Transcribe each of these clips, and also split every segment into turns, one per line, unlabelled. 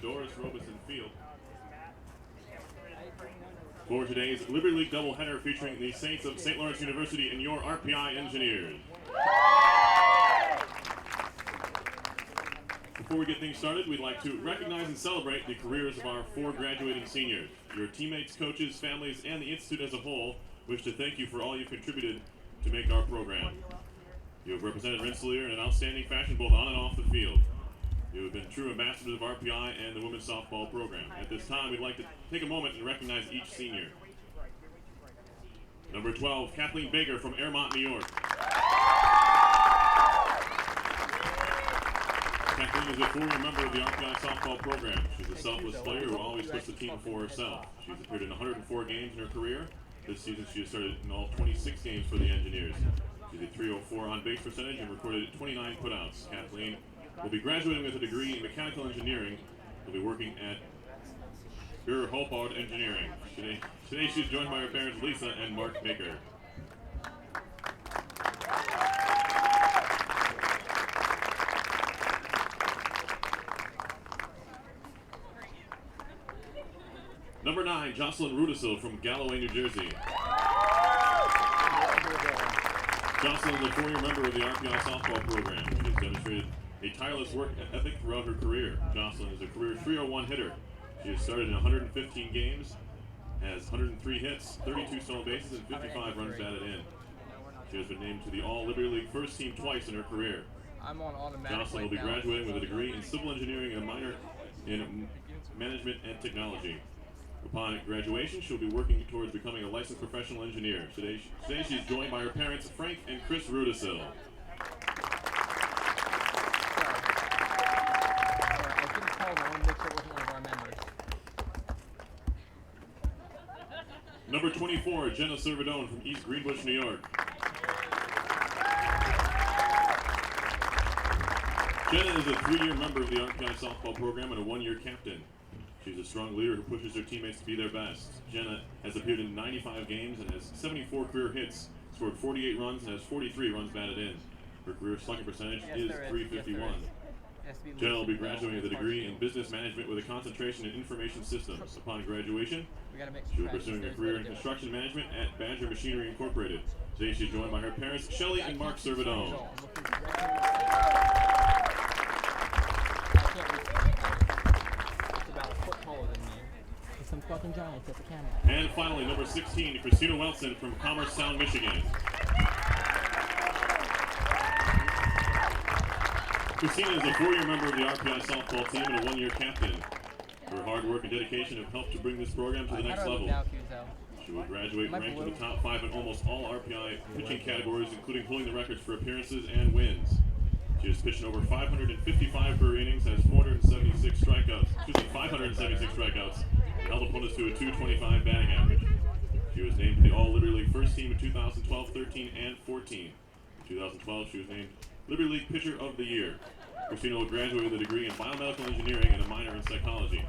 Doris Robeson Field for today's Liberty League doubleheader featuring the Saints of St. Lawrence University and your RPI Engineers. Before we get things started, we'd like to recognize and celebrate the careers of our 4 graduating seniors. Your teammates, coaches, families, and the Institute as a whole wish to thank you for all you've contributed to make our program. You have represented Rensselaer in an outstanding fashion both on and off the field. You have been true ambassadors of RPI and the women's softball program. At this time, we'd like to take a moment and recognize each senior. Number 12, Kathleen Baker from Airmont, New York. Kathleen is a 4-year member of the RPI softball program. She's a selfless player who always puts the team before herself. She's appeared in 104 games in her career. This season, she has started in all 26 games for the Engineers. She's a .304 on-base percentage and recorded 29 putouts. Kathleen will be graduating with a degree in mechanical engineering. Will be working at Hopard Engineering. Today she's joined by her parents Lisa and Mark Baker. Number 9, Jocelyn Rudisil from Galloway, New Jersey. Jocelyn is a 4-year member of the RPI softball program. She has demonstrated a tireless work ethic throughout her career. Jocelyn is a career .301 hitter. She has started in 115 games, has 103 hits, 32 stolen bases, and 55 runs batted in. She has been named to the All-Liberty League first team twice in her career. Jocelyn will be graduating with a degree in civil engineering and a minor in management and technology. Upon graduation, she'll be working towards becoming a licensed professional engineer. Today she's joined by her parents, Frank and Chris Rudisil. Number 24, Jenna Servidone from East Greenbush, New York. Jenna is a 3-year member of the RPI softball program and a 1-year captain. She's a strong leader who pushes her teammates to be their best. Jenna has appeared in 95 games and has 74 career hits, scored 48 runs, and has 43 runs batted in. Her career slugging percentage is .351. Jenna will be graduating with a degree in business management with a concentration in information systems. Upon graduation, she will be pursuing a career in construction management at Badger Machinery Incorporated. Today she's joined by her parents, Shelley and Mark Servidone.
Some fucking giants at the camera.
And finally, number 16, Christina Welson from Commerce Sound, Michigan. Christina is a 4-year member of the RPI softball team and a 1-year captain. Her hard work and dedication have helped to bring this program to the next level. She will graduate ranked in the top 5 in almost all RPI pitching categories, including holding the records for appearances and wins. She has pitched in over 555 career innings, has 576 strikeouts, and held opponents to a .225 batting average. She was named to the All-Liberty League first team in 2012, 13, and 14. In 2012, she was named Liberty League Pitcher of the Year. Christina will graduate with a degree in biomedical engineering and a minor in psychology.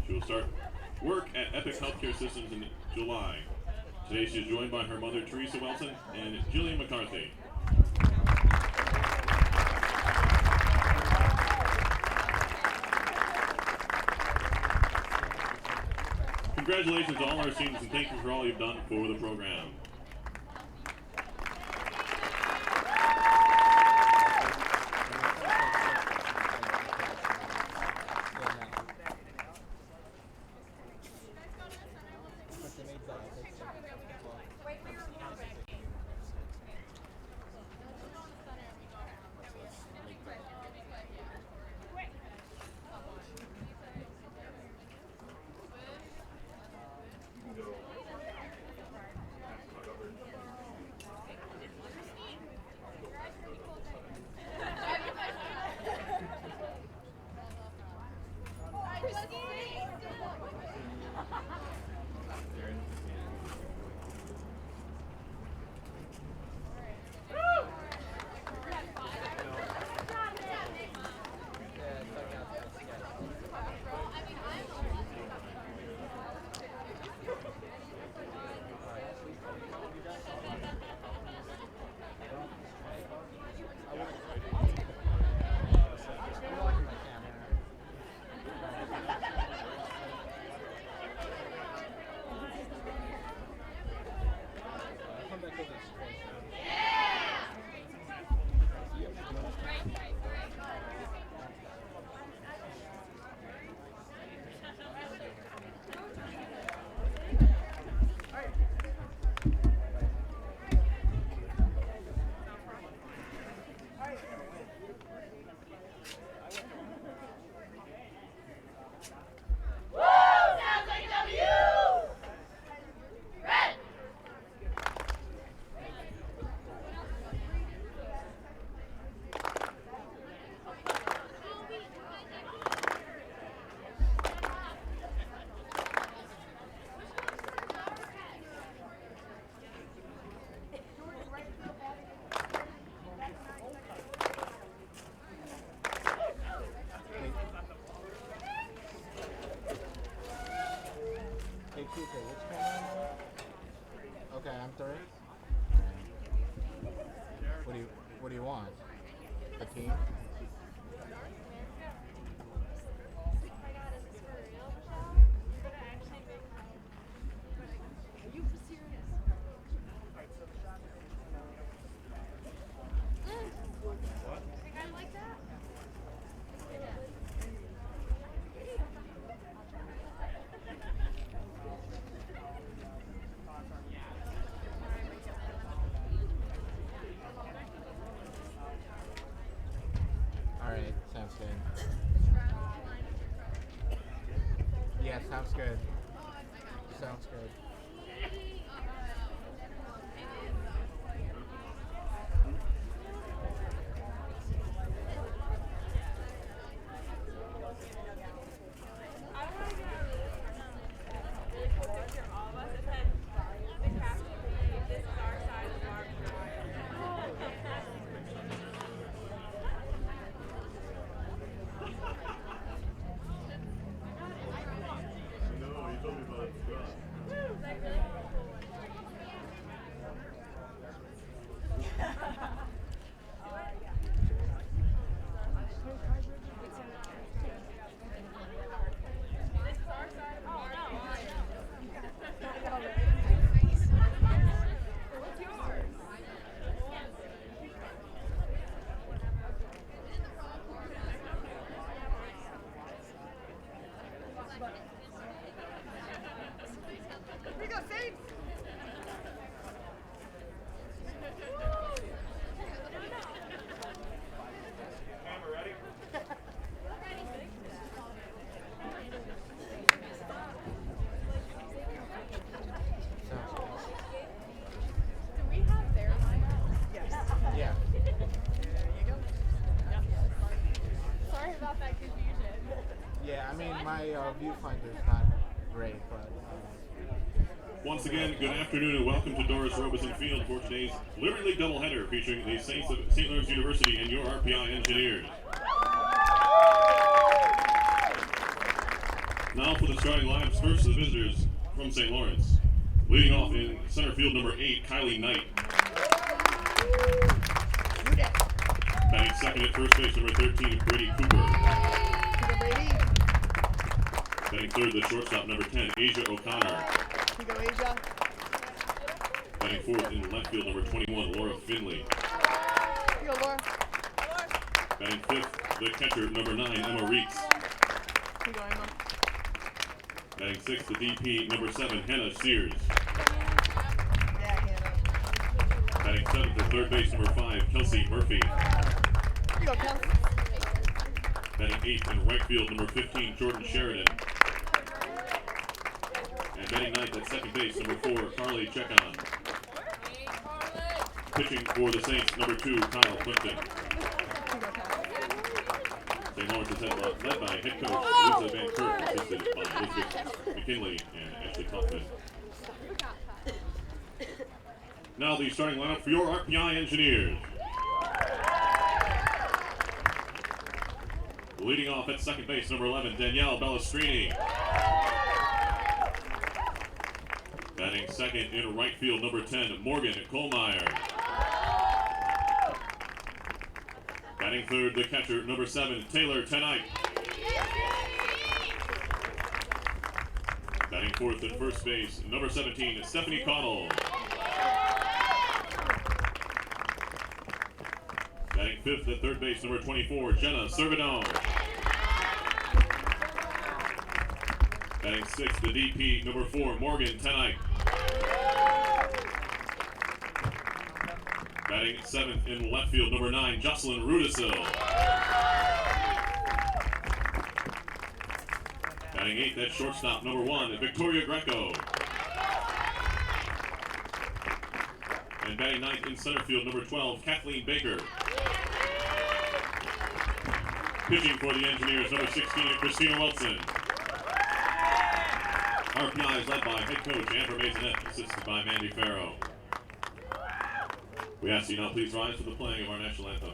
She will start work at Epic Healthcare Systems in July. Today she is joined by her mother, Teresa Welson, and Jillian McCarthy. Congratulations to all our students and thank you for all you've done for the program.
Cooper, which camera am I? Okay, I'm third. What do you want? A team? Alright, sounds good. Yeah, sounds good. Sounds good. Yeah, I mean, my viewfinder's not great, but...
Once again, good afternoon and welcome to Doris Robeson Field for today's Liberty League doubleheader featuring the Saints of St. Lawrence University and your RPI Engineers. Now for the starting lineups. First, the visitors from St. Lawrence. Leading off in center field, number 8, Kylie Knight. Batting second at first base, number 13, Brady Cooper. Batting third, the shortstop, number 10, Asia O'Connor. Batting fourth in left field, number 21, Laura Finley. Batting fifth, the catcher, number 9, Emma Reeks. Batting sixth, the DP, number 7, Hannah Sears. Batting seventh, the third base, number 5, Kelsey Murphy. Batting eighth in right field, number 15, Jordan Sheridan. And batting ninth at second base, number 4, Carly Chekon. Pitching for the Saints, number 2, Kyle Plimpton. St. Lawrence is led by head coach Lisa Van Kirk, assisted by Elizabeth McKinley and Ashley Kaufman. Now the starting lineup for your RPI Engineers. Leading off at second base, number 11, Danielle Bellastrini. Batting second in right field, number 10, Morgan Kohlmeyer. Batting third, the catcher, number 7, Taylor Tenite. Batting fourth at first base, number 17, Stephanie Connell. Batting fifth at third base, number 24, Jenna Servidon. Batting sixth, the DP, number 4, Morgan Tenite. Batting seventh in left field, number 9, Jocelyn Rudisil. Batting eighth at shortstop, number 1, Victoria Greco. And batting ninth in center field, number 12, Kathleen Baker. Pitching for the Engineers, number 16, Christina Wilson. RPI is led by head coach Amber Maisonette, assisted by Mandy Farrow. We ask you now please rise for the playing of our national anthem.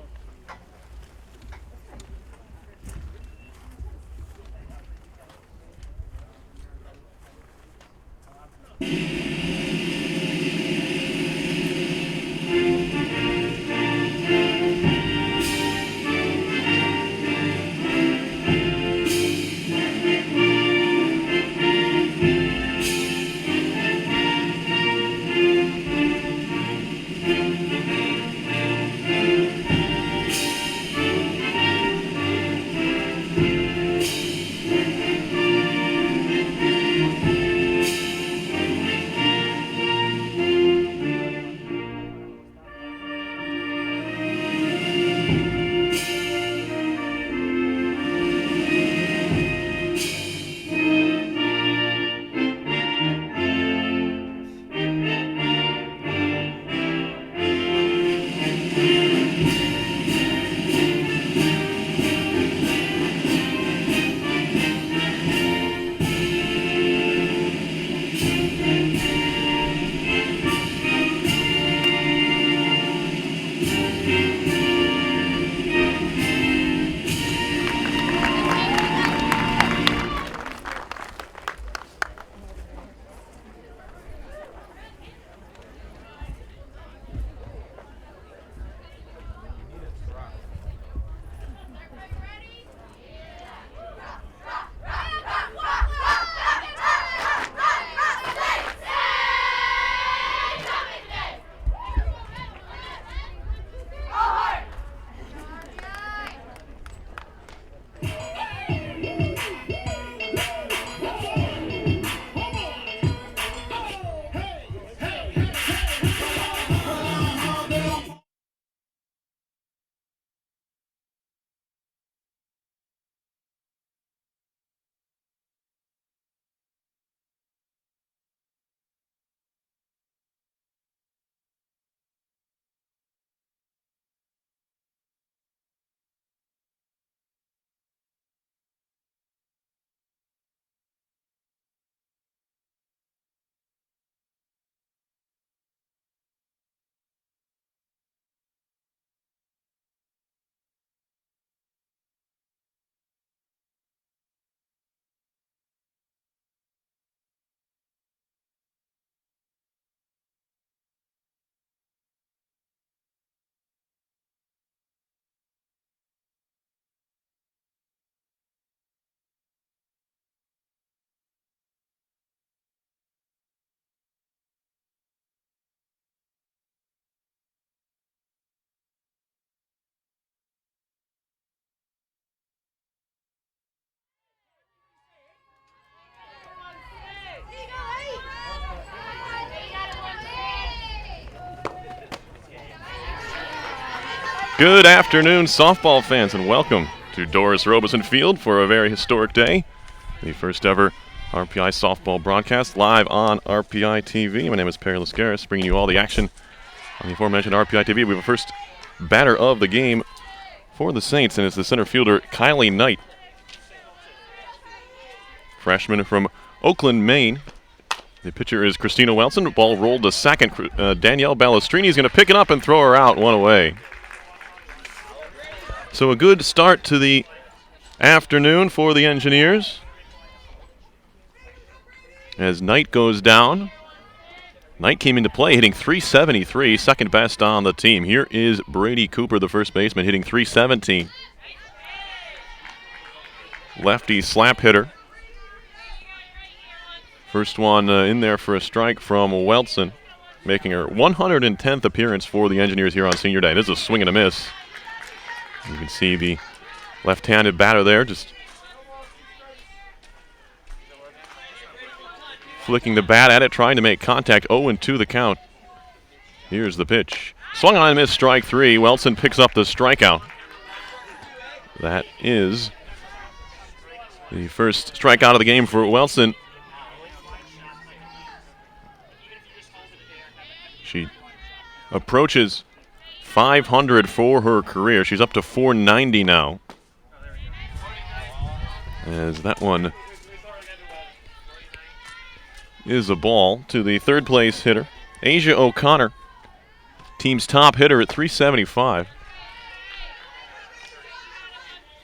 Good afternoon, softball fans, and welcome to Doris Robeson Field for a very historic day. The first ever RPI Softball broadcast live on RPI TV. My name is Perry Lascaris, bringing you all the action on the aforementioned RPI TV. We have a first batter of the game for the Saints, and it's the center fielder, Kylie Knight. Freshman from Oakland, Maine. The pitcher is Christina Welson. The ball rolled to second. Danielle Balestrini is going to pick it up and throw her out, one away. So a good start to the afternoon for the Engineers. As Knight goes down. Knight came into play hitting .373, second best on the team. Here is Brady Cooper, the first baseman, hitting .317. Lefty slap hitter. First one in there for a strike from Welson, making her 110th appearance for the Engineers here on Senior Day. This is a swing and a miss. You can see the left-handed batter there just flicking the bat at it, trying to make contact. 0-2 the count. Here's the pitch. Swung on and missed, strike three. Welson picks up the strikeout. That is the first strikeout of the game for Welson. She approaches 500 for her career. She's up to 490 now. As that one is a ball to the third place hitter, Asia O'Connor, team's top hitter at .375.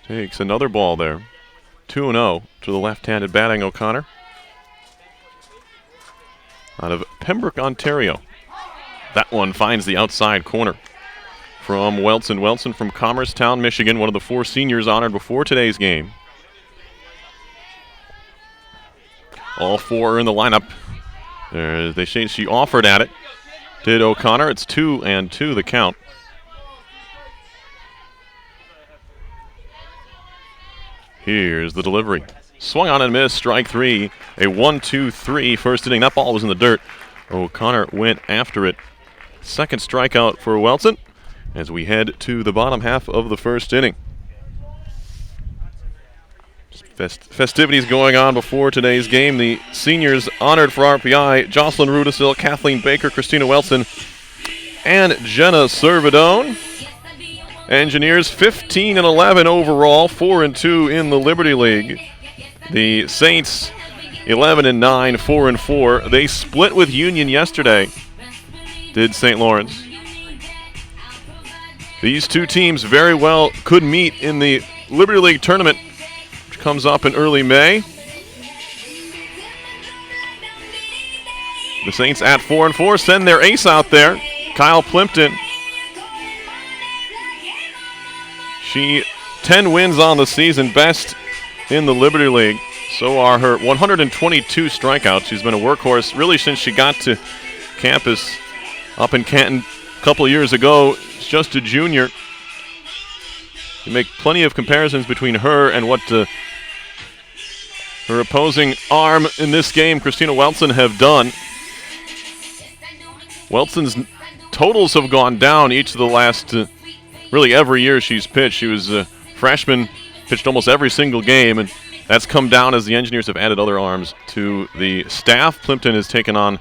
Takes another ball there. 2-0 to the left-handed batting O'Connor. out of Pembroke, Ontario. That one finds the outside corner from Welton. Welton from Commercetown, Michigan, one of the 4 seniors honored before today's game. All 4 are in the lineup. They say she offered at it. Did O'Connor. It's 2-2 the count. Here's the delivery. Swung on and missed, strike 3. A 1-2-3 first inning. That ball was in the dirt. O'Connor went after it. Second strikeout for Welton as we head to the bottom half of the first inning. Festivities going on before today's game. The seniors honored for RPI: Jocelyn Rudisil, Kathleen Baker, Christina Welton, and Jenna Servidone. Engineers 15-11 overall, 4-2 in the Liberty League. The Saints 11-9, 4-4. They split with Union yesterday, did St. Lawrence. These 2 teams very well could meet in the Liberty League tournament, which comes up in early May. The Saints at 4-4 send their ace out there, Kyle Plimpton. She 10 wins on the season, best in the Liberty League. So are her 122 strikeouts. She's been a workhorse really since she got to campus up in Canton a couple of years ago. She's just a junior. You make plenty of comparisons between her and what her opposing arm in this game, Christina Welton, have done. Welton's totals have gone down each of the last, really every year she's pitched. She was a freshman, pitched almost every single game, and that's come down as the Engineers have added other arms to the staff. Plimpton has taken on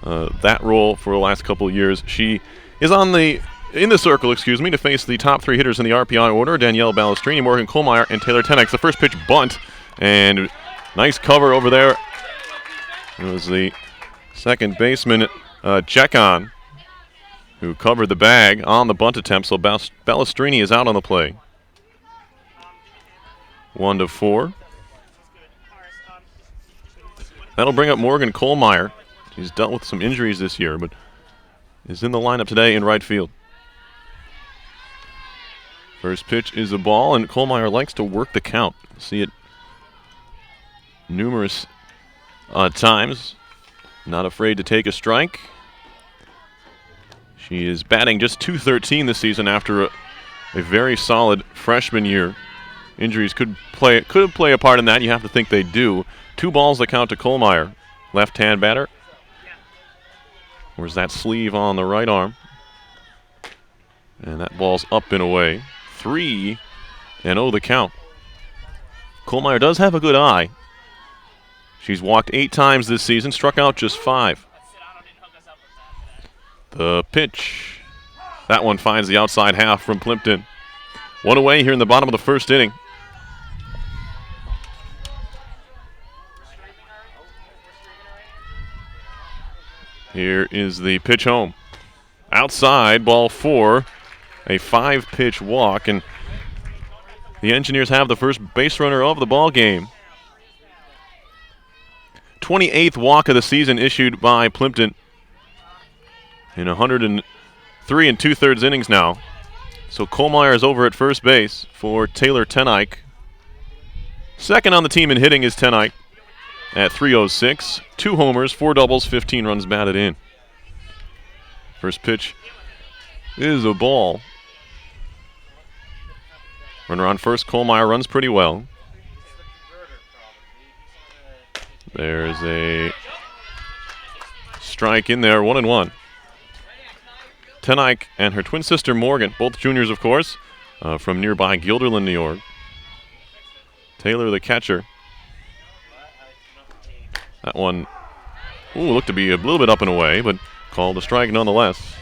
that role for the last couple of years. She is in the circle, to face the top 3 hitters in the RPI order: Danielle Balestrini, Morgan Kohlmeyer, and Taylor Tenex. The first pitch bunt, and nice cover over there. It was the second baseman, Chekon, who covered the bag on the bunt attempt, so Balestrini is out on the play. 1-4. That'll bring up Morgan Kohlmeyer. She's dealt with some injuries this year, but is in the lineup today in right field. First pitch is a ball, and Kohlmeyer likes to work the count. See it numerous times. Not afraid to take a strike. She is batting just .213 this season after a very solid freshman year. Injuries could play a part in that. You have to think they do. 2 balls that count to Kohlmeyer. Left-hand batter. Where's that sleeve on the right arm? And that ball's up and away. 3-0 the count. Kohlmeyer does have a good eye. She's walked 8 times this season, struck out just 5. The pitch. That one finds the outside half from Plimpton. 1 away here in the bottom of the first inning. Here is the pitch home. Outside, ball 4. A 5-pitch walk, and the Engineers have the first base runner of the ball game. 28th walk of the season issued by Plimpton in 103 2/3 innings now. So Kohlmeyer is over at first base for Taylor Tenike. Second on the team in hitting is Tenike at .306. 2 homers, 4 doubles, 15 runs batted in. First pitch is a ball. Runner on first, Kohlmeyer runs pretty well. There's a strike in there, 1-1. Tenike and her twin sister Morgan, both juniors of course, from nearby Guilderland, New York. Taylor the catcher. That one looked to be a little bit up and away, but called a strike nonetheless.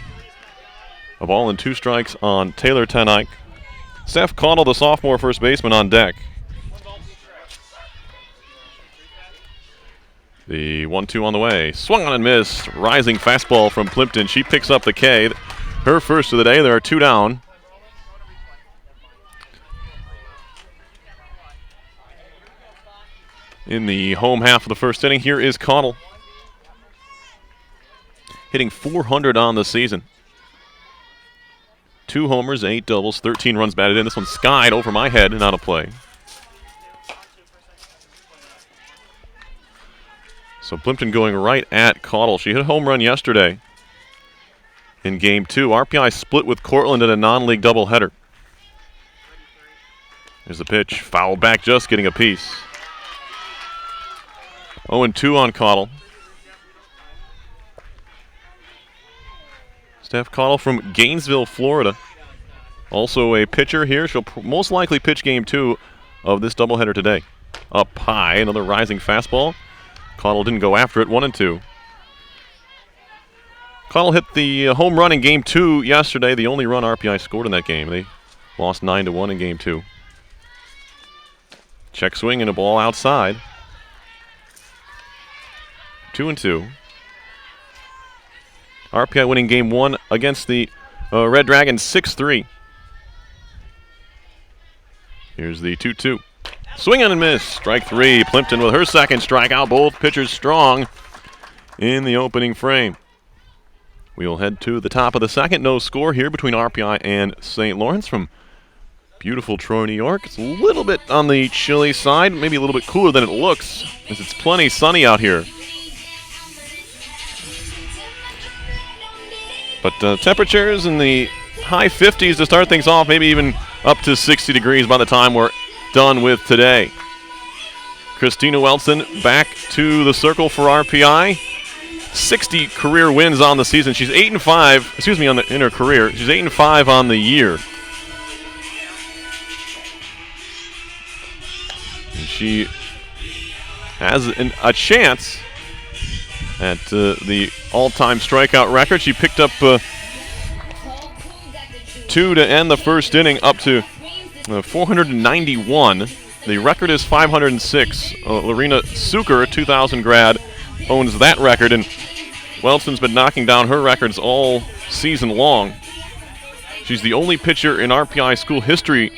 A ball and 2 strikes on Taylor Tenike. Steph Connell, the sophomore first baseman, on deck. The 1-2 on the way. Swung on and missed. Rising fastball from Plimpton. She picks up the K. Her first of the day. There are 2 down. In the home half of the first inning, here is Connell. hitting .400 on the season. 2 homers, 8 doubles, 13 runs batted in. This one skied over my head and out of play. So Plimpton going right at Caudle. She hit a home run yesterday in Game 2. RPI split with Cortland in a non-league doubleheader. Here's the pitch. Fouled back, just getting a piece. 0-2 on Caudle. Steph Caudle from Gainesville, Florida. Also a pitcher here. She'll most likely pitch Game 2 of this doubleheader today. Up high, another rising fastball. Caudle didn't go after it, 1-2. Caudle hit the home run in Game 2 yesterday, the only run RPI scored in that game. They lost 9-1 in Game 2. Check swing and a ball outside. 2-2. RPI winning Game 1 against the Red Dragons 6-3. Here's the 2-2. Swing and miss. Strike 3. Plimpton with her second strikeout. Both pitchers strong in the opening frame. We'll head to the top of the second. No score here between RPI and St. Lawrence from beautiful Troy, New York. It's a little bit on the chilly side, maybe a little bit cooler than it looks, as it's plenty sunny out here. But temperatures in the high 50s to start things off, maybe even up to 60 degrees by the time we're done with today. Christina Welson back to the circle for RPI. 60 career wins on the season. She's 8-5, excuse me, in her career. She's 8-5 on the year. And she has a chance at the all-time strikeout record. She picked up 2 to end the first inning, up to 491. The record is 506. Lorena Suker, 2000 grad, owns that record, and Welson's been knocking down her records all season long. She's the only pitcher in RPI school history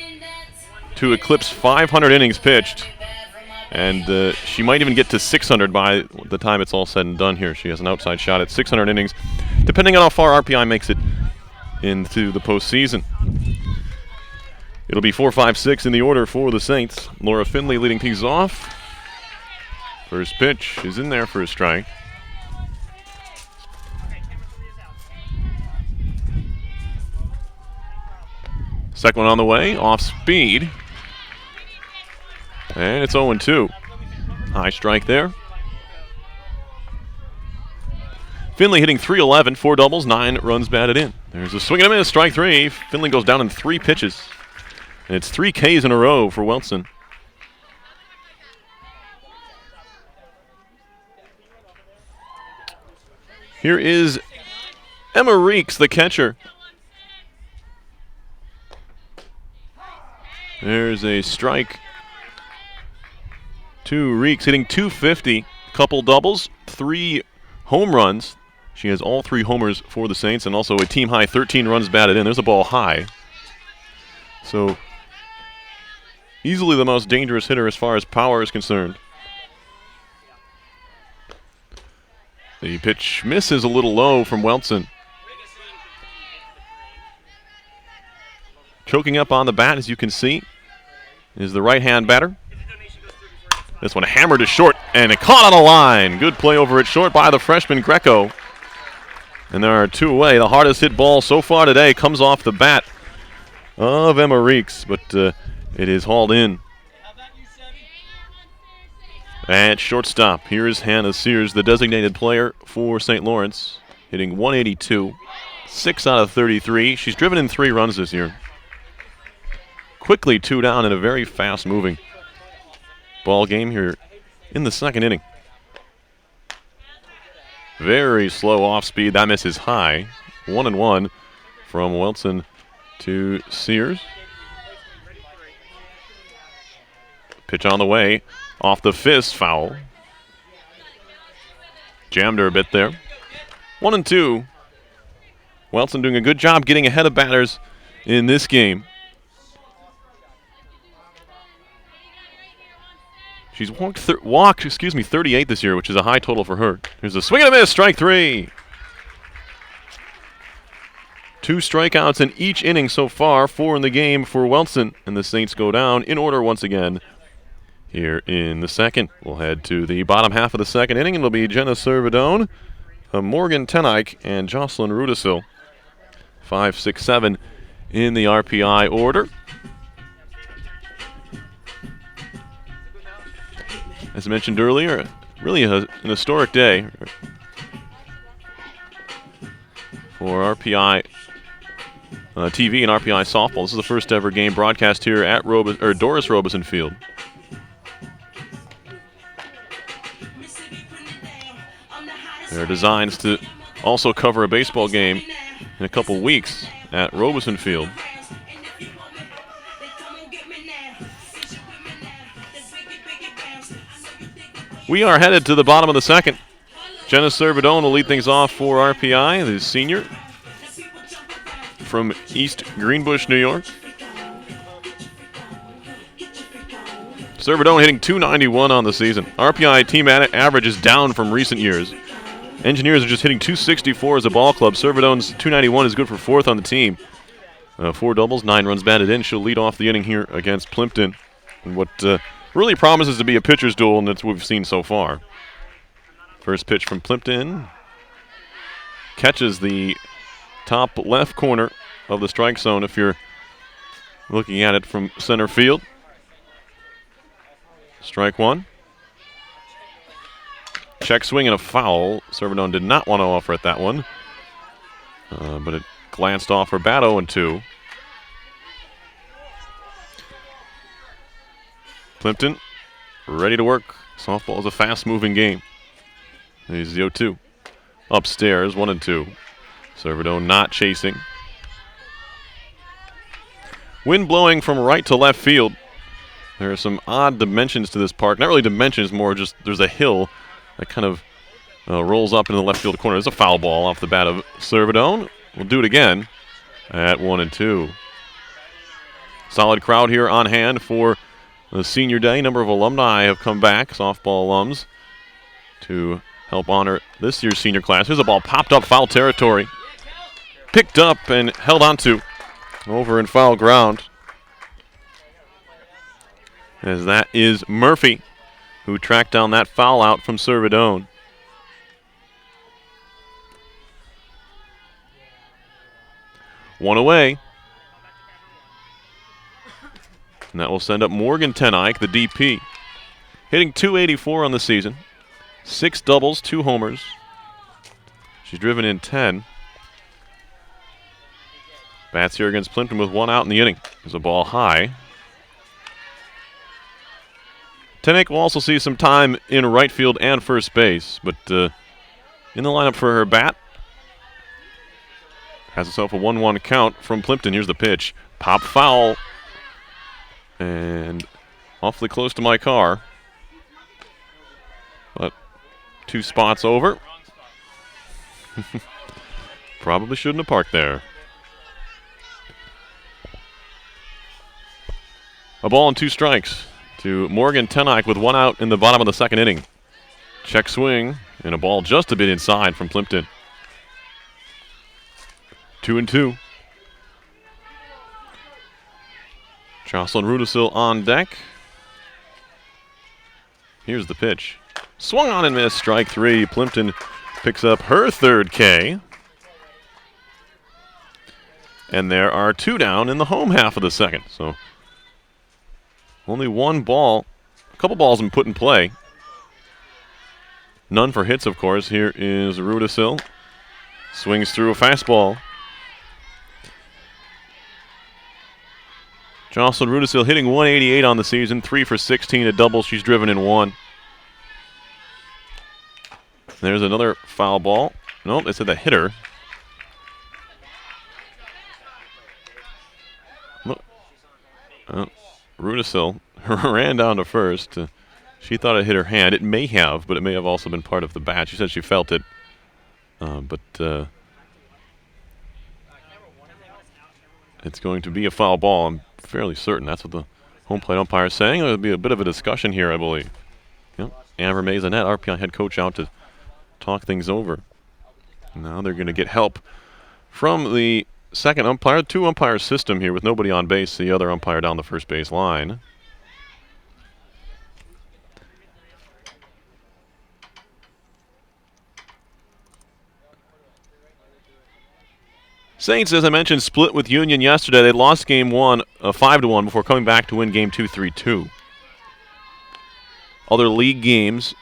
to eclipse 500 innings pitched, and she might even get to 600 by the time it's all said and done here. She has an outside shot at 600 innings, depending on how far RPI makes it into the postseason. It'll be 4-5-6 in the order for the Saints. Laura Finley leading things off. First pitch is in there for a strike. Second one on the way, off speed. And it's 0-2. High strike there. Finley hitting .311, 4 doubles, 9 runs batted in. There's a swing and a miss, strike 3. Finley goes down in 3 pitches. And it's 3 Ks in a row for Welson. Here is Emma Reeks, the catcher. There's a strike to Reeks, hitting .250, couple doubles, 3 home runs. She has all 3 homers for the Saints, and also a team-high 13 runs batted in. There's a ball high. So easily the most dangerous hitter as far as power is concerned. The pitch misses a little low from Welson. Choking up on the bat, as you can see, is the right-hand batter. This one hammered to short, and it caught on the line. Good play over at short by the freshman Greco. And there are 2 away. The hardest hit ball so far today comes off the bat of Emma Reeks, but it is hauled in. At shortstop, here is Hannah Sears, the designated player for St. Lawrence, hitting .182, 6 out of 33. She's driven in 3 runs this year. Quickly 2 down in a very fast-moving ball game here in the second inning. Very slow off speed. That miss is high. 1-1 from Welson to Sears. Pitch on the way. Off the fist, foul. Jammed her a bit there. 1-2. Welson doing a good job getting ahead of batters in this game. She's walked 38 this year, which is a high total for her. Here's a swing and a miss, strike 3. 2 strikeouts in each inning so far, 4 in the game for Welton, and the Saints go down in order once again here in the second. We'll head to the bottom half of the second inning, and it'll be Jenna Servidone, Morgan Tenike, and Jocelyn Rudisil. 5, 6, 7 in the RPI order. As I mentioned earlier, really an historic day for RPI TV and RPI Softball. This is the first ever game broadcast here at Doris Robeson Field. There are designs to also cover a baseball game in a couple weeks at Robeson Field. We are headed to the bottom of the second. Jenna Servidone will lead things off for RPI, the senior from East Greenbush, New York. Servidone hitting .291 on the season. RPI team average is down from recent years. Engineers are just hitting .264 as a ball club. Servidone's .291 is good for 4th on the team. 4 doubles, 9 runs batted in. She'll lead off the inning here against Plimpton. And what really promises to be a pitcher's duel, and that's what we've seen so far. First pitch from Plimpton. Catches the top left corner of the strike zone if you're looking at it from center field. Strike 1. Check swing and a foul. Servidone did not want to offer at that one. But it glanced off her bat. 0-2. Plimpton ready to work. Softball is a fast-moving game. Here's the 0-2. Upstairs, 1-2. Servidone not chasing. Wind blowing from right to left field. There are some odd dimensions to this park. Not really dimensions, more just there's a hill that kind of rolls up into the left field corner. There's a foul ball off the bat of Servidone. We'll do it again at 1-2. Solid crowd here on hand for the senior day. A number of alumni have come back, softball alums, to help honor this year's senior class. Here's a ball popped up foul territory. Picked up and held onto over in foul ground. As that is Murphy, who tracked down that foul out from Servidone. One away. And that will send up Morgan Tenike, the DP. Hitting .284 on the season. 6 doubles, 2 homers. She's driven in 10. Bats here against Plimpton with 1 out in the inning. There's a ball high. Tenike will also see some time in right field and first base, but in the lineup for her bat. Has herself a 1-1 count from Plimpton. Here's the pitch. Pop foul. And awfully close to my car. But 2 spots over. Probably shouldn't have parked there. A ball and 2 strikes to Morgan Tenike with 1 out in the bottom of the second inning. Check swing and a ball just a bit inside from Plimpton. 2-2. Jocelyn Rudisil on deck. Here's the pitch. Swung on and missed. Strike 3. Plimpton picks up her 3rd K. And there are 2 down in the home half of the second. So only 1 ball. A couple balls been put in play. None for hits, of course. Here is Rudisil. Swings through a fastball. Jocelyn Rudisil hitting .188 on the season, 3 for 16, a double. She's driven in 1. There's another foul ball. Nope, they said the hitter. Rudisil ran down to first. She thought it hit her hand. It may have, but it may have also been part of the bat. She said she felt it. It's going to be a foul ball. I'm fairly certain that's what the home plate umpire is saying. There'll be a bit of a discussion here, I believe. Yep. Amber Maisonette, RPI head coach, out to talk things over. Now they're going to get help from the second umpire, two-umpire system here with nobody on base, the other umpire down the first base line. Saints, as I mentioned, split with Union yesterday. They lost game 1 5-1 before coming back to win game 2 3-2. Other league games,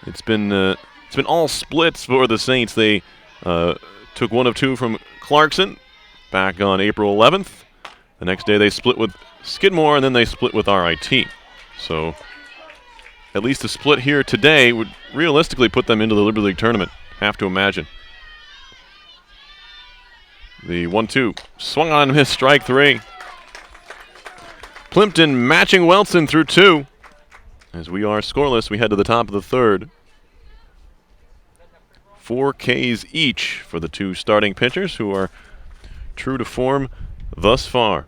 it's been all splits for the Saints. They took 1 of 2 from Clarkson back on April 11th. The next day they split with Skidmore, and then they split with RIT. So at least a split here today would realistically put them into the Liberty League tournament, have to imagine. The 1-2 swung on and missed, strike 3. Plimpton matching Welton through 2. As we are scoreless, we head to the top of the third. 4 Ks each for the 2 starting pitchers who are true to form thus far.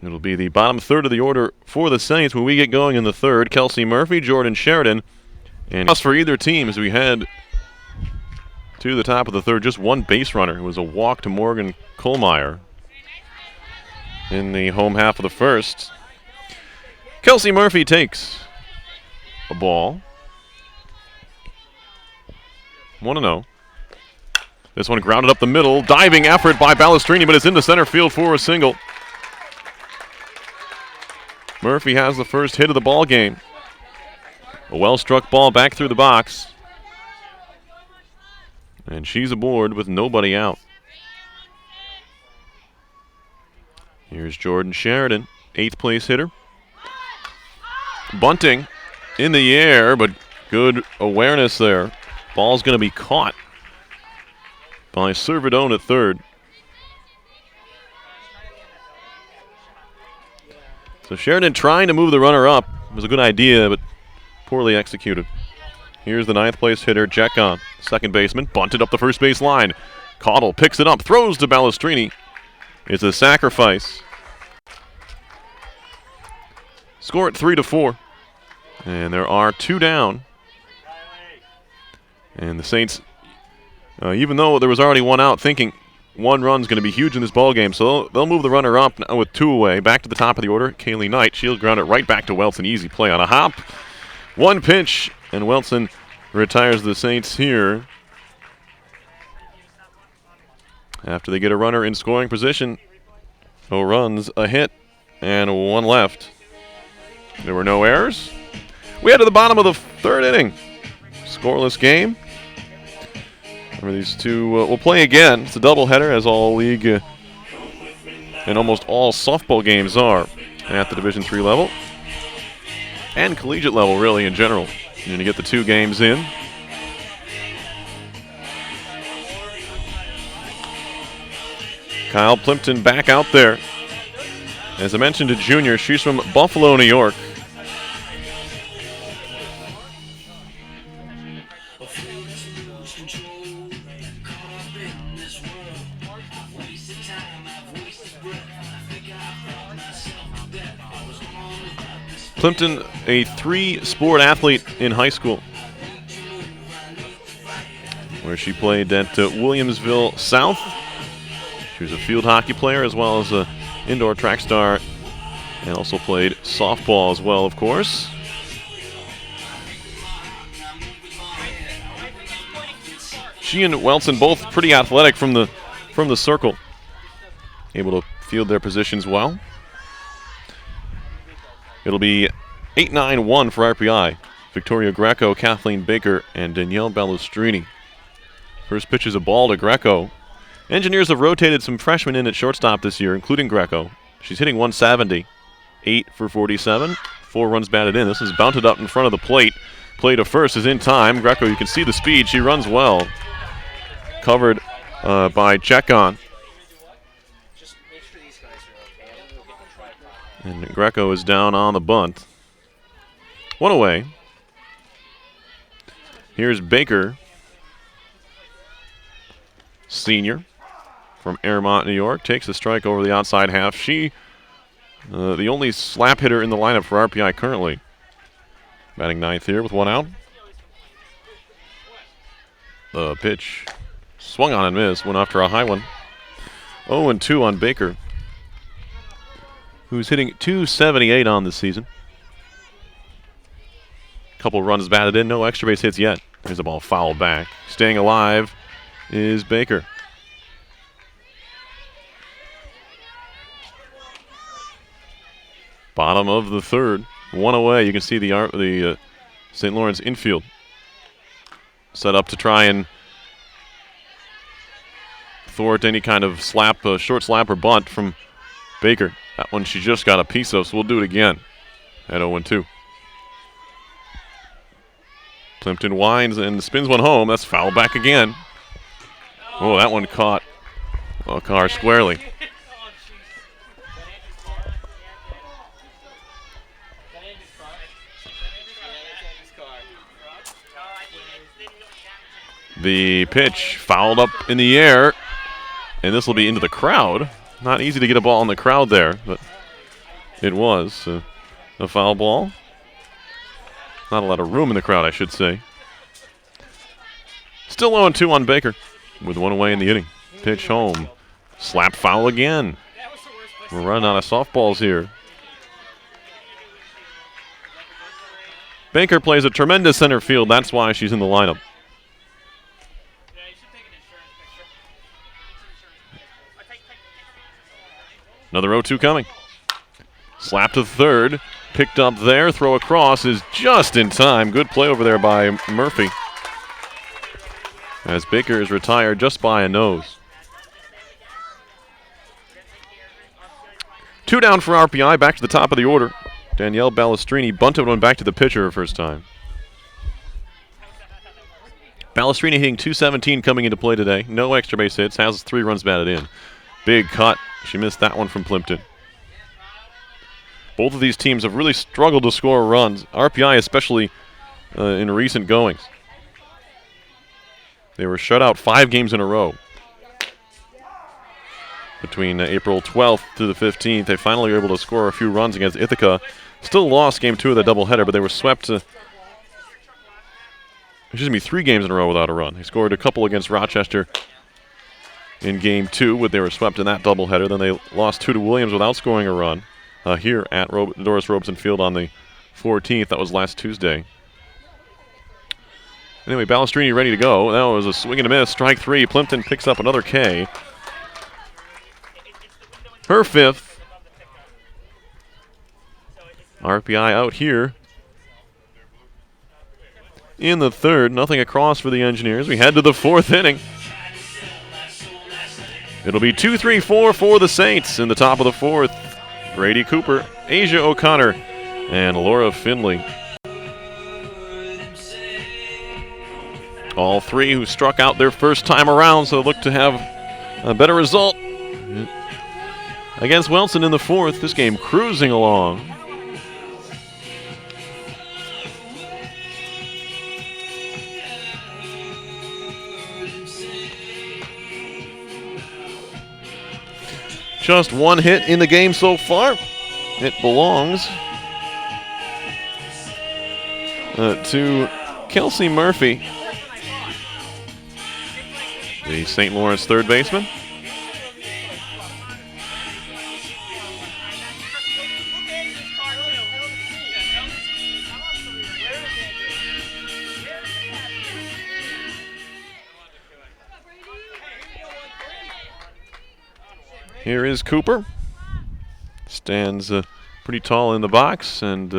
It'll be the bottom third of the order for the Saints when we get going in the third. Kelsey Murphy, Jordan Sheridan, and for either team as we head to the top of the third. Just 1 base runner. It was a walk to Morgan Kohlmeyer in the home half of the first. Kelsey Murphy takes a ball. 1-0. This one grounded up the middle. Diving effort by Balestrini, but it's into center field for a single. Murphy has the first hit of the ball game. A well-struck ball back through the box. And she's aboard with nobody out. Here's Jordan Sheridan, 8th place hitter. Bunting in the air, but good awareness there. Ball's going to be caught by Servidone at third. So Sheridan trying to move the runner up. It was a good idea, but poorly executed. Here's the 9th place hitter, Jekon, second baseman, bunted up the first base line. Caudle picks it up, throws to Balestrini. It's a sacrifice. Score at 3-4. And there are 2 down. And the Saints, even though there was already 1 out, thinking 1 run's going to be huge in this ball game, so they'll move the runner up now with 2 away. Back to the top of the order, Kaylee Knight. She'll ground it right back to Welton. Easy play on a hop. 1 pitch, and Welton retires the Saints here. After they get a runner in scoring position, 0 runs, a hit, and 1 left. There were no errors. We head to the bottom of the 3rd inning. Scoreless game. Remember, these 2 will play again. It's a doubleheader, as all league and almost all softball games are at the Division III level and collegiate level, really, in general. You're going to get the 2 games in. Kyle Plimpton back out there. As I mentioned, a junior. She's from Buffalo, New York. Plimpton, a 3-sport athlete in high school, where she played at Williamsville South. She was a field hockey player as well as an indoor track star, and also played softball as well, of course. She and Welton both pretty athletic from the circle, able to field their positions well. It'll be 8-9-1 for RPI. Victoria Greco, Kathleen Baker, and Danielle Balestrini. First pitch is a ball to Greco. Engineers have rotated some freshmen in at shortstop this year, including Greco. She's hitting 170, 8 for 47, 4 runs batted in. This is bounded up in front of the plate. Play to first is in time. Greco, you can see the speed. She runs well. Covered by Jekon. And Greco is down on the bunt. 1 away. Here's Baker, senior from Airmont, New York. Takes a strike over the outside half. She, the only slap hitter in the lineup for RPI currently. Batting 9th here with 1 out. The pitch swung on and missed. Went after a high one. 0-2 on Baker, who's hitting .278 on the season. Couple runs batted in, no extra base hits yet. Here's the ball fouled back. Staying alive is Baker. Bottom of the third, one away. You can see the St. Lawrence infield set up to try and thwart any kind of slap, short slap or bunt from Baker. That one she just got a piece of, so we'll do it again at 0-2. Plimpton winds and spins one home. That's fouled back again. Oh, that one caught Carr squarely. The pitch fouled up in the air, and this will be into the crowd. Not easy to get a ball in the crowd there, but it was a foul ball. Not a lot of room in the crowd, I should say. Still 0-2 on Baker with one away in the inning. Pitch home. Slap foul again. We're running out of softballs here. Baker plays a tremendous center field. That's why she's in the lineup. Another 0-2 coming. Slap to third. Picked up there. Throw across is just in time. Good play over there by Murphy, as Baker is retired just by a nose. 2 down for RPI. Back to the top of the order. Danielle Balestrini bunted one back to the pitcher her first time. Balestrini hitting .217 coming into play today. No extra base hits. Has 3 runs batted in. Big cut. She missed that one from Plimpton. Both of these teams have really struggled to score runs. RPI especially in recent goings. They were shut out 5 games in a row. Between April 12th to the 15th, they finally were able to score a few runs against Ithaca. Still lost game 2 of the doubleheader, but they were swept 3 games in a row without a run. They scored a couple against Rochester in game 2, but they were swept in that doubleheader. Then they lost 2 to Williams without scoring a run here at Doris Robeson Field on the 14th. That was last Tuesday. Anyway, Balestrini ready to go. That was a swing and a miss. Strike 3. Plimpton picks up another K. Her 5th. RPI out here in the 3rd. Nothing across for the Engineers. We head to the 4th inning. It'll be 2-3-4 for the Saints in the top of the 4th. Brady Cooper, Asia O'Connor, and Laura Finley. All 3 who struck out their first time around, so look to have a better result against Wilson in the 4th. This game cruising along. Just 1 hit in the game so far. It belongs to Kelsey Murphy, the St. Lawrence third baseman. Here is Cooper. Stands pretty tall in the box and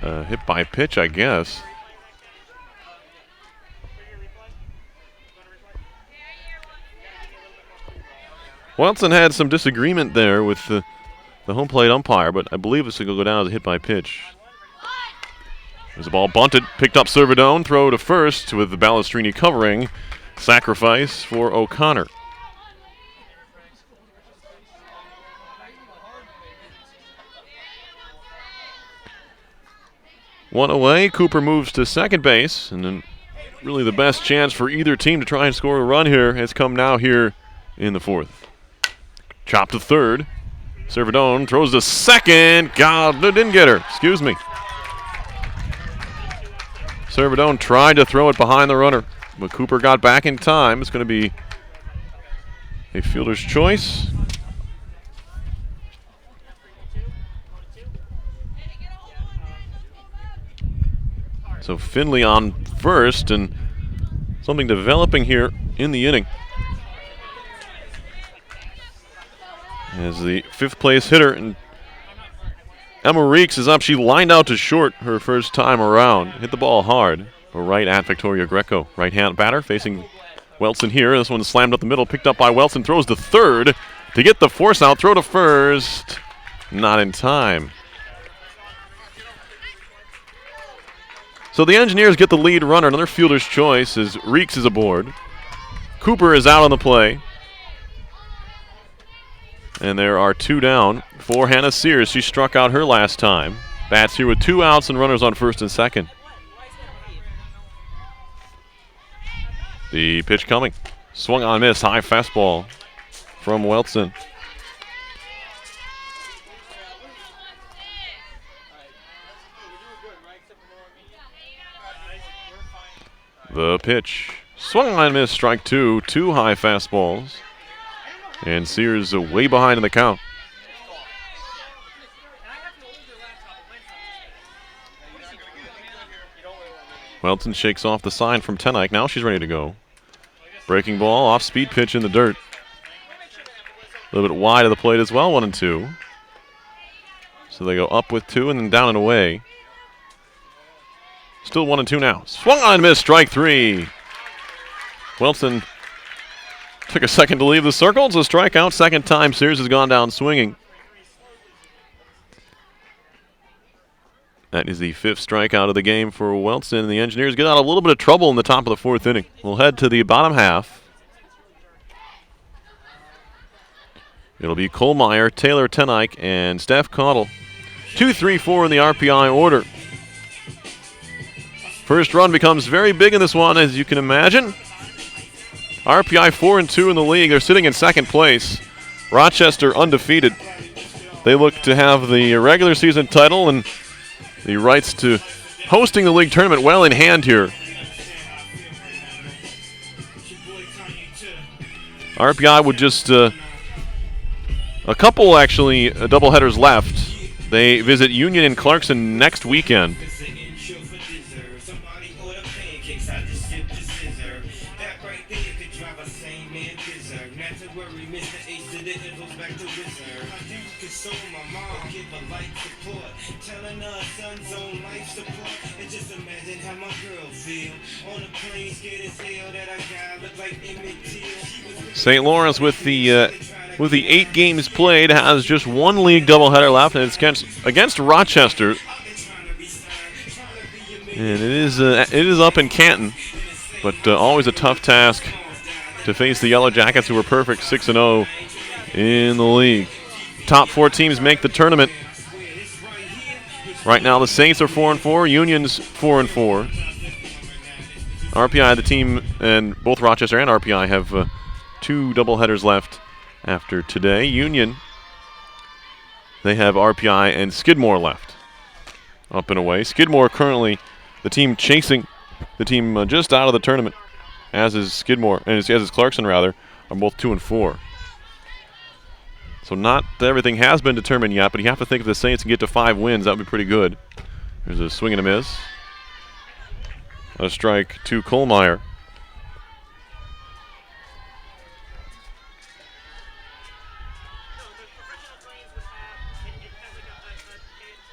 hit by pitch, I guess. Watson had some disagreement there with the home plate umpire, but I believe this will go down as a hit by pitch. There's a ball bunted, picked up Servidone, throw to first with the Balestrini covering. Sacrifice for O'Connor. One away, Cooper moves to second base, and then really the best chance for either team to try and score a run here has come now here in the 4th. Chop to third. Servidone throws to second. God, didn't get her. Excuse me. Servidone tried to throw it behind the runner. but Cooper got back in time. It's going to be a fielder's choice. So Finley on first, and something developing here in the inning. As the fifth place hitter, and Emma Reeks is up. She lined out to short her first time around. Hit the ball hard, but right at Victoria Greco. Right-hand batter facing Welson here. This one slammed up the middle, picked up by Welson. Throws to third to get the force out. Throw to first. Not in time. So the Engineers get the lead runner. Another fielder's choice as Reeks is aboard. Cooper is out on the play. And there are two down for Hannah Sears. She struck out her last time. Bats here with 2 outs and runners on first and second. The pitch coming. Swung on, miss. High fastball from Welson. The pitch. Swung on, miss. Strike two. 2 high fastballs. And Sears way behind in the count. Welton shakes off the sign from Tenike. Now she's ready to go. Breaking ball, off-speed pitch in the dirt. A little bit wide of the plate as well, 1-2. So they go up with 2 and then down and away. Still 1-2 now. Swung on and missed, strike 3. Wilson took a second to leave the circle. It's a strikeout. Second time Sears has gone down swinging. That is the 5th strikeout of the game for Welson. And the Engineers get out a little bit of trouble in the top of the 4th inning. We'll head to the bottom half. It'll be Kohlmeyer, Taylor Tenike, and Steph Caudle. 2, 3, 4 in the RPI order. First run becomes very big in this one, as you can imagine. RPI 4-2 in the league. They're sitting in second place. Rochester undefeated. They look to have the regular season title and the rights to hosting the league tournament well in hand here. RPI with just a couple, actually, doubleheaders left. They visit Union and Clarkson next weekend. St. Lawrence with the 8 games played has just 1 league doubleheader left, and it's against Rochester. And it is up in Canton, but always a tough task to face the Yellow Jackets, who were perfect 6-0 in the league. Top 4 teams make the tournament. Right now the Saints are 4-4, Union's 4-4. RPI, the team, and both Rochester and RPI have 2 doubleheaders left after today. Union, they have RPI and Skidmore left. Up and away. Skidmore currently the team chasing the team just out of the tournament, as is Skidmore, and as is Clarkson rather, are both 2-4. So not everything has been determined yet, but you have to think if the Saints can get to 5 wins, that would be pretty good. There's a swing and a miss. A strike to Kohlmeyer.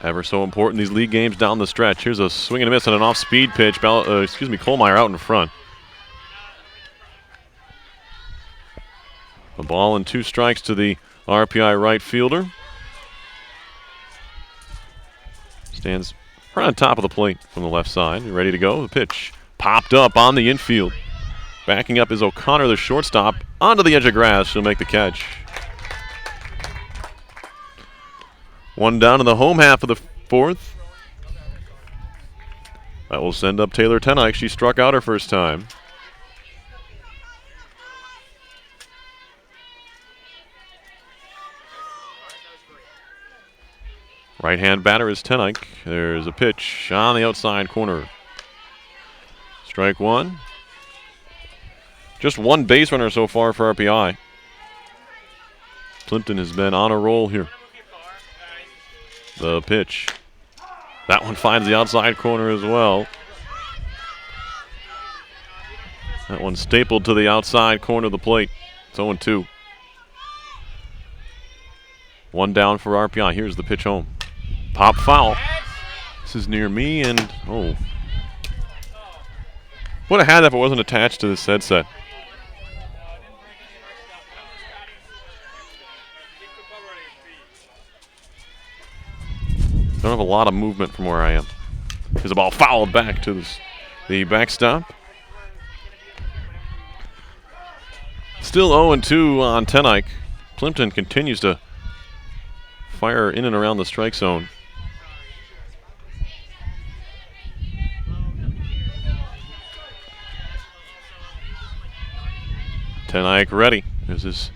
Ever so important, these league games down the stretch. Here's a swing and a miss on an off-speed pitch. Kohlmeyer out in front. A ball and 2 strikes to the RPI right fielder. Stands right on top of the plate from the left side. Ready to go. The pitch popped up on the infield. Backing up is O'Connor, the shortstop. Onto the edge of grass. She'll make the catch. 1 down in the home half of the 4th. That will send up Taylor Tenike. She struck out her first time. Right-hand batter is Tenike. There's a pitch on the outside corner. Strike 1. Just one base runner so far for RPI. Plimpton has been on a roll here. The pitch. That one finds the outside corner as well. That one stapled to the outside corner of the plate. It's 0-2. One down for RPI. Here's the pitch home. Pop foul. This is near me and, oh. Would have had that if it wasn't attached to this headset. Don't have a lot of movement from where I am. There's a ball fouled back to the backstop. Still 0-2 on Tenike. Plimpton continues to fire in and around the strike zone. Tenike ready as this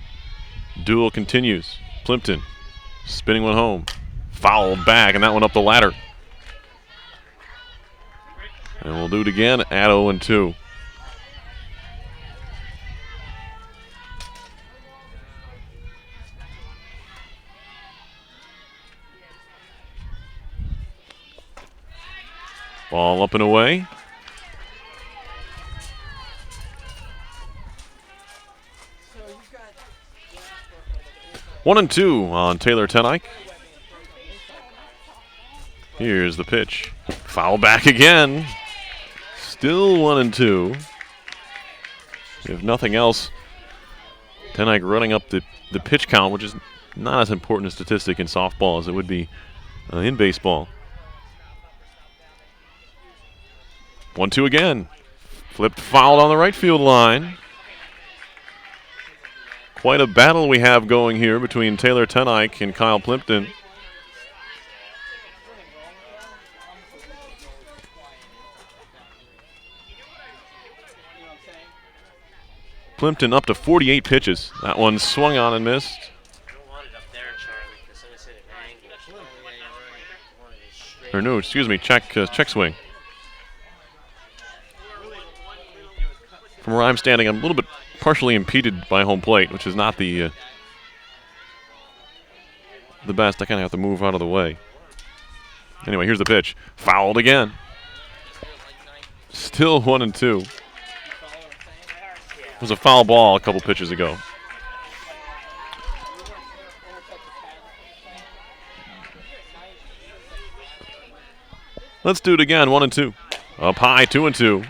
duel continues. Plimpton spinning one home. Fouled back, and that one up the ladder. And we'll do it again at 0-2. Ball up and away. One and two on Taylor Tenike. Here's the pitch. Foul back again. Still 1-2. If nothing else, Tenike running up the pitch count, which is not as important a statistic in softball as it would be in baseball. 1-2 again. Flipped foul on the right field line. Quite a battle we have going here between Taylor Tenike and Kyle Plimpton. Plimpton up to 48 pitches. That one swung on and missed. Or no, excuse me, check swing. From where I'm standing, I'm a little bit partially impeded by home plate, which is not the best. I kind of have to move out of the way. Anyway, here's the pitch. Fouled again. Still 1-2. It was a foul ball a couple pitches ago. Let's do it again, 1-2. Up high, 2-2.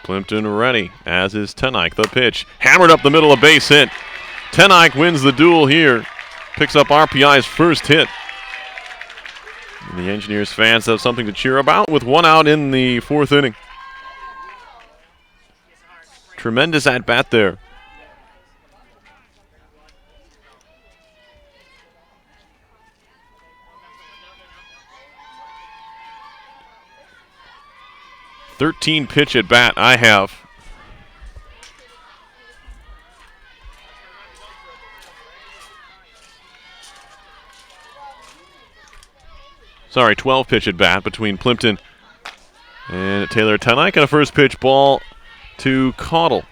Plimpton ready, as is Tenike. The pitch, hammered up the middle, a base hit. Tenike wins the duel here. Picks up RPI's first hit. And the Engineers fans have something to cheer about with one out in the fourth inning. Tremendous at-bat there. "13 pitch at bat I have. Sorry, 12 pitch at bat between Plimpton and Taylor Tenike, and a first pitch ball to Caudle.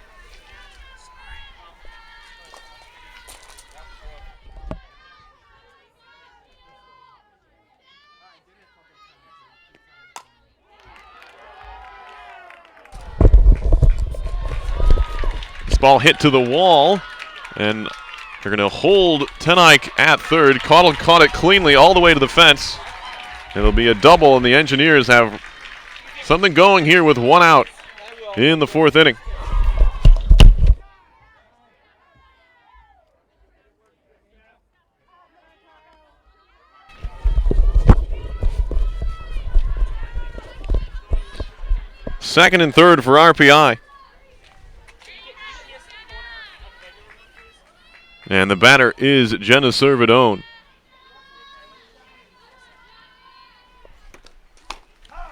This ball hit to the wall, and they're going to hold Tenike at third. Caudle caught it cleanly all the way to the fence. It'll be a double, and the Engineers have something going here with one out in the fourth inning. Second and third for RPI. And the batter is Jenna Servidone.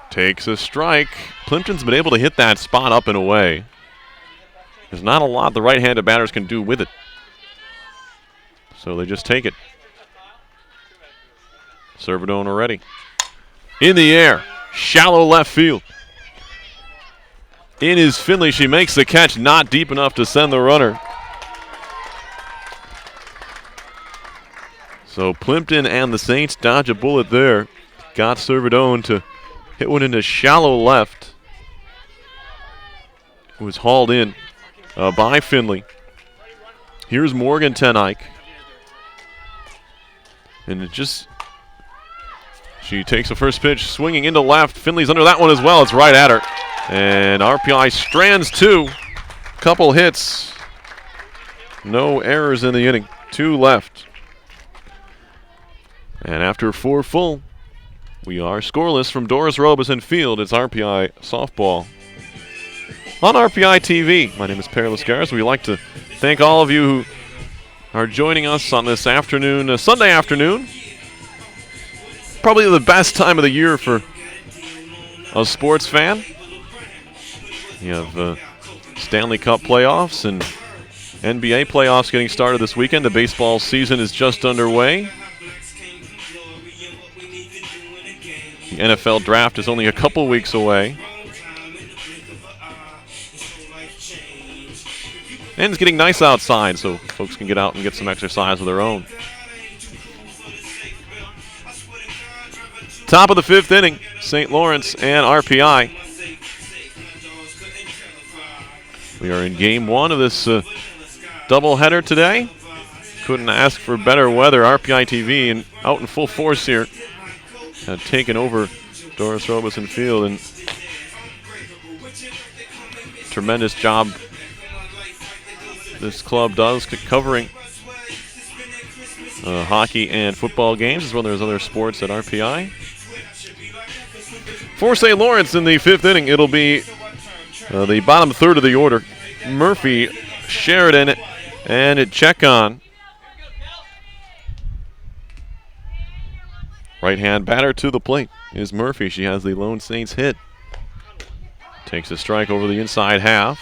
Takes a strike. Plimpton's been able to hit that spot up and away. There's not a lot the right-handed batters can do with it. So they just take it. Servidone already. In the air. Shallow left field. In is Finley. She makes the catch, not deep enough to send the runner. So Plimpton and the Saints dodge a bullet there. Got Servidone to hit one into shallow left. It was hauled in by Finley. Here's Morgan Tenike. And it just, she takes the first pitch, swinging into left. Finley's under that one as well. It's right at her. And RPI strands two. Couple hits. No errors in the inning. 2 left. And after 4 full, we are scoreless from Doris Robeson Field. It's RPI Softball on RPI TV. My name is Perry Lascaris. We'd like to thank all of you who are joining us on this afternoon, Sunday afternoon. Probably the best time of the year for a sports fan. You have Stanley Cup playoffs and NBA playoffs getting started this weekend. The baseball season is just underway. The NFL draft is only a couple weeks away. And it's getting nice outside, so folks can get out and get some exercise of their own. Top of the 5th inning, St. Lawrence and RPI. We are in game 1 of this doubleheader today. Couldn't ask for better weather. RPI TV and out in full force here. Have taken over Doris Robeson Field, and tremendous job this club does covering hockey and football games as well as other sports at RPI. For St. Lawrence in the 5th inning, it'll be the bottom third of the order. Murphy, Sheridan, and Chekon. Right-hand batter to the plate is Murphy. She has the lone Saints hit. Takes a strike over the inside half.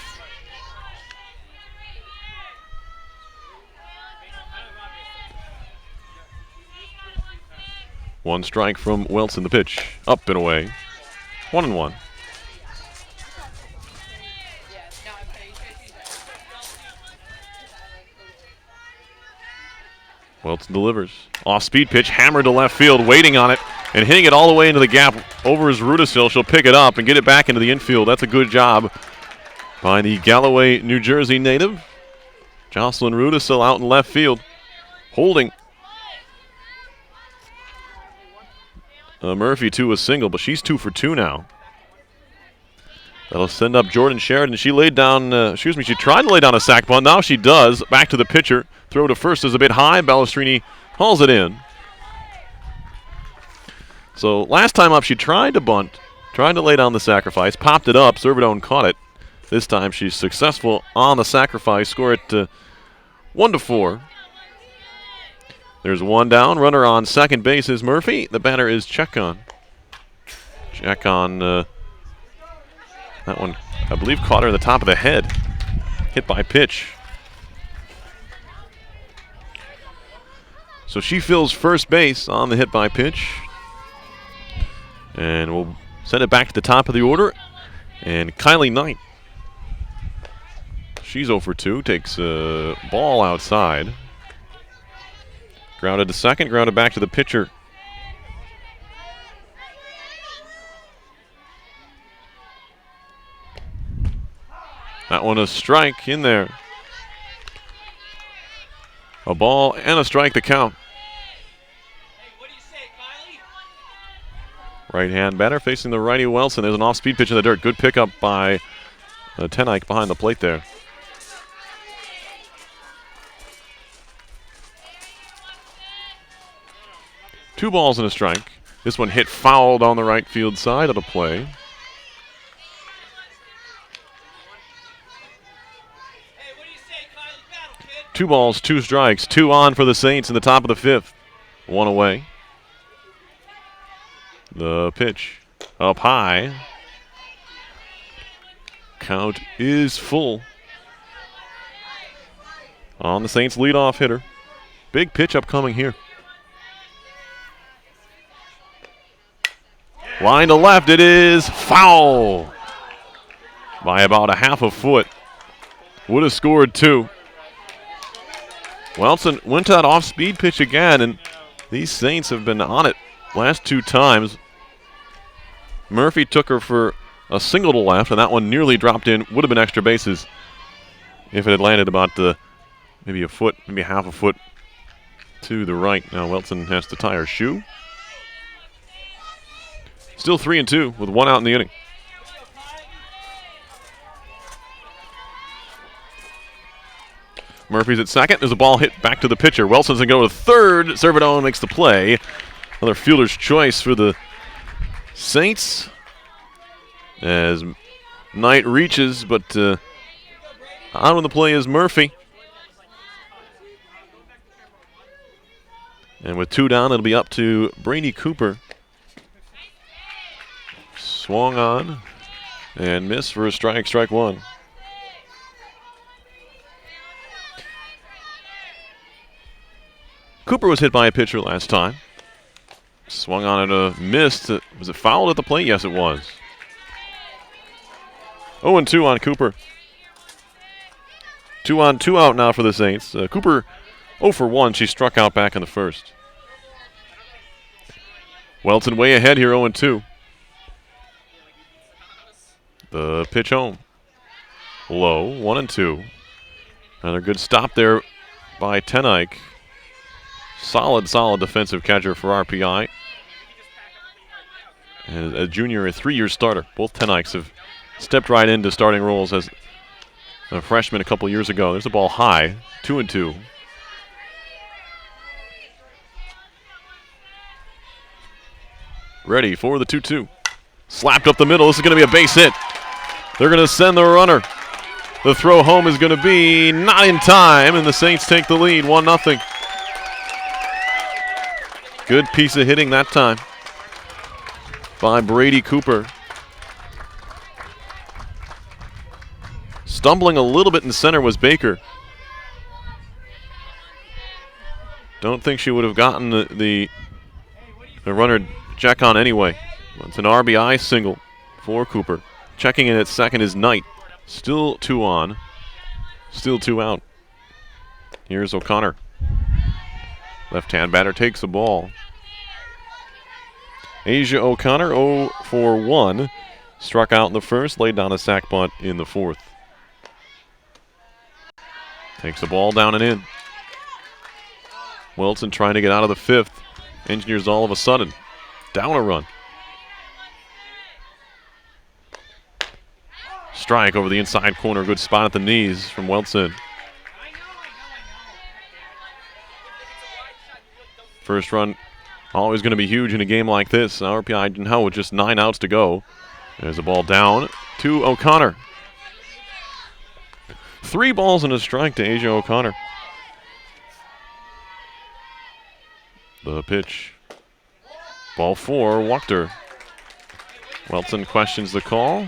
One strike from Wilson. The pitch up and away. 1-1. Wilson delivers. Off-speed pitch, hammered to left field, waiting on it, and hitting it all the way into the gap over his Rudisill. She'll pick it up and get it back into the infield. That's a good job by the Galloway, New Jersey native. Jocelyn Rudisill out in left field, holding Murphy to a single, but she's 2 for 2 now. That'll send up Jordan Sheridan. She laid down, she tried to lay down a sac bunt. Now she does. Back to the pitcher. Throw to first is a bit high. Ballestrini hauls it in. So last time up, she tried to bunt, tried to lay down the sacrifice, popped it up. Servidone caught it. This time she's successful on the sacrifice. Score it 1-4. There's one down. Runner on second base is Murphy. The batter is Chekon. Chekon, that one, I believe, caught her in the top of the head. Hit by pitch. So she fills first base on the hit by pitch. And we'll send it back to the top of the order. And Kylie Knight, she's 0 for 2, takes a ball outside. Grounded to second, grounded back to the pitcher. That one a strike in there. A ball and a strike to count. Right-hand batter facing the righty Wilson. There's an off-speed pitch in the dirt. Good pickup by Tenike behind the plate there. Two balls and a strike. This one hit fouled on the right field side of the play. Two balls, two strikes, 2 on for the Saints in the top of the 5th. 1 away. The pitch up high. Count is full on the Saints leadoff hitter. Big pitch upcoming here. Line to left, it is foul by about a half a foot. Would have scored 2. Welton went to that off-speed pitch again, and these Saints have been on it last 2 times. Murphy took her for a single to left, and that one nearly dropped in. Would have been extra bases if it had landed about maybe a foot, maybe half a foot to the right. Now Welton has to tie her shoe. Still 3-2 with 1 out in the inning. Murphy's at second. There's a ball hit back to the pitcher. Wilson's going to go to third. Servidone makes the play. Another fielder's choice for the Saints as Knight reaches, but on with the play is Murphy. And with 2 down, it'll be up to Brady Cooper. Swung on and missed for a strike, strike 1. Cooper was hit by a pitcher last time. Swung on it, missed. Was it fouled at the plate? Yes, it was. 0-2 on Cooper. 2 on, 2 out now for the Saints. Cooper 0 for 1. She struck out back in the first. Welton way ahead here, 0-2. The pitch home. Low, 1-2. Another good stop there by Tenike. Solid defensive catcher for RPI. And a junior, a 3-year starter. Both Tenikes have stepped right into starting roles as a freshman a couple years ago. There's a ball high, 2-2. Ready for the 2-2. Slapped up the middle. This is going to be a base hit. They're going to send the runner. The throw home is going to be not in time, and the Saints take the lead, 1-0. Good piece of hitting that time by Brady Cooper. Stumbling a little bit in center was Baker. Don't think she would have gotten the runner check on anyway. It's an RBI single for Cooper. Checking in at second is Knight. Still 2 on. Still 2 out. Here's O'Connor. Left-hand batter takes the ball. Asia O'Connor 0 for 1. Struck out in the first, laid down a sac bunt in the fourth. Takes the ball down and in. Wilson trying to get out of the fifth. Engineers all of a sudden down a run. Strike over the inside corner. Good spot at the knees from Wilson. First run always going to be huge in a game like this. RPI didn't know with just 9 outs to go. There's a ball down to O'Connor. 3 balls and a strike to Asia O'Connor. The pitch. Ball 4, Wachter. Welton questions the call.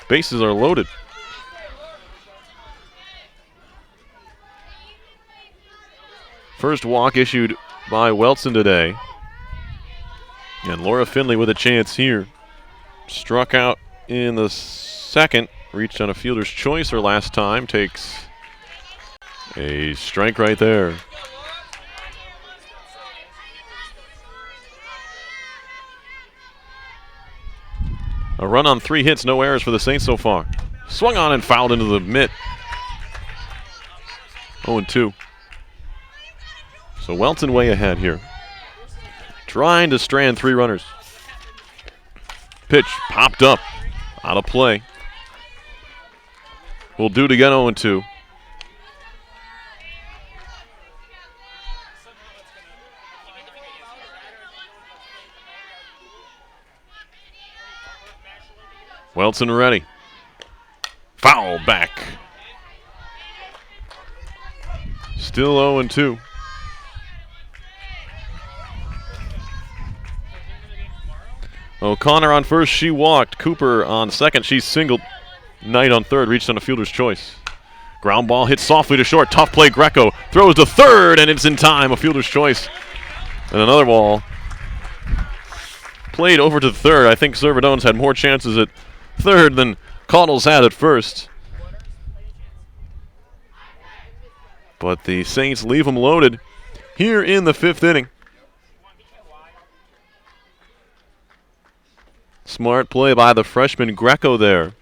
Bases are loaded. First walk issued by Welton today. And Laura Finley with a chance here. Struck out in the second. Reached on a fielder's choice her last time. Takes a strike right there. A run on 3 hits, no errors for the Saints so far. Swung on and fouled into the mitt. 0-2. So Welton way ahead here. Trying to strand 3 runners. Pitch popped up. Out of play. Will do it again, 0-2. Welton ready. Foul back. Still 0-2. O'Connor on first, she walked. Cooper on second, she singled. Knight on third, reached on a fielder's choice. Ground ball hit softly to short. Tough play, Greco. Throws to third, and it's in time. A fielder's choice. And another ball played over to third. I think Servadone's had more chances at third than Caudle's had at first. But the Saints leave them loaded here in the 5th inning. Smart play by the freshman Greco there.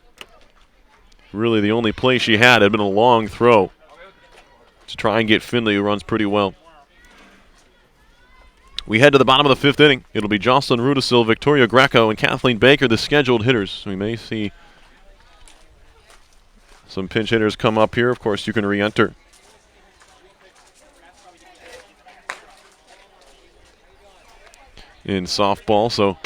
Really the only play she had been a long throw to try and get Finley, who runs pretty well. We head to the bottom of the 5th inning. It'll be Jocelyn Rudisil, Victoria Greco, and Kathleen Baker, the scheduled hitters. We may see some pinch hitters come up here. Of course, you can re-enter. In softball, so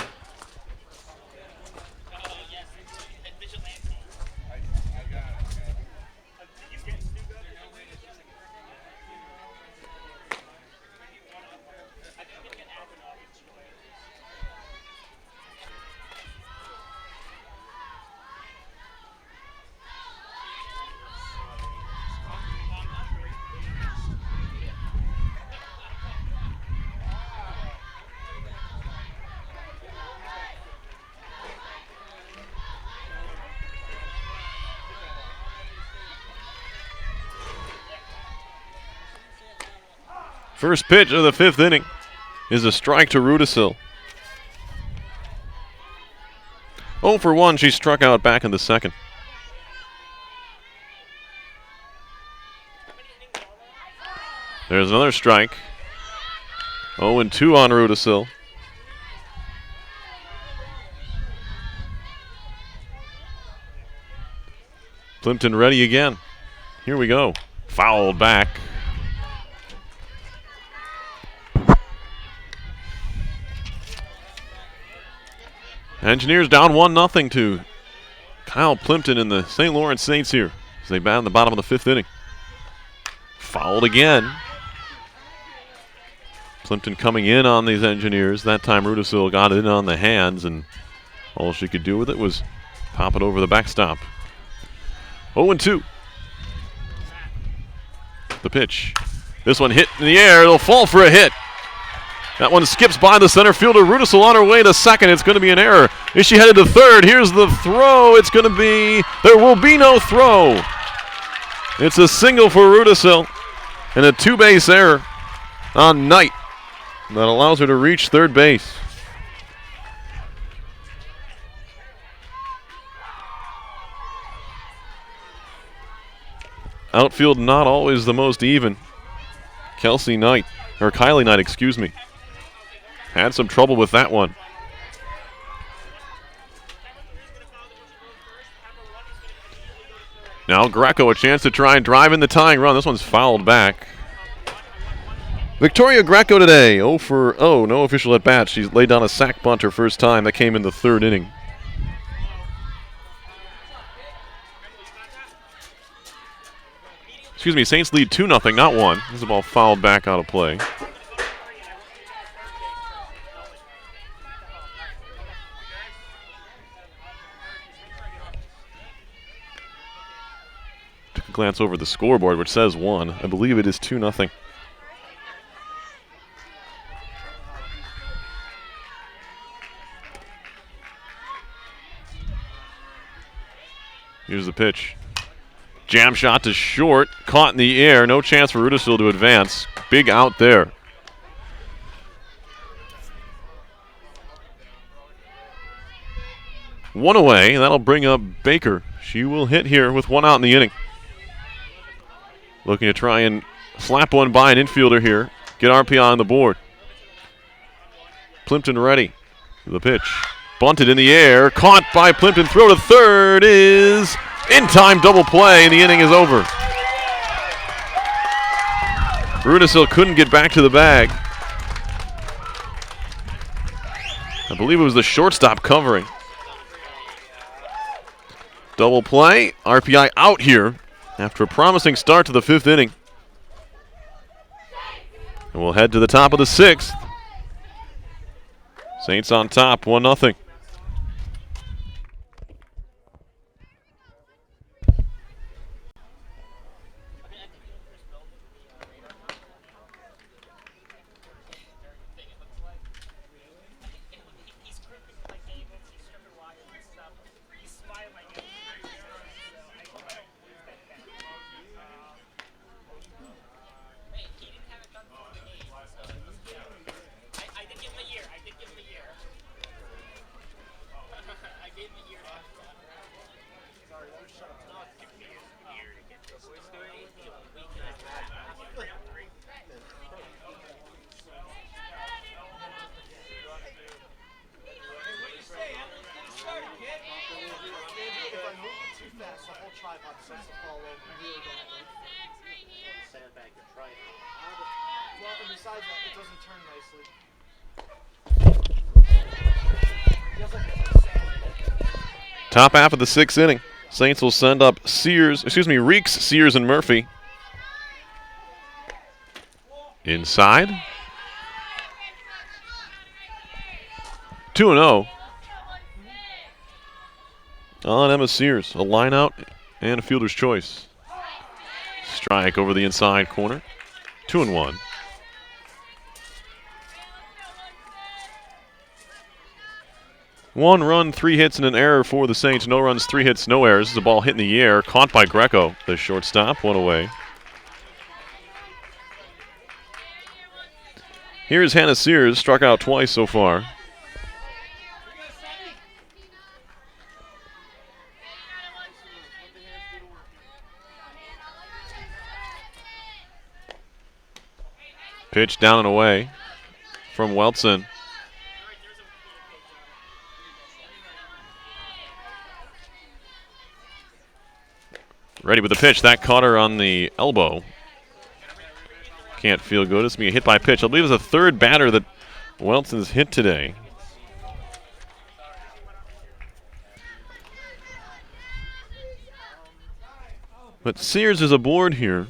first pitch of the 5th inning is a strike to Rudisil. 0 for 1, she struck out back in the 2nd. There's another strike. 0 and 2 on Rudisil. Plimpton ready again. Here we go. Fouled back. Engineers down 1-0 to Kyle Plimpton and the St. Lawrence Saints here as they bat in the bottom of the 5th inning. Fouled again. Plimpton coming in on these Engineers. That time Rudisil got it in on the hands, and all she could do with it was pop it over the backstop. 0 and 2. The pitch. This one hit in the air. It'll fall for a hit. That one skips by the center fielder. Rudisil on her way to second. It's going to be an error. Is she headed to third? Here's the throw. It's going to be, there will be no throw. It's a single for Rudisil and a 2-base error on Knight that allows her to reach third base. Outfield not always the most even. Kylie Knight, excuse me. Had some trouble with that one. Now Greco a chance to try and drive in the tying run. This one's fouled back. Victoria Greco today, 0 for 0, no official at bat. She's laid down a sac bunt her first time. That came in the 3rd inning. Excuse me, Saints lead 2-0, not 1. This is a ball fouled back out of play. Took a glance over the scoreboard, which says 1. I believe it is 2-0. Here's the pitch. Jam shot to short, caught in the air. No chance for Rudisil to advance. Big out there. One away, and that'll bring up Baker. She will hit here with 1 out in the inning. Looking to try and slap one by an infielder here. Get RPI on the board. Plimpton ready. The pitch. Bunted in the air. Caught by Plimpton. Throw to third is in time. Double play, and the inning is over. Rudisil couldn't get back to the bag. I believe it was the shortstop covering. Double play. RPI out here after a promising start to the 5th inning. And we'll head to the top of the 6th. Saints on top, 1-0. Top half of the 6th inning. Saints will send up Reeks, Sears, and Murphy. Inside. 2-0. On Emma Sears. A line out and a fielder's choice. Strike over the inside corner. 2-1. One run, 3 hits, and an error for the Saints. No runs, 3 hits, no errors. This is a ball hit in the air, caught by Greco, the shortstop, 1 away. Here's Hannah Sears, struck out twice so far. Pitch down and away from Weltson. Ready with the pitch. That caught her on the elbow. Can't feel good. It's being hit by pitch. I believe it's the 3rd batter that Welton's hit today. But Sears is aboard here.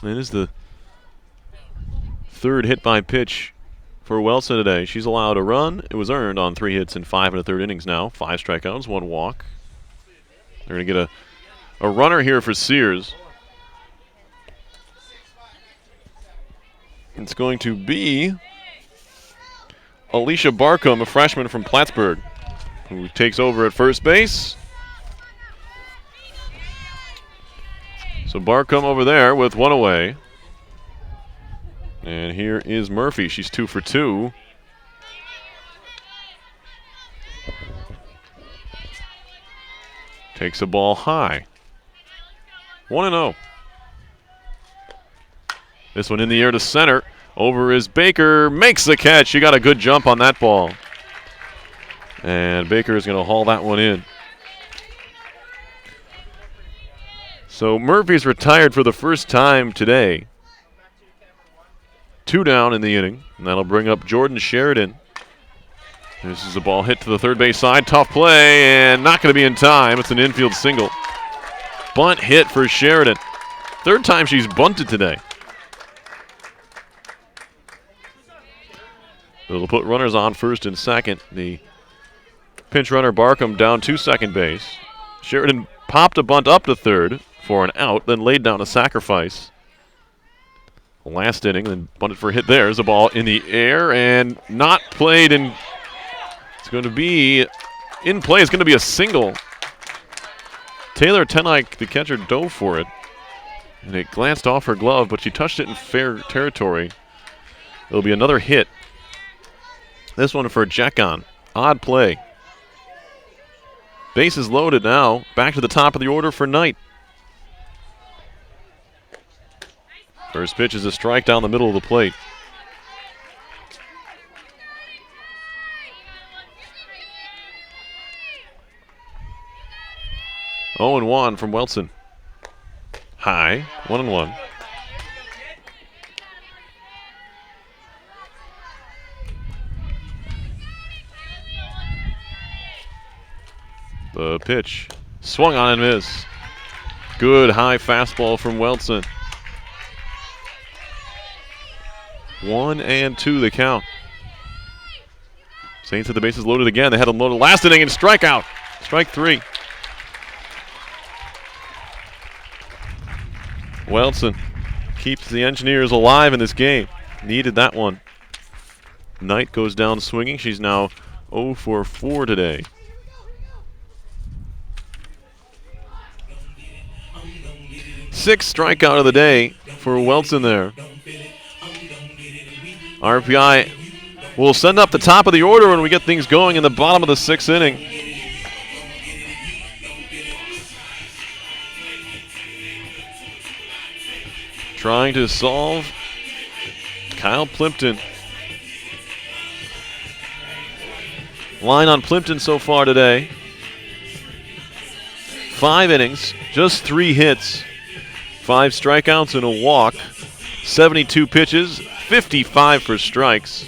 It is the 3rd hit by pitch for Welson today. She's allowed a run. It was earned on 3 hits in 5 1/3 innings now. 5 strikeouts, 1 walk. They're going to get a runner here for Sears. It's going to be Alicia Barcombe, a freshman from Plattsburgh, who takes over at first base. So Barcombe over there with 1 away. And here is Murphy. She's 2 for 2. Takes a ball high. 1-0. This one in the air to center. Over is Baker. Makes the catch. She got a good jump on that ball. And Baker is going to haul that one in. So Murphy's retired for the first time today. 2 down in the inning, and that'll bring up Jordan Sheridan. This is a ball hit to the 3rd base side. Tough play, and not going to be in time. It's an infield single. Bunt hit for Sheridan. 3rd time she's bunted today. It'll put runners on first and second. The pinch runner Barcombe down to second base. Sheridan popped a bunt up to 3rd for an out, then laid down a sacrifice. Last inning, then bunted for a hit there. There's a ball in the air and not played, and it's going to be in play. It's going to be a single. Taylor Tenike, the catcher, dove for it, and it glanced off her glove, but she touched it in fair territory. It'll be another hit. This one for Jekon. Odd play. Bases loaded now. Back to the top of the order for Knight. First pitch is a strike down the middle of the plate. Oh, and 1 from Welson. High, 1-1. The pitch swung on and missed. Good high fastball from Welson. 1-2 the count. Saints had the bases loaded again. They had them loaded last inning and strikeout. Strike 3. Welson keeps the Engineers alive in this game. Needed that one. Knight goes down swinging. She's now 0 for 4 today. Sixth strikeout of the day for Welson there. RPI will send up the top of the order when we get things going in the bottom of the 6th inning. Trying to solve Kyle Plimpton. Line on Plimpton so far today. 5 innings, just 3 hits. 5 strikeouts and a walk. 72 pitches, 55 for strikes.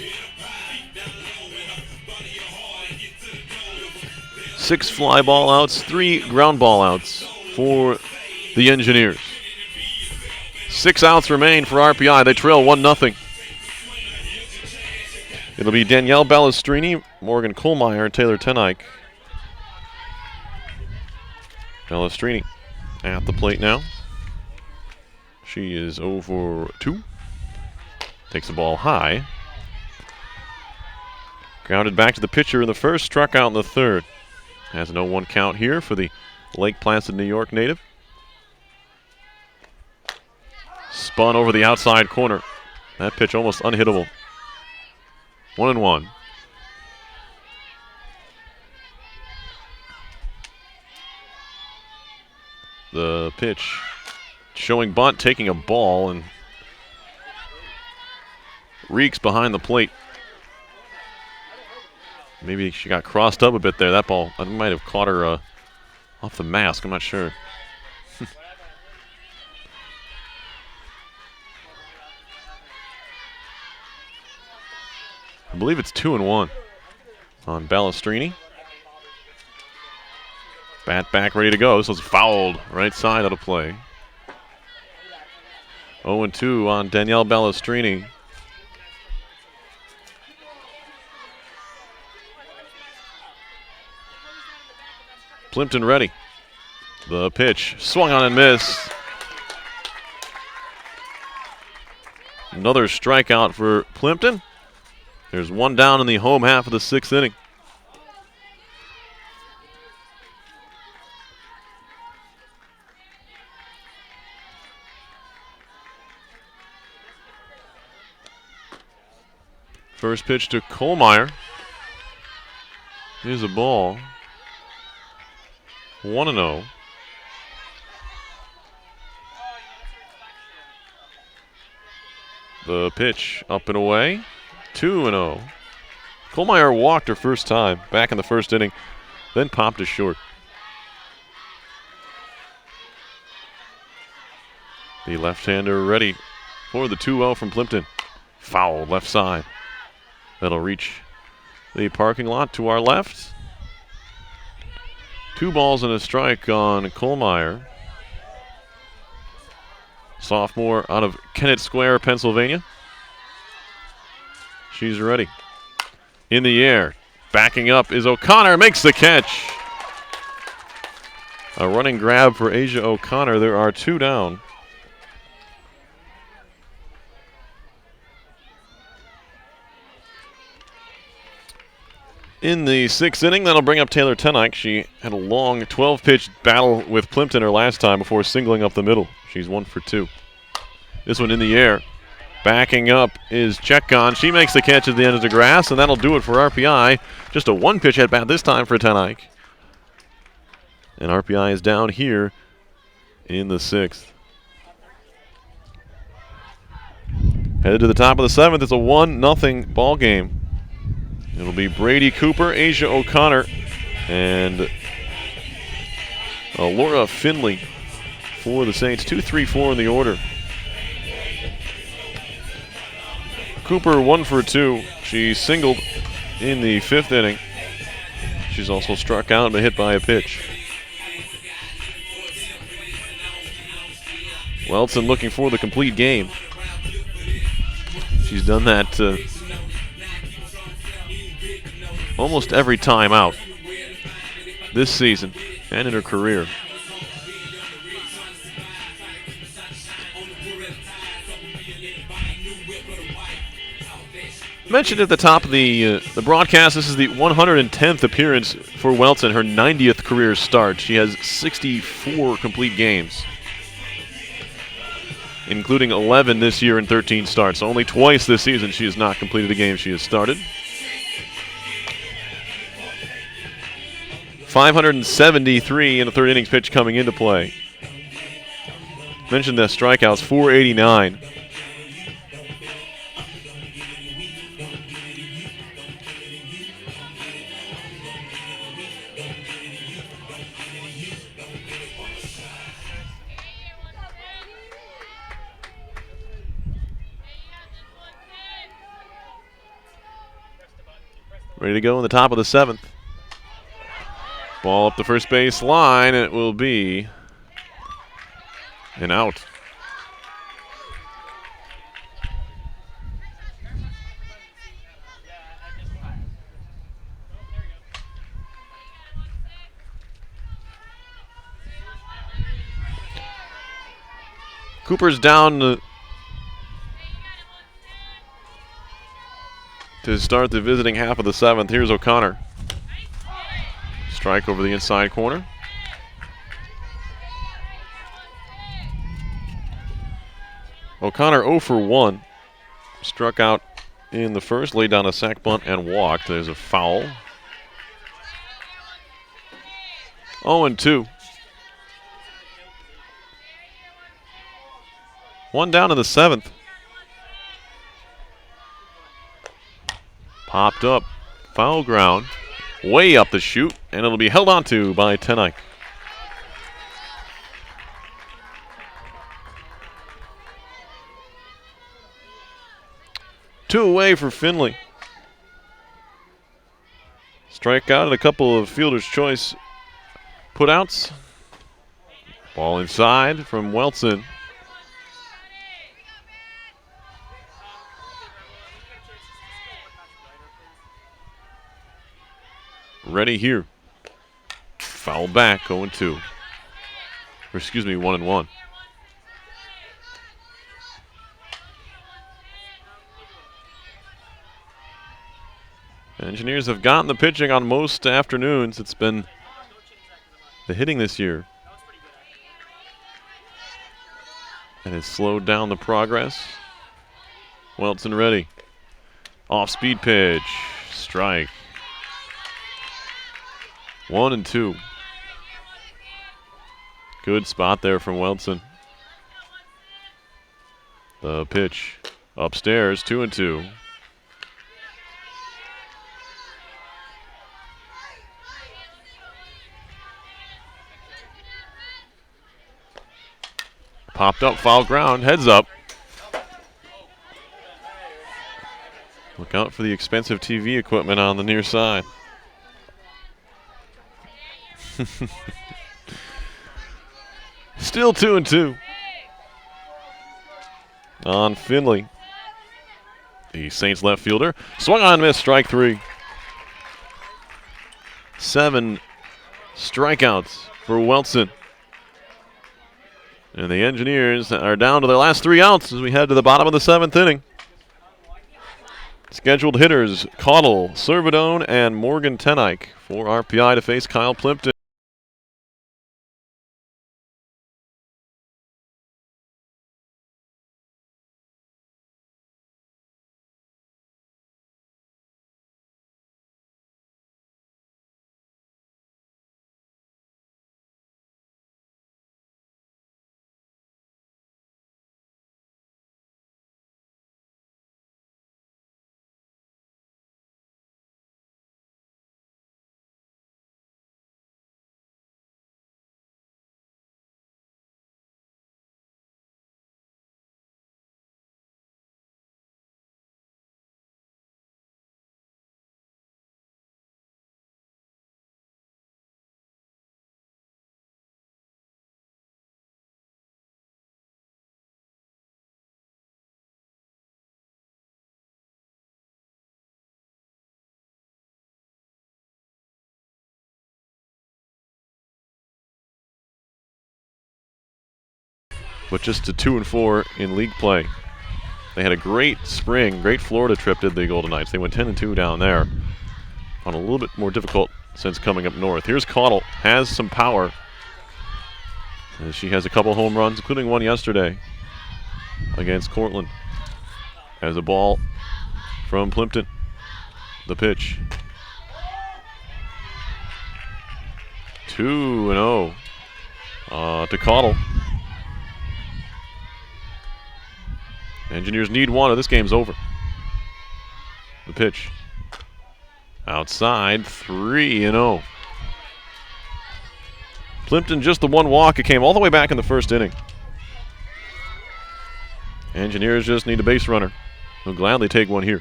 6 fly ball outs, 3 ground ball outs for the Engineers. 6 outs remain for RPI. They trail 1-0. It'll be Danielle Ballestrini, Morgan Kohlmeyer, and Taylor Tenike. Ballestrini at the plate now. She is 0 for 2. Takes the ball high. Grounded back to the pitcher in the first, struck out in the third. Has an 0-1 count here for the Lake Placid, New York native. Spun over the outside corner. That pitch almost unhittable. 1-1. The pitch showing bunt, taking a ball, and Reeks behind the plate. Maybe she got crossed up a bit there. That ball, I might have caught her off the mask. I'm not sure. I believe it's 2-1 on Ballestrini. Bat back, ready to go. This was fouled right side out of play. 0-2 on Danielle Ballestrini. Plimpton ready. The pitch swung on and missed. Another strikeout for Plimpton. There's 1 down in the home half of the 6th inning. First pitch to Kohlmeyer. Here's a ball. 1-0. The pitch up and away. 2-0. Kohlmeyer walked her first time back in the first inning, then popped to short. The left-hander ready for the 2-0 from Plimpton. Foul left side. That'll reach the parking lot to our left. 2 balls and a strike on Kohlmeyer. Sophomore out of Kennett Square, Pennsylvania. She's ready. In the air. Backing up is O'Connor. Makes the catch. A running grab for Asia O'Connor. There are 2 down. In the 6th inning, that'll bring up Taylor Tenike. She had a long 12-pitch battle with Plimpton her last time before singling up the middle. She's 1 for 2. This one in the air. Backing up is Checkon. She makes the catch at the end of the grass, and that'll do it for RPI. Just a 1-pitch at bat this time for Tenike. And RPI is down here in the 6th. Headed to the top of the 7th. It's a 1-0 ball game. It'll be Brady Cooper, Asia O'Connor, and Laura Finley for the Saints. 2, 3, 4 in the order. Cooper 1 for 2. She singled in the 5th inning. She's also struck out and been hit by a pitch. Welton looking for the complete game. She's done that almost every time out this season and in her career. Mentioned at the top of the broadcast, this is the 110th appearance for Welton, her 90th career start. She has 64 complete games, including 11 this year and 13 starts. Only twice this season she has not completed a game she has started. 573 in the 3rd innings pitch coming into play. Mentioned the strikeouts, 489. Ready to go in the top of the 7th. Ball up the first base line, and it will be an out. Cooper's down to start the visiting half of the 7th. Here's O'Connor. Strike over the inside corner. O'Connor 0 for 1. Struck out in the first, laid down a sac bunt and walked. There's a foul. 0-2. One down in the 7th. Popped up. Foul ground. Way up the chute. And it'll be held onto by Tenike. Two away for Finley. Strikeout and a couple of fielder's choice putouts. Ball inside from Welton. Ready here. Foul back, 0-2. Or excuse me, 1-1. Engineers have gotten the pitching on most afternoons. It's been the hitting this year. And it's slowed down the progress. Welton ready. Off-speed pitch. Strike. 1-2. Good spot there from Welton. The pitch upstairs, 2-2. Popped up, foul ground, heads up. Look out for the expensive TV equipment on the near side. Still 2-2 on Finley. The Saints left fielder swung on, missed, strike 3. 7 strikeouts for Welton. And the Engineers are down to their last 3 outs as we head to the bottom of the 7th inning. Scheduled hitters, Caudle, Servidone, and Morgan Tenike for RPI to face Kyle Plimpton. But just to 2-4 in league play. They had a great spring, great Florida trip, did the Golden Knights. They went 10-2 down there on a little bit more difficult since coming up north. Here's Caudle, has some power. And she has a couple home runs, including one yesterday against Cortland. Has a ball from Plimpton. The pitch. 2-0 to Caudle. Engineers need one or this game's over. The pitch. Outside, 3-0. Plimpton just the one walk. It came all the way back in the first inning. Engineers just need a base runner. They'll gladly take one here.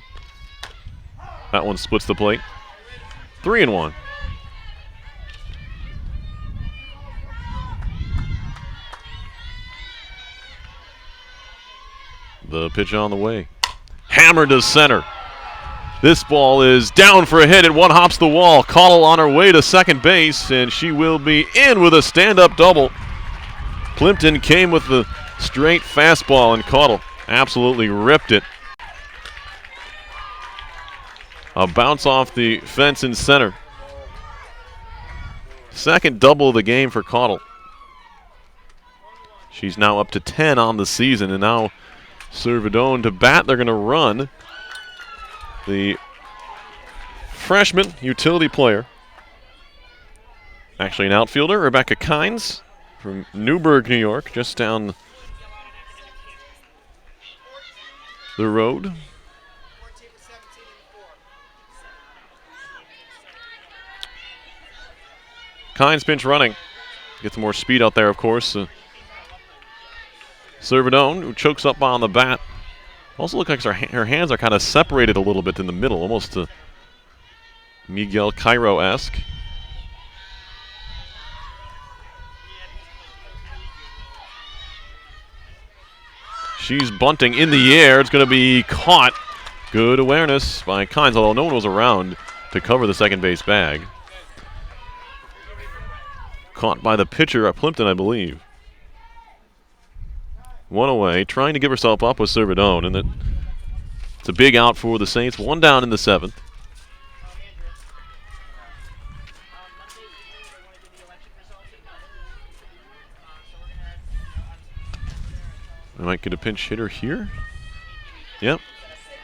That one splits the plate. 3-1. The pitch on the way. Hammered to center. This ball is down for a hit. It one hops the wall. Caudle on her way to second base, and she will be in with a stand-up double. Plimpton came with the straight fastball, and Caudle absolutely ripped it. A bounce off the fence in center. Second double of the game for Caudle. She's now up to 10 on the season, and now Servidone to bat. They're going to run the freshman utility player, actually an outfielder, Rebecca Kynes from Newburgh, New York, just down the road. Kynes pinch running. Gets more speed out there, of course. Servidone, who chokes up on the bat. Also looks like her hands are kind of separated a little bit in the middle, almost Miguel Cairo-esque. She's bunting in the air. It's going to be caught. Good awareness by Kynes, although no one was around to cover the second base bag. Caught by the pitcher at Plimpton, I believe. One away, trying to give herself up with Servidone, and it's a big out for the Saints. One down in the seventh. We might get a pinch hitter here. Yep.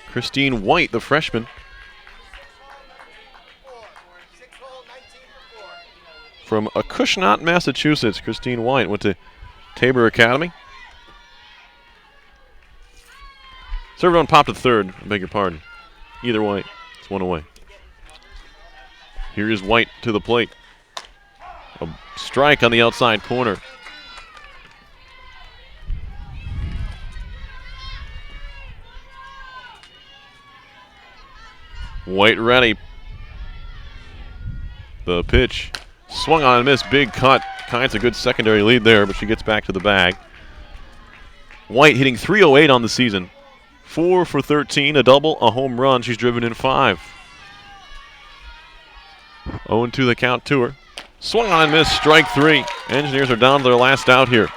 Christine White, the freshman. From Acushnet, Massachusetts, Christine White went to Tabor Academy. Servidone popped at third. I beg your pardon. Either way, it's one away. Here is White to the plate. A strike on the outside corner. White ready. The pitch. Swung on and missed. Big cut. Kynes a good secondary lead there, but she gets back to the bag. White hitting .308 on the season. 4 for 13, a double, a home run. She's driven in 5. 0-2 the count to her. Swung on and missed. Strike 3. Engineers are down to their last out here.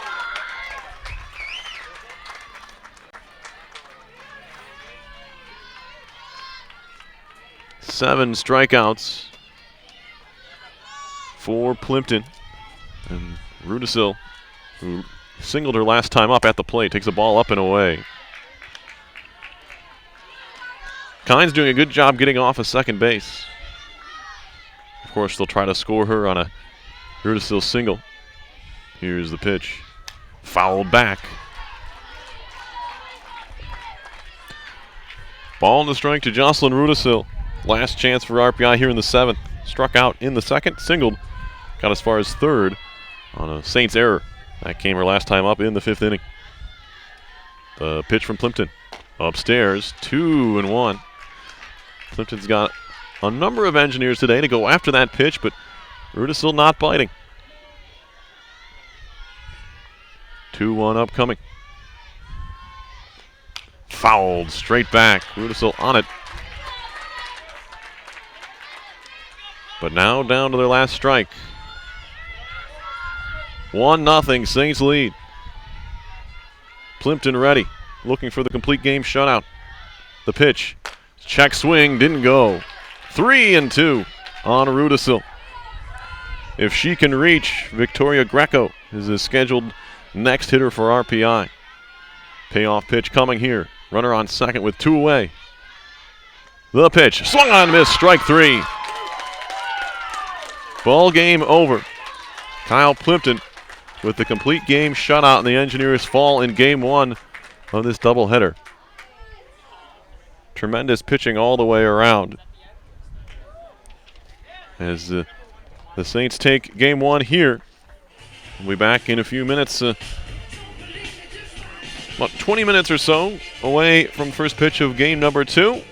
Seven strikeouts for Plimpton. And Rudisil, who singled her last time up at the plate, takes the ball up and away. Kynes doing a good job getting off of second base. Of course, they'll try to score her on a Rudisil single. Here's the pitch. Fouled back. Ball in the strike to Jocelyn Rudisil. Last chance for RPI here in the seventh. Struck out in the second, singled. Got as far as third on a Saints error. That came her last time up in the fifth inning. The pitch from Plimpton. Upstairs, 2-1. Plimpton's got a number of engineers today to go after that pitch, but Rudisil not biting. 2-1 upcoming. Fouled straight back. Rudisil on it. But now down to their last strike. 1-0, Saints lead. Plimpton ready, looking for the complete game shutout. The pitch, check swing, didn't go. 3-2 on Rudisil. If she can reach, Victoria Greco is the scheduled next hitter for RPI. Payoff pitch coming here. Runner on second with 2 away. The pitch, swung on, miss, strike 3. Ball game over. Kyle Plimpton with the complete game shutout, and the Engineers fall in game 1 of this doubleheader. Tremendous pitching all the way around. As the Saints take game 1 here. We'll be back in a few minutes. About 20 minutes or so away from first pitch of game number 2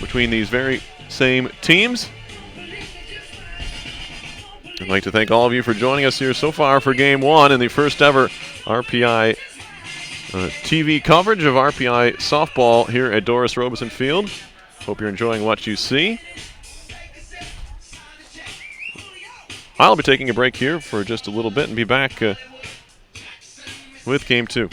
between these very same teams. I'd like to thank all of you for joining us here so far for Game 1 in the first ever RPI TV coverage of RPI Softball here at Doris Robeson Field. Hope you're enjoying what you see. I'll be taking a break here for just a little bit and be back with Game 2.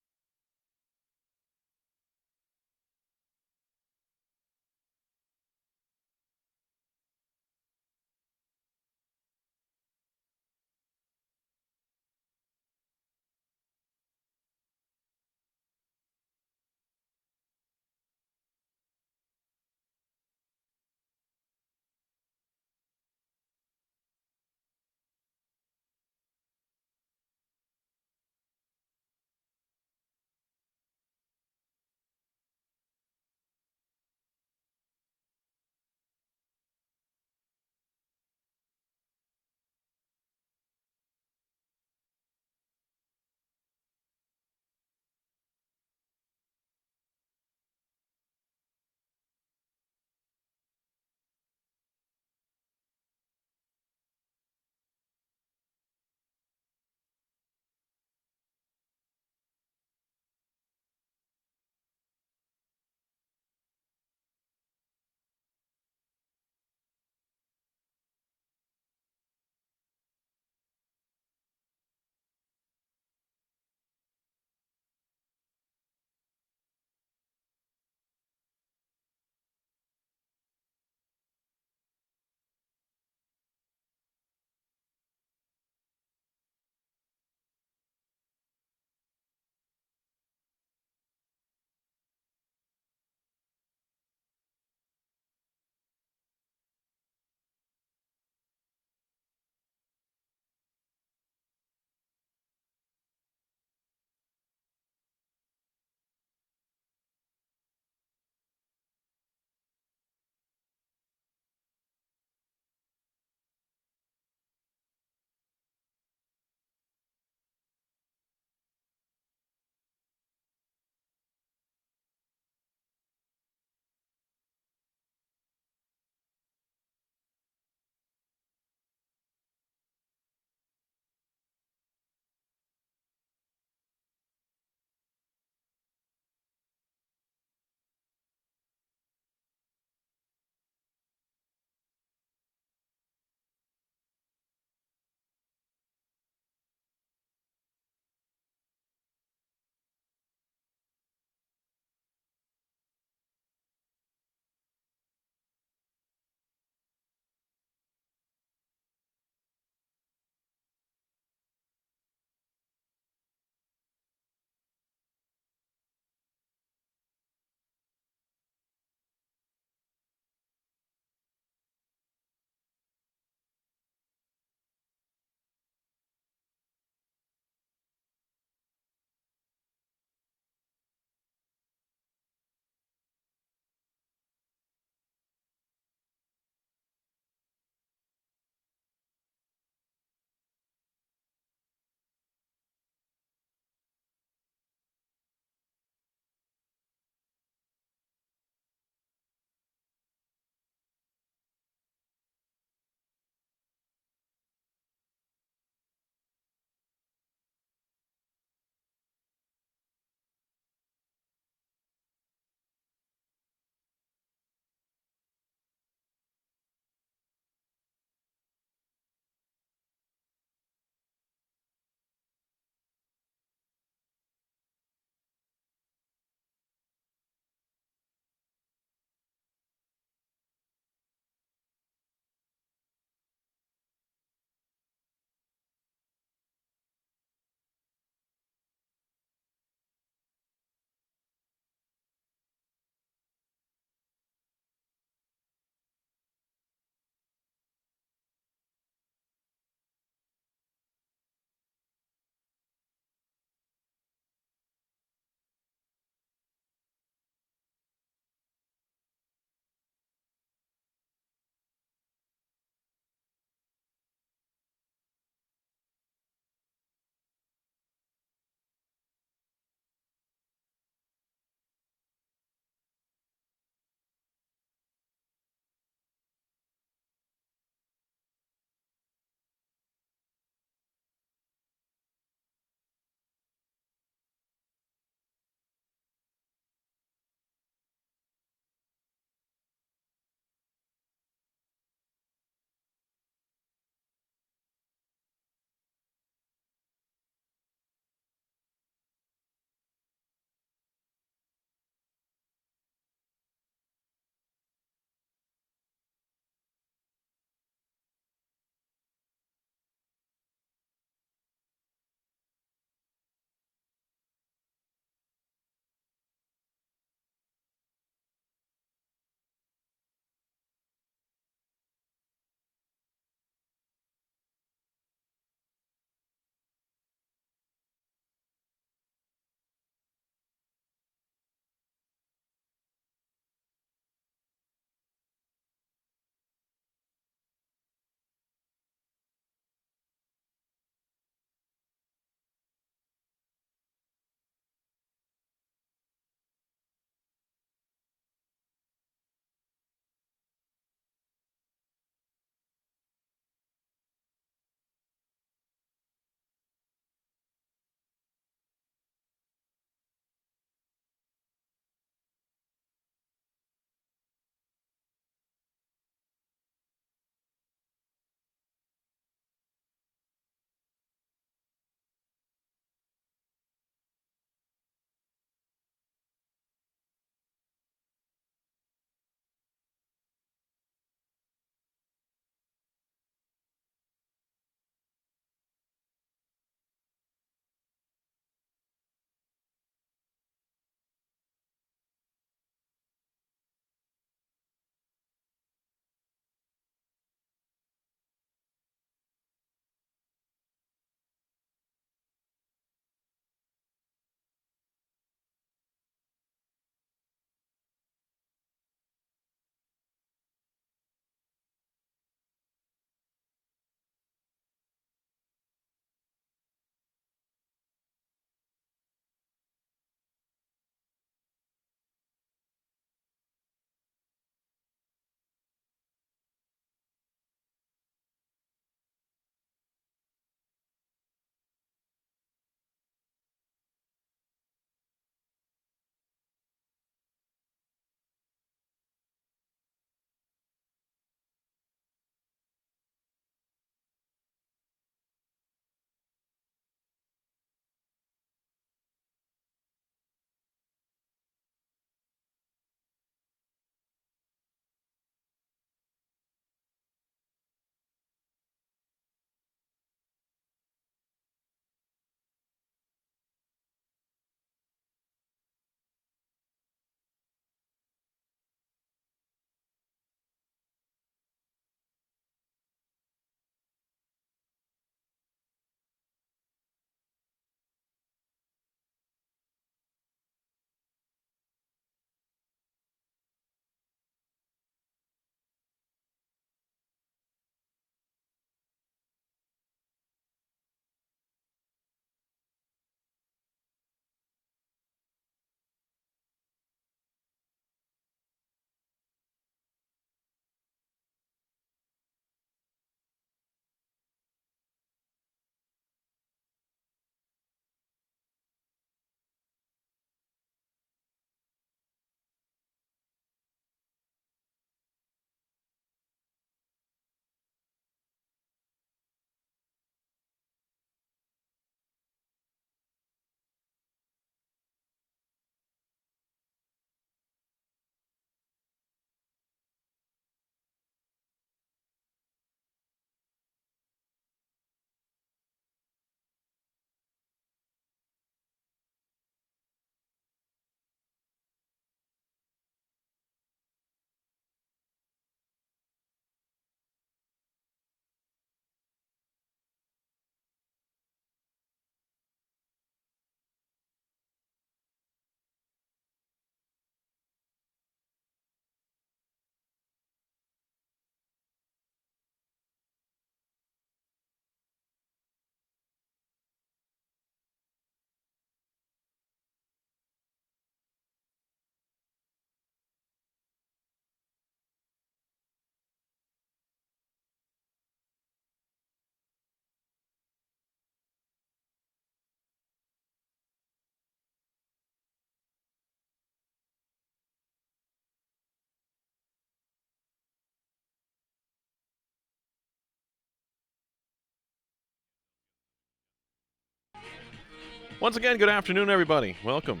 Once again, good afternoon, everybody. Welcome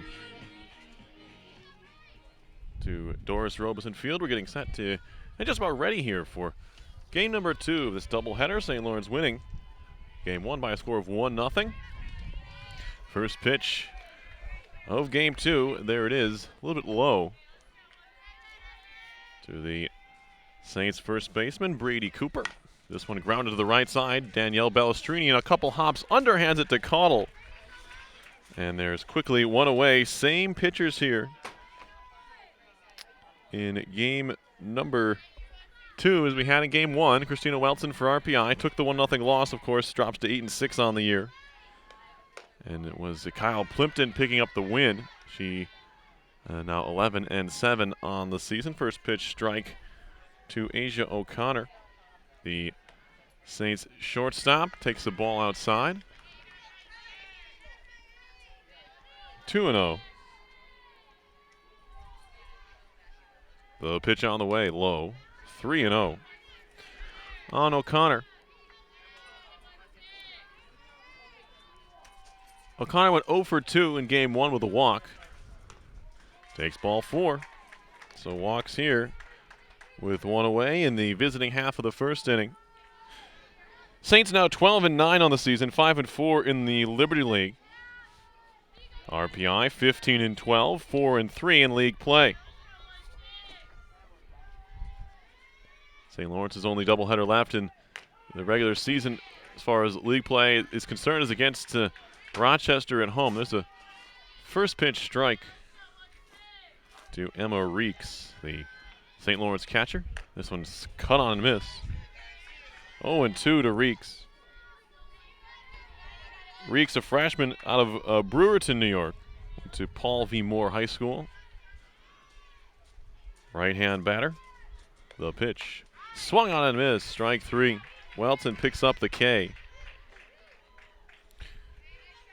to Doris Robeson Field. We're getting set to and just about ready here for game number 2 of this doubleheader. St. Lawrence winning game 1 by a score of 1-0. First pitch of game 2. There it is, a little bit low to the Saints first baseman, Brady Cooper. This one grounded to the right side. Danielle Ballestrini, and a couple hops underhands it to Caudle. And there's quickly one away. Same pitchers here in game number 2 as we had in game 1. Christina Welton for RPI took the 1-0 loss, of course, drops to 8-6 on the year. And it was Kyle Plimpton picking up the win. She now 11-7 on the season. First pitch strike to Asia O'Connor. The Saints shortstop takes the ball outside. 2-0. The pitch on the way, low. 3-0 on O'Connor. O'Connor went 0 for 2 in game 1 with a walk. Takes ball 4. So walks here with one away in the visiting half of the first inning. Saints now 12-9 on the season, 5-4 in the Liberty League. RPI 15-12, 4-3 in league play. St. Lawrence's only doubleheader left in the regular season as far as league play is concerned is against Rochester at home. There's a first pitch strike to Emma Reeks, the St. Lawrence catcher. This one's cut on and miss. 0-2 to Reeks. Reeks, a freshman out of Brewerton, New York, went to Paul V. Moore High School. Right-hand batter. The pitch. Swung on and missed. Strike 3. Welton picks up the K.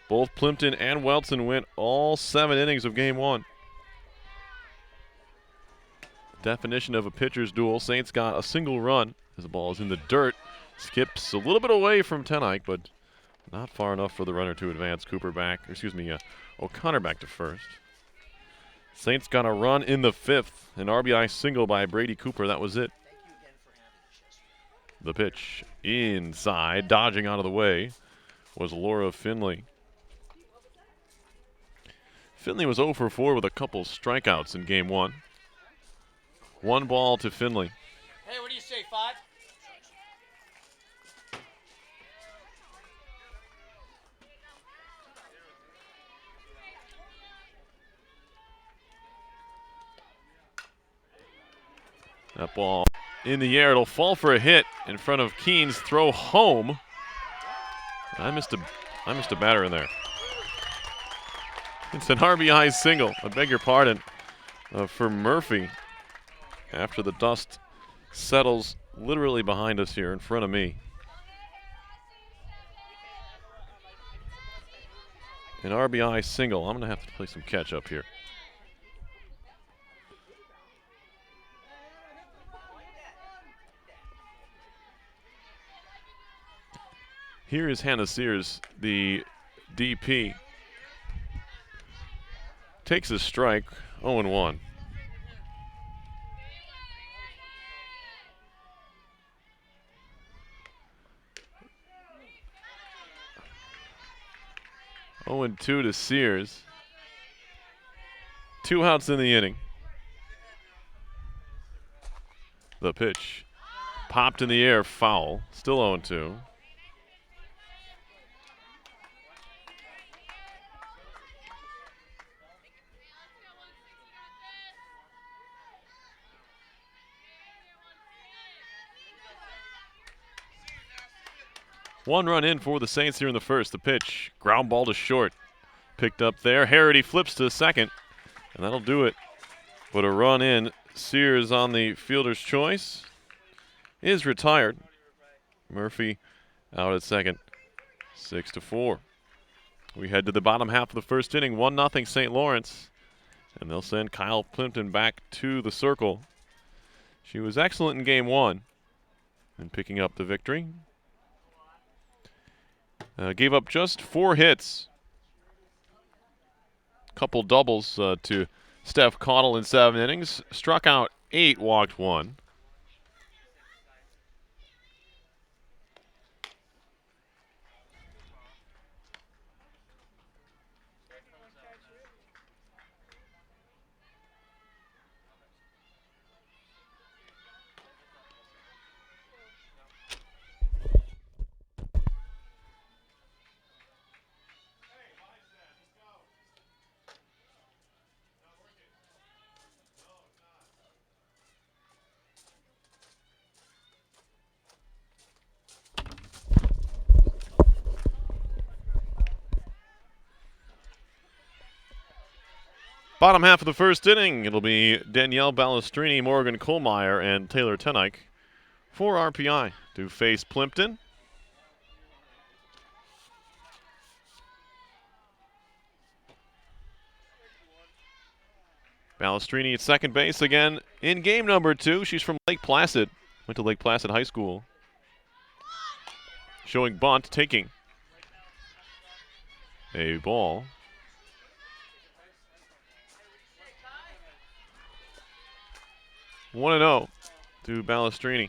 Both Plimpton and Welton went all 7 innings of game 1. Definition of a pitcher's duel. Saints got a single run as the ball is in the dirt. Skips a little bit away from Tenike, but not far enough for the runner to advance. O'Connor back to first. Saints got a run in the 5th. An RBI single by Brady Cooper. That was it. The pitch inside, dodging out of the way, was Laura Finley. Finley was 0 for 4 with a couple strikeouts in game 1. 1 ball to Finley.
Hey, what do you say, 5?
That ball in the air. It'll fall for a hit in front of Keene's throw home. I missed a batter in there. It's an RBI single. I beg your pardon for Murphy. After the dust settles literally behind us here in front of me. An RBI single. I'm going to have to play some catch up here. Here is Hannah Sears, the DP. Takes a strike, 0-1. Oh, and 2 to Sears. 2 outs in the inning. The pitch popped in the air, foul. Still 0-2. One run in for the Saints here in the first. The pitch, ground ball to short. Picked up there. Harity flips to second, and that'll do it. But a run in. Sears on the fielder's choice is retired. Murphy out at second. 6-4. We head to the bottom half of the first inning. 1-0 St. Lawrence. And they'll send Kyle Plimpton back to the circle. She was excellent in game 1 in picking up the victory. Gave up just 4 hits Couple doubles to Steph Caudle in 7 innings. Struck out 8, walked 1. Bottom half of the first inning, it'll be Danielle Balestrini, Morgan Kohlmeyer, and Taylor Tenike for RPI to face Plimpton. Balestrini at second base again in game number 2. She's from Lake Placid. Went to Lake Placid High School. Showing bunt, taking a ball. 1-0 to Balestrini.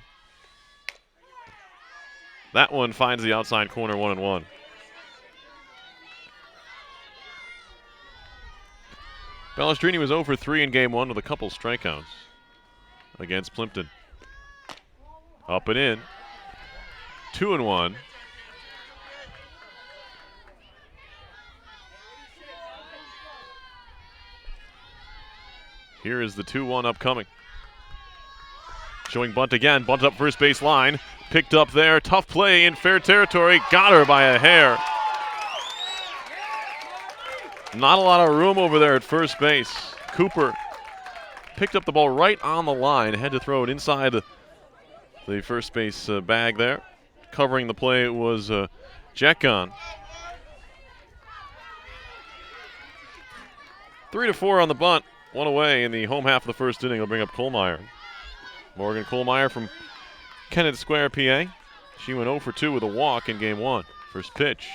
That one finds the outside corner, 1-1. Balestrini was 0 for 3 in game 1 with a couple strikeouts against Plimpton. Up and in. 2-1. Here is the 2-1 upcoming. Showing bunt again. Bunt up first base line. Picked up there. Tough play in fair territory. Got her by a hair. Not a lot of room over there at first base. Cooper picked up the ball right on the line. Had to throw it inside the first base bag there. Covering the play was Jekon. 3-4 on the bunt. 1 away in the home half of the first inning. Will bring up Kohlmeyer. Morgan Kohlmeyer from Kennett Square, PA. She went 0 for 2 with a walk in game 1. First pitch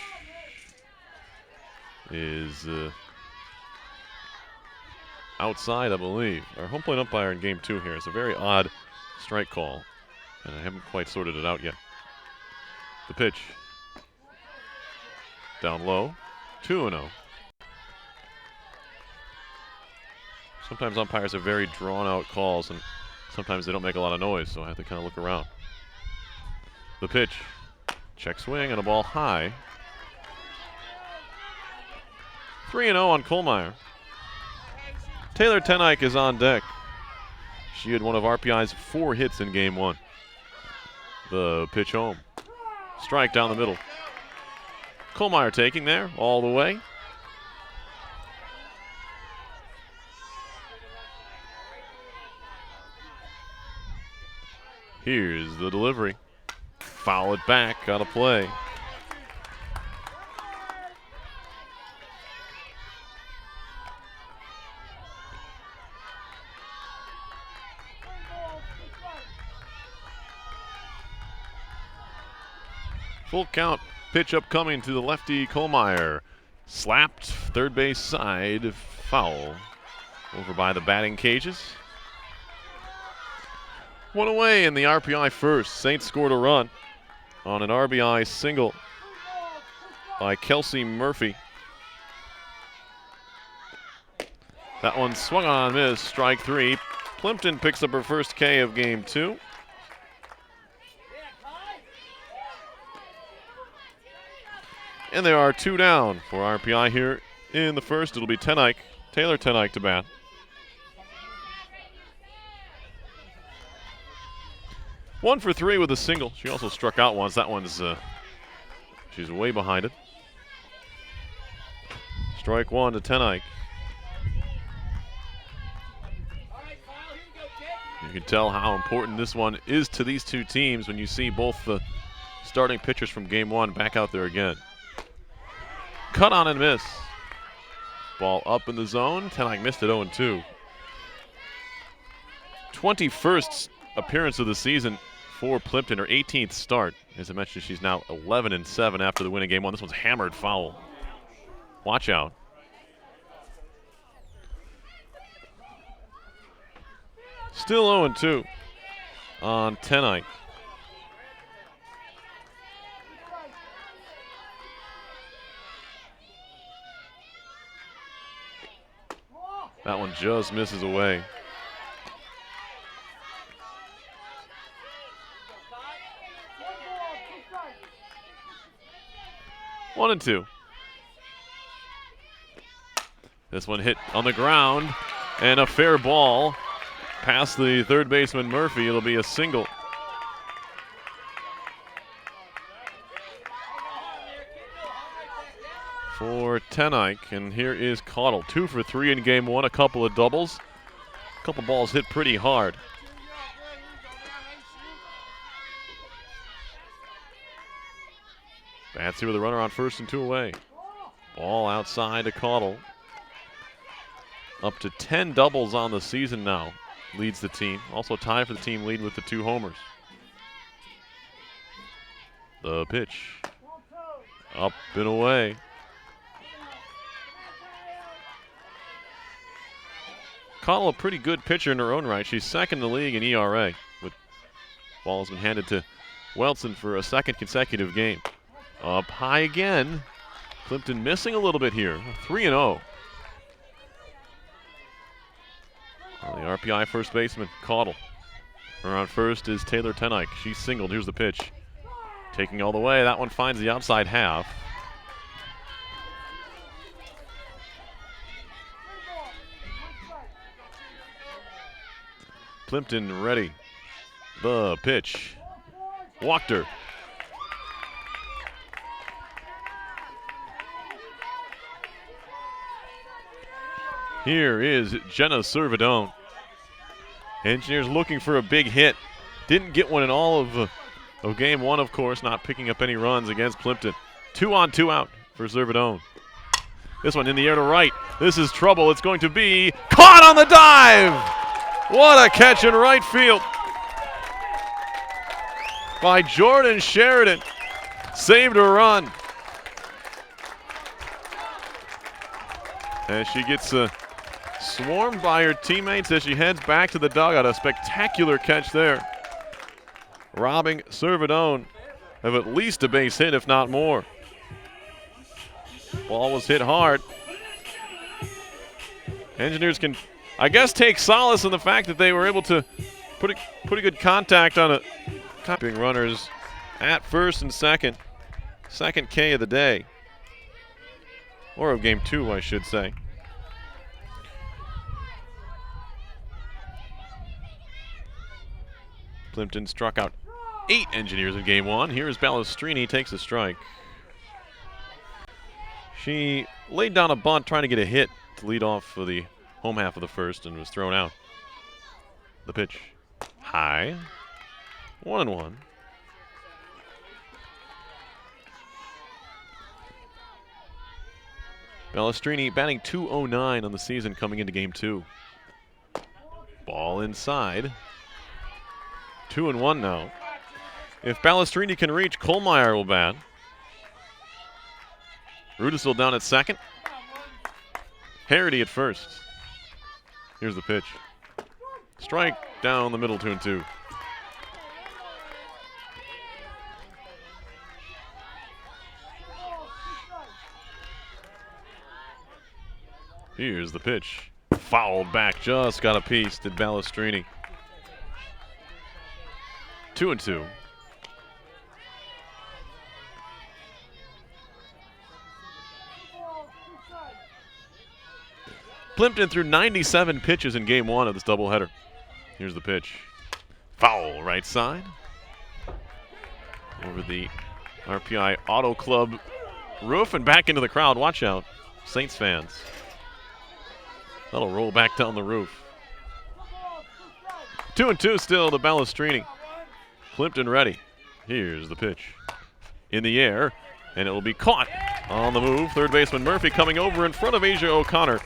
is outside, I believe. Our home plate umpire in game 2 here is a very odd strike call, and I haven't quite sorted it out yet. The pitch down low, 2-0. Sometimes umpires have very drawn-out calls, and sometimes they don't make a lot of noise, so I have to kind of look around. The pitch, check swing, and a ball high. 3-0 on Kohlmeyer. Taylor Tenike is on deck. She had one of RPI's 4 hits in game 1. The pitch home. Strike down the middle. Kohlmeyer taking there all the way. Here's the delivery. Foul it back, got a play. Full count, pitch upcoming to the lefty Kohlmeyer. Slapped, third base side, foul. Over by the batting cages. 1 away in the RPI first. Saints scored a run on an RBI single by Kelsey Murphy. That one swung on, miss, strike 3. Plimpton picks up her first K of game 2. And there are 2 down for RPI here in the first. It'll be Tenike, Taylor Tenike to bat. One for 3 with a single. She also struck out once. That one's, she's way behind it. Strike 1 to Tenike. You can tell how important this one is to these 2 teams when you see both the starting pitchers from game 1 back out there again. Cut on and miss. Ball up in the zone. Tenike missed it 0-2. 21st appearance of the season for Plimpton, her 18th start. As I mentioned, she's now 11-7 after the win in game 1. This one's hammered foul. Watch out. Still 0-2 on Tenite. That one just misses away. One and two. This one hit on the ground and a fair ball past the third baseman Murphy. It'll be a single. For Tenike, and here is Caudle. 2 for 3 in game one, a couple of doubles. A couple balls hit pretty hard. Bats here with a runner on first and 2 away. Ball outside to Caudle. Up to 10 doubles on the season now. Leads the team. Also tied for the team lead with the 2 homers. The pitch. Up and away. Caudle, a pretty good pitcher in her own right. She's second in the league in ERA. But ball has been handed to Welton for a second consecutive game. Up high again. Plimpton missing a little bit here. 3-0. Well, the RPI first baseman, Caudle. Her on first is Taylor Tenike. She's singled. Here's the pitch. Taking all the way. That one finds the outside half. Plimpton ready. The pitch. Walked her. Here is Jenna Servidone. Engineers looking for a big hit. Didn't get one in all of game one, of course, not picking up any runs against Plimpton. 2 on, 2 out for Servidone. This one in the air to right. This is trouble. It's going to be caught on the dive. What a catch in right field by Jordan Sheridan. Saved a run. And she gets swarmed by her teammates as she heads back to the dugout. A spectacular catch there, robbing Servidone of at least a base hit, if not more. Ball was hit hard. Engineers can, I guess, take solace in the fact that they were able to put a good contact on a copying runners at first and second. Second K of the day. Or of game 2, I should say. Plimpton struck out 8 Engineers in game 1. Here's Balestrini, takes a strike. She laid down a bunt trying to get a hit to lead off for the home half of the first and was thrown out. The pitch. High. 1-1. Balestrini batting .209 on the season coming into game 2. Ball inside. 2-1 now. If Balestrini can reach, Kohlmeyer will bat. Rudisill down at second. Harity at first. Here's the pitch. Strike down the middle, 2-2. Here's the pitch. Fouled back, just got a piece, did Balestrini. 2-2. Plimpton threw 97 pitches in game 1 of this doubleheader. Here's the pitch. Foul right side. Over the RPI Auto Club roof and back into the crowd. Watch out, Saints fans. That'll roll back down the roof. 2-2 still to Balestrini. Plimpton ready. Here's the pitch. In the air, and it will be caught on the move. Third baseman Murphy coming over in front of Asia O'Connor.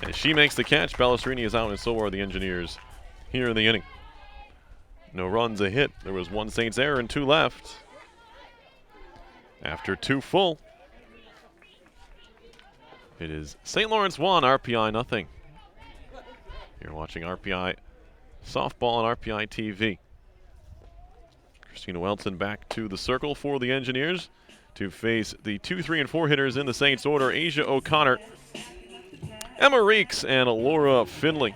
As she makes the catch, Balestrini is out, and so are the Engineers here in the inning. No runs, a hit. There was 1 Saints error and 2 left. After 2 full, it is St. Lawrence 1, RPI nothing. You're watching RPI Softball on RPI TV. Christina Welton back to the circle for the Engineers to face the 2, 3, and 4 hitters in the Saints order. Asia O'Connor, Emma Reeks, and Laura Finley.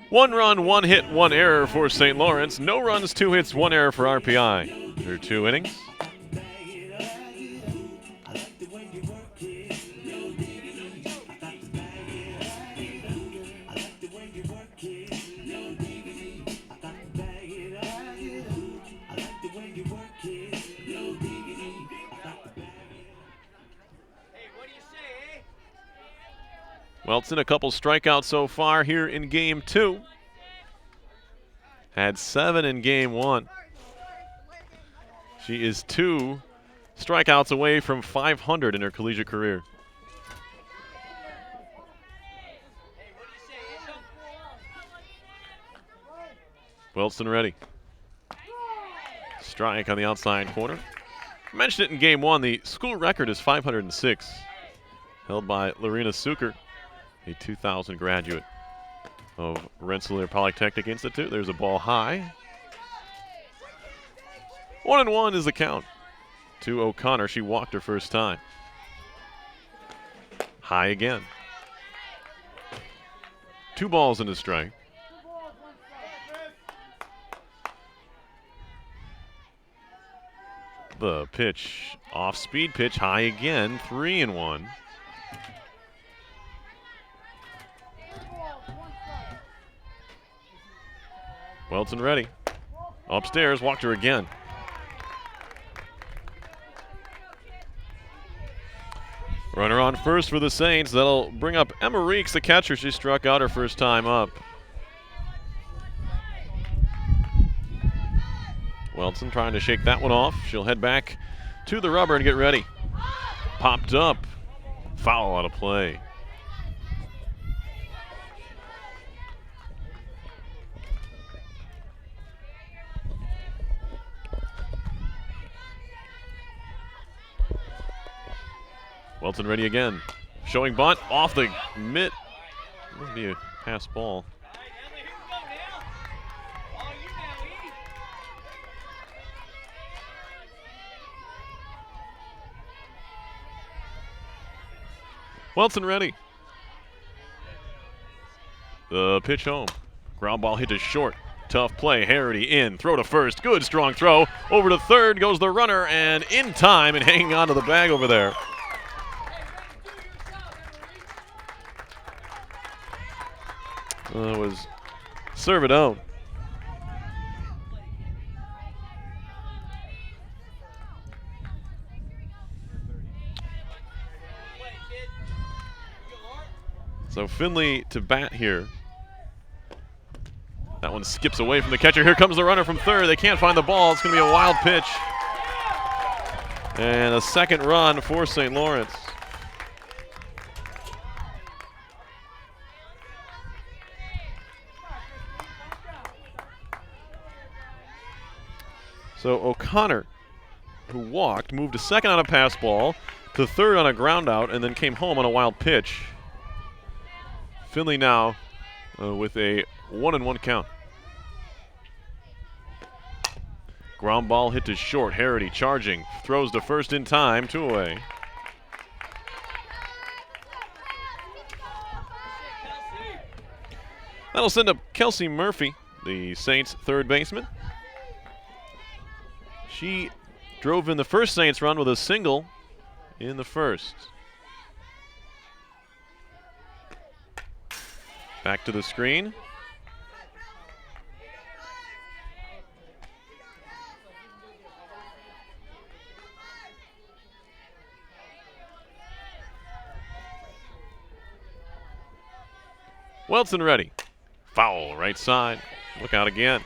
One run, 1 hit, 1 error for St. Lawrence. No runs, 2 hits, 1 error for RPI. Through 2 innings. Welton, a couple strikeouts so far here in game 2. Had 7 in game 1. She is 2 strikeouts away from 500 in her collegiate career. Wilson ready. Strike on the outside corner. Mentioned it in game 1. The school record is 506, held by Lorena Suker, a 2000 graduate of Rensselaer Polytechnic Institute. There's a ball high. 1-1 is the count to O'Connor. She walked her first time. High again. 2 balls into strike. The pitch, off-speed pitch, high again, 3-1. Welton ready. Upstairs, walked her again. Runner on first for the Saints. That'll bring up Emma Reeks, the catcher. She struck out her first time up. Welton trying to shake that one off. She'll head back to the rubber and get ready. Popped up. Foul out of play. Welton ready again. Showing bunt off the mitt. Must be a pass ball. Welton ready. The pitch home. Ground ball hit to short. Tough play. Harity in. Throw to first. Good strong throw. Over to third goes the runner, and in time and hanging on to the bag over there. Was Servidone. So Finley to bat here. That one skips away from the catcher. Here comes the runner from third. They can't find the ball. It's going to be a wild pitch. And a second run for St. Lawrence. So O'Connor, who walked, moved to second on a pass ball, to third on a ground out, and then came home on a wild pitch. Finley now with a 1-1 count. Ground ball hit to short. Harity charging. Throws to first in time. 2 away. That'll send up Kelsey Murphy, the Saints' third baseman. She drove in the first Saints run with a single in the first. Back to the screen. Welton ready. Foul right side. Look out again.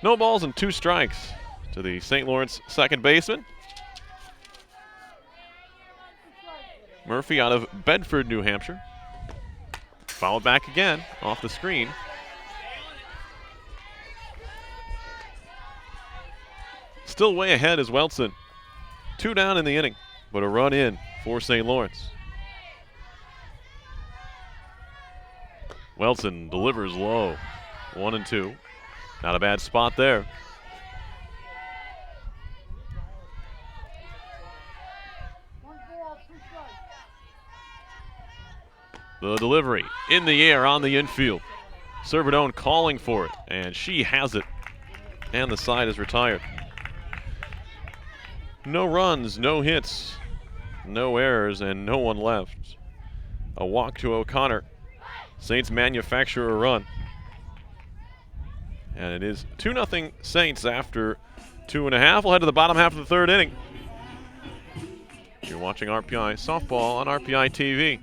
No balls and 2 strikes to the St. Lawrence second baseman. Murphy out of Bedford, New Hampshire. Fouled back again off the screen. still way ahead is Welton. 2 down in the inning, but a run in for St. Lawrence. Welton delivers low. 1-2. Not a bad spot there. The delivery in the air on the infield. Cervidone calling for it, and she has it. And the side is retired. No runs, no hits, no errors, and no one left. A walk to O'Connor. Saints manufacture a run. And it is 2-0 Saints after 2.5. We'll head to the bottom half of the third inning. You're watching RPI Softball on RPI TV.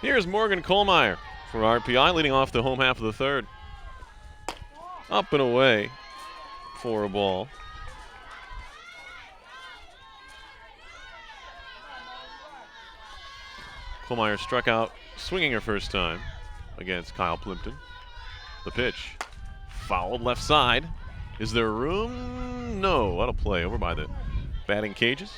Here's Morgan Kohlmeyer for RPI, leading off the home half of the third. Up and away for a ball. Kohlmeyer struck out swinging her first time against Kyle Plimpton. The pitch fouled left side. Is there room? No. What a play over by the batting cages.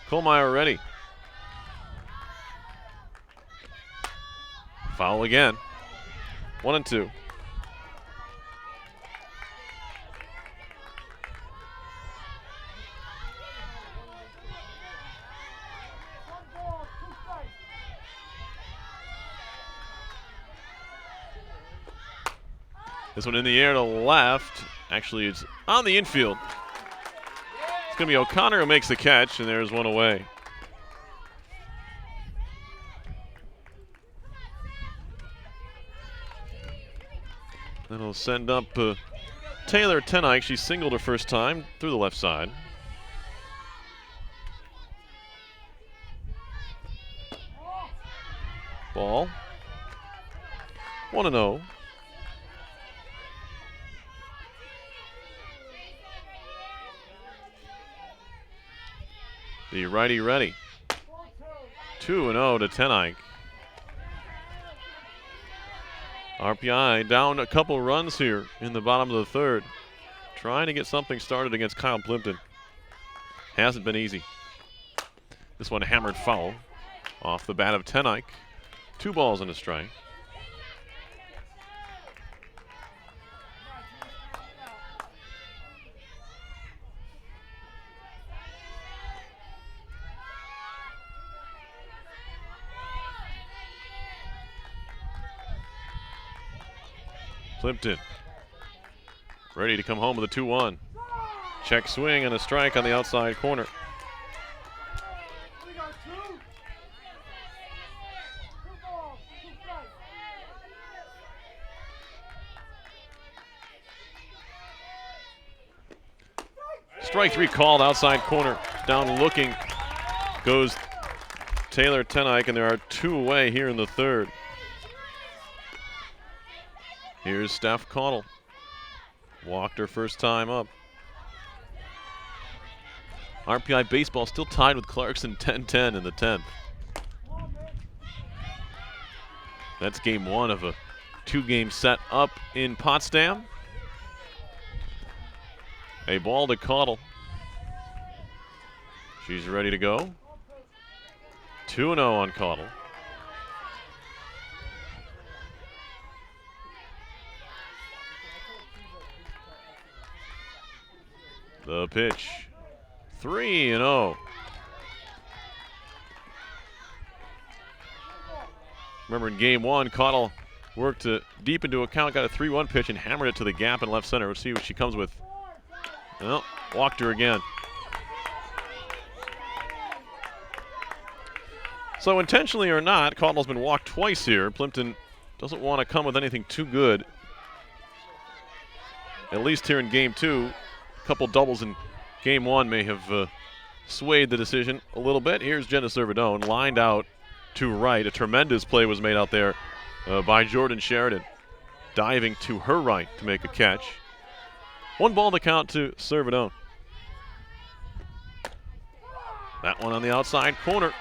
Kohlmeyer ready. Foul again. 1-2. This one in the air to left. Actually, it's on the infield. It's going to be O'Connor who makes the catch, and there's one away. That'll send up Taylor Tenike. She singled her first time through the left side. Ball. 1-0. The righty ready. 2-0 to Tenike. RPI down a couple runs here in the bottom of the third. Trying to get something started against Kyle Plimpton. Hasn't been easy. This one hammered foul off the bat of Tenike. 2 balls and a strike. Plimpton ready to come home with a 2-1. Check swing and a strike on the outside corner. Strike 3 called outside corner. Down looking goes Taylor Tenike, and there are 2 away here in the third. Here's Steph Connell. Walked her first time up. RPI baseball still tied with Clarkson 10-10 in the 10th. That's game 1 of a 2-game set up in Potsdam. A ball to Connell. She's ready to go. 2-0 on Caudle. The pitch. 3-0. Remember in game one, Caudle worked deep into a count, got a 3-1 pitch and hammered it to the gap in left center. We'll see what she comes with. Well, walked her again. So intentionally or not, Caudle's been walked twice here. Plimpton doesn't want to come with anything too good. At least here in game two. A couple doubles in game one may have swayed the decision a little bit. Here's Jenna Servidone, lined out to right. A tremendous play was made out there by Jordan Sheridan, diving to her right to make a catch. 1 ball to count to Servidone. That one on the outside corner.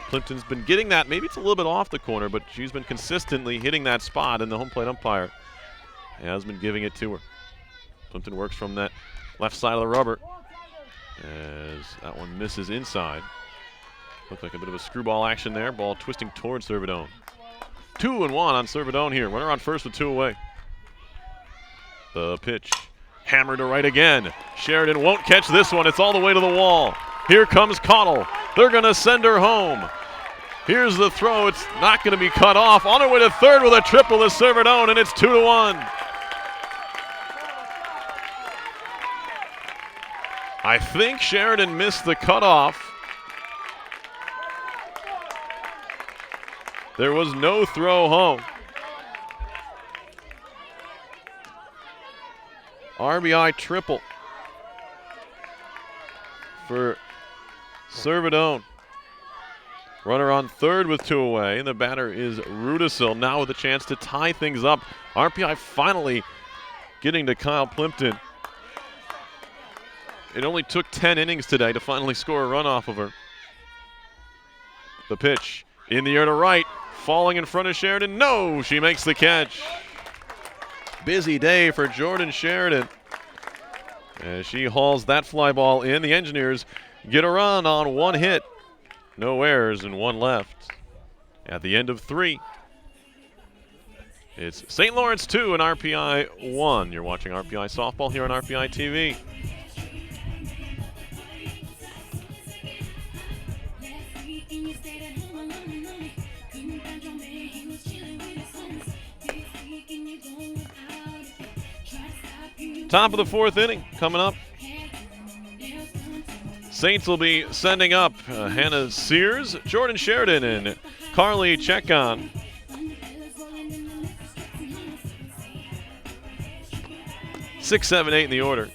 Plimpton's been getting that. Maybe it's a little bit off the corner, but she's been consistently hitting that spot, and the home plate umpire has been giving it to her. Plimpton works from that left side of the rubber as that one misses inside. Looked like a bit of a screwball action there. Ball twisting towards Servidone. 2-1 on Servidone here. Runner on first with 2 away. The pitch. Hammered to right again. Sheridan won't catch this one. It's all the way to the wall. Here comes Caudle. They're going to send her home. Here's the throw. It's not going to be cut off. On her way to third with a triple to Servidone, and it's 2-1. I think Sheridan missed the cutoff. There was no throw home. RBI triple for Servidone. Runner on third with 2 away, and the batter is Rudisill, now with a chance to tie things up. RPI finally getting to Kyle Plimpton. It only took 10 innings today to finally score a run off of her. The pitch in the air to right, falling in front of Sheridan. No, she makes the catch. Busy day for Jordan Sheridan as she hauls that fly ball in. The Engineers get a run on 1 hit. No errors and 1 left. At the end of 3, it's St. Lawrence 2 and RPI 1. You're watching RPI Softball here on RPI TV. Top of the 4th inning coming up. Saints will be sending up Hannah Sears, Jordan Sheridan, and Carly Chekon. Six, 7, 8 in the order.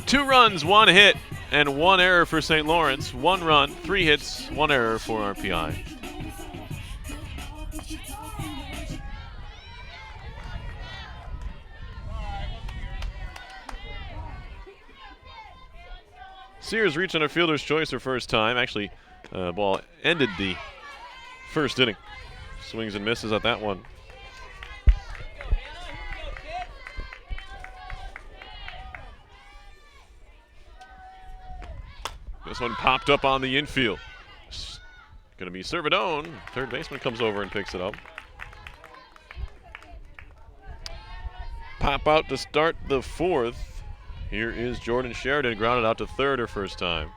Two runs, 1 hit, and 1 error for St. Lawrence. 1 run, 3 hits, 1 error for RPI. Sears reached on a fielder's choice her first time. Actually, ball ended the first inning. Swings and misses at that one. This one popped up on the infield. It's going to be Servidone. Third baseman comes over and picks it up. Pop out to start the 4th. Here is Jordan Sheridan, grounded out to third her first time.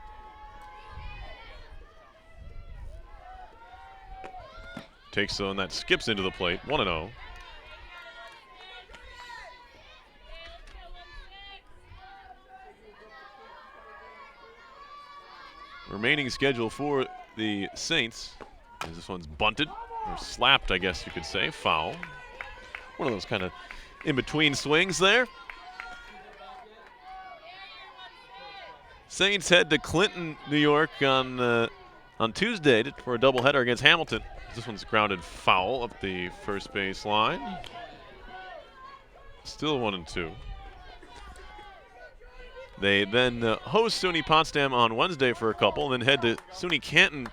Takes zone that skips into the plate, 1-0. Remaining schedule for the Saints is this one's bunted, or slapped, I guess you could say, foul. One of those kind of in-between swings there. Saints head to Clinton, New York on on Tuesday for a doubleheader against Hamilton. This one's grounded foul up the first base line. Still 1-2. They then host SUNY Potsdam on Wednesday for a couple, and then head to SUNY Canton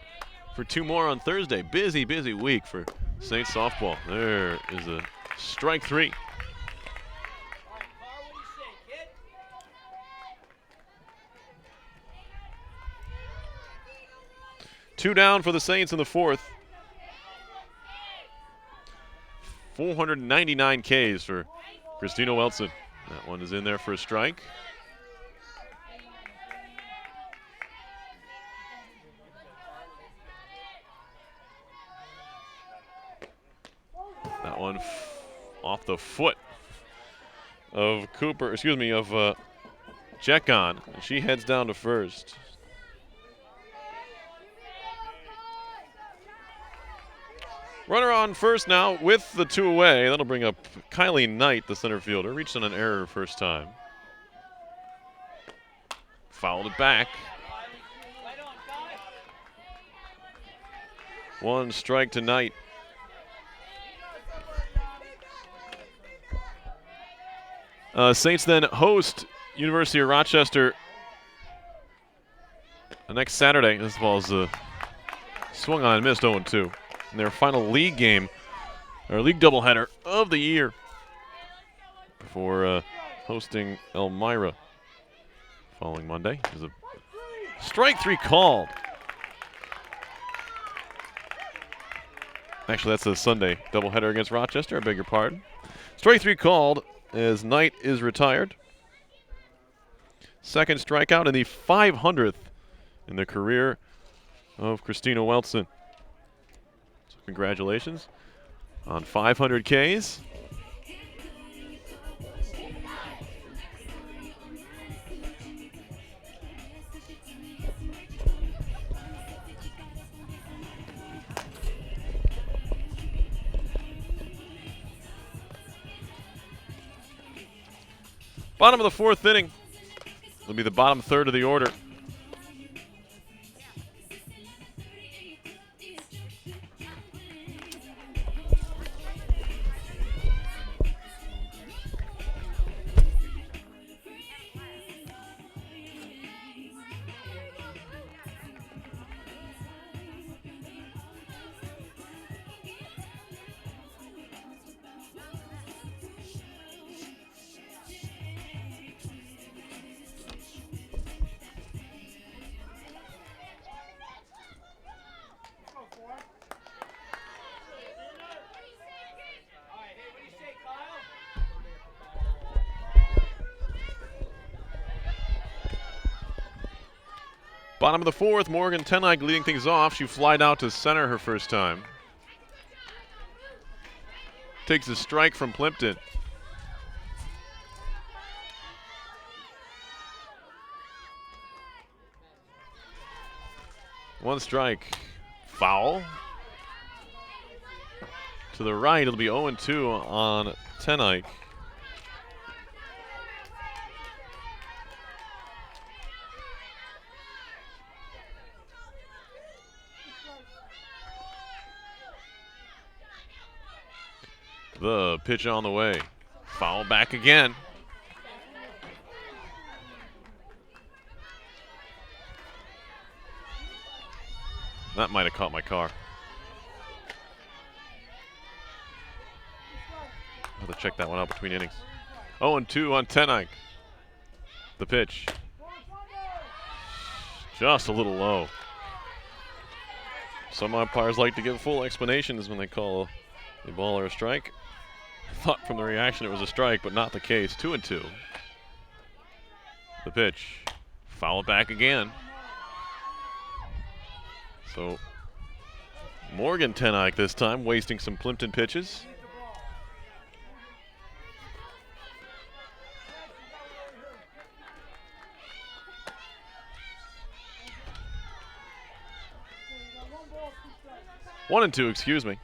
for 2 more on Thursday. Busy, busy week for Saints softball. There is a strike 3. Two down for the Saints in the 4th. 499 Ks for Christina Weltzen. That one is in there for a strike. That one off the foot of Cooper, of Jekon, and she heads down to first. Runner on first now with the 2 away. That'll bring up Kylie Knight, the center fielder. Reached on an error first time. Fouled it back. 1 strike to Knight. Saints then host University of Rochester next Saturday. This ball's swung on and missed 0-2. In their final league game, or league doubleheader of the year, before hosting Elmira following Monday. There's a strike 3 called. Actually, that's a Sunday doubleheader against Rochester. I beg your pardon. Strike 3 called as Knight is retired. Second strikeout and the 500th in the career of Christina Weltzen. So congratulations on 500 Ks. Bottom of the 4th inning. It'll be the bottom third of the order. Bottom of the 4th, Morgan Tenike leading things off. She flied out to center her first time. Takes a strike from Plimpton. One strike. Foul. To the right, it'll be 0-2 on Tenike. The pitch on the way. Foul back again. That might have caught my car. I'll have to check that one out between innings. 0-2 on Tenike. The pitch. Just a little low. Some umpires like to give full explanations when they call a ball or a strike. Thought from the reaction it was a strike, but not the case. 2-2. The pitch. Foul it back again. So Morgan Tenike this time, wasting some Plimpton pitches. One and two, excuse me.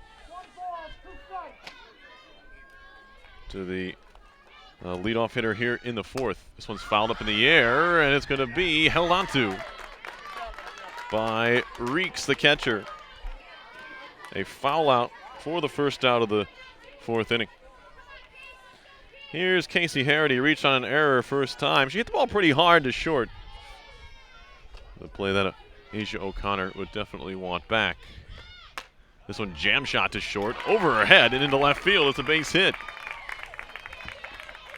To the leadoff hitter here in the 4th. This one's fouled up in the air, and it's going to be held onto. by Reeks, the catcher. A foul out for the first out of the fourth inning. Here's Casey Harity, reached on an error first time. She hit the ball pretty hard to short. The play that Asia O'Connor would definitely want back. This one jam shot to short, over her head and into left field. It's a base hit.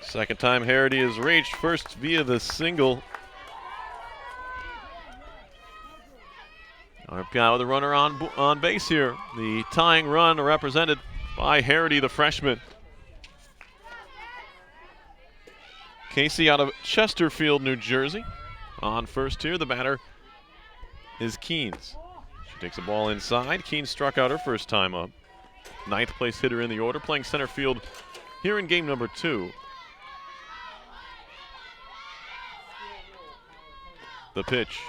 Second time Harity has reached, first via the single. RPI with a runner on base here. The tying run represented by Harity, the freshman. Casey out of Chesterfield, New Jersey. On first here, the batter is Keynes. She takes a ball inside. Keynes struck out her first time up. Ninth place hitter in the order, playing center field here in game number 2. The pitch,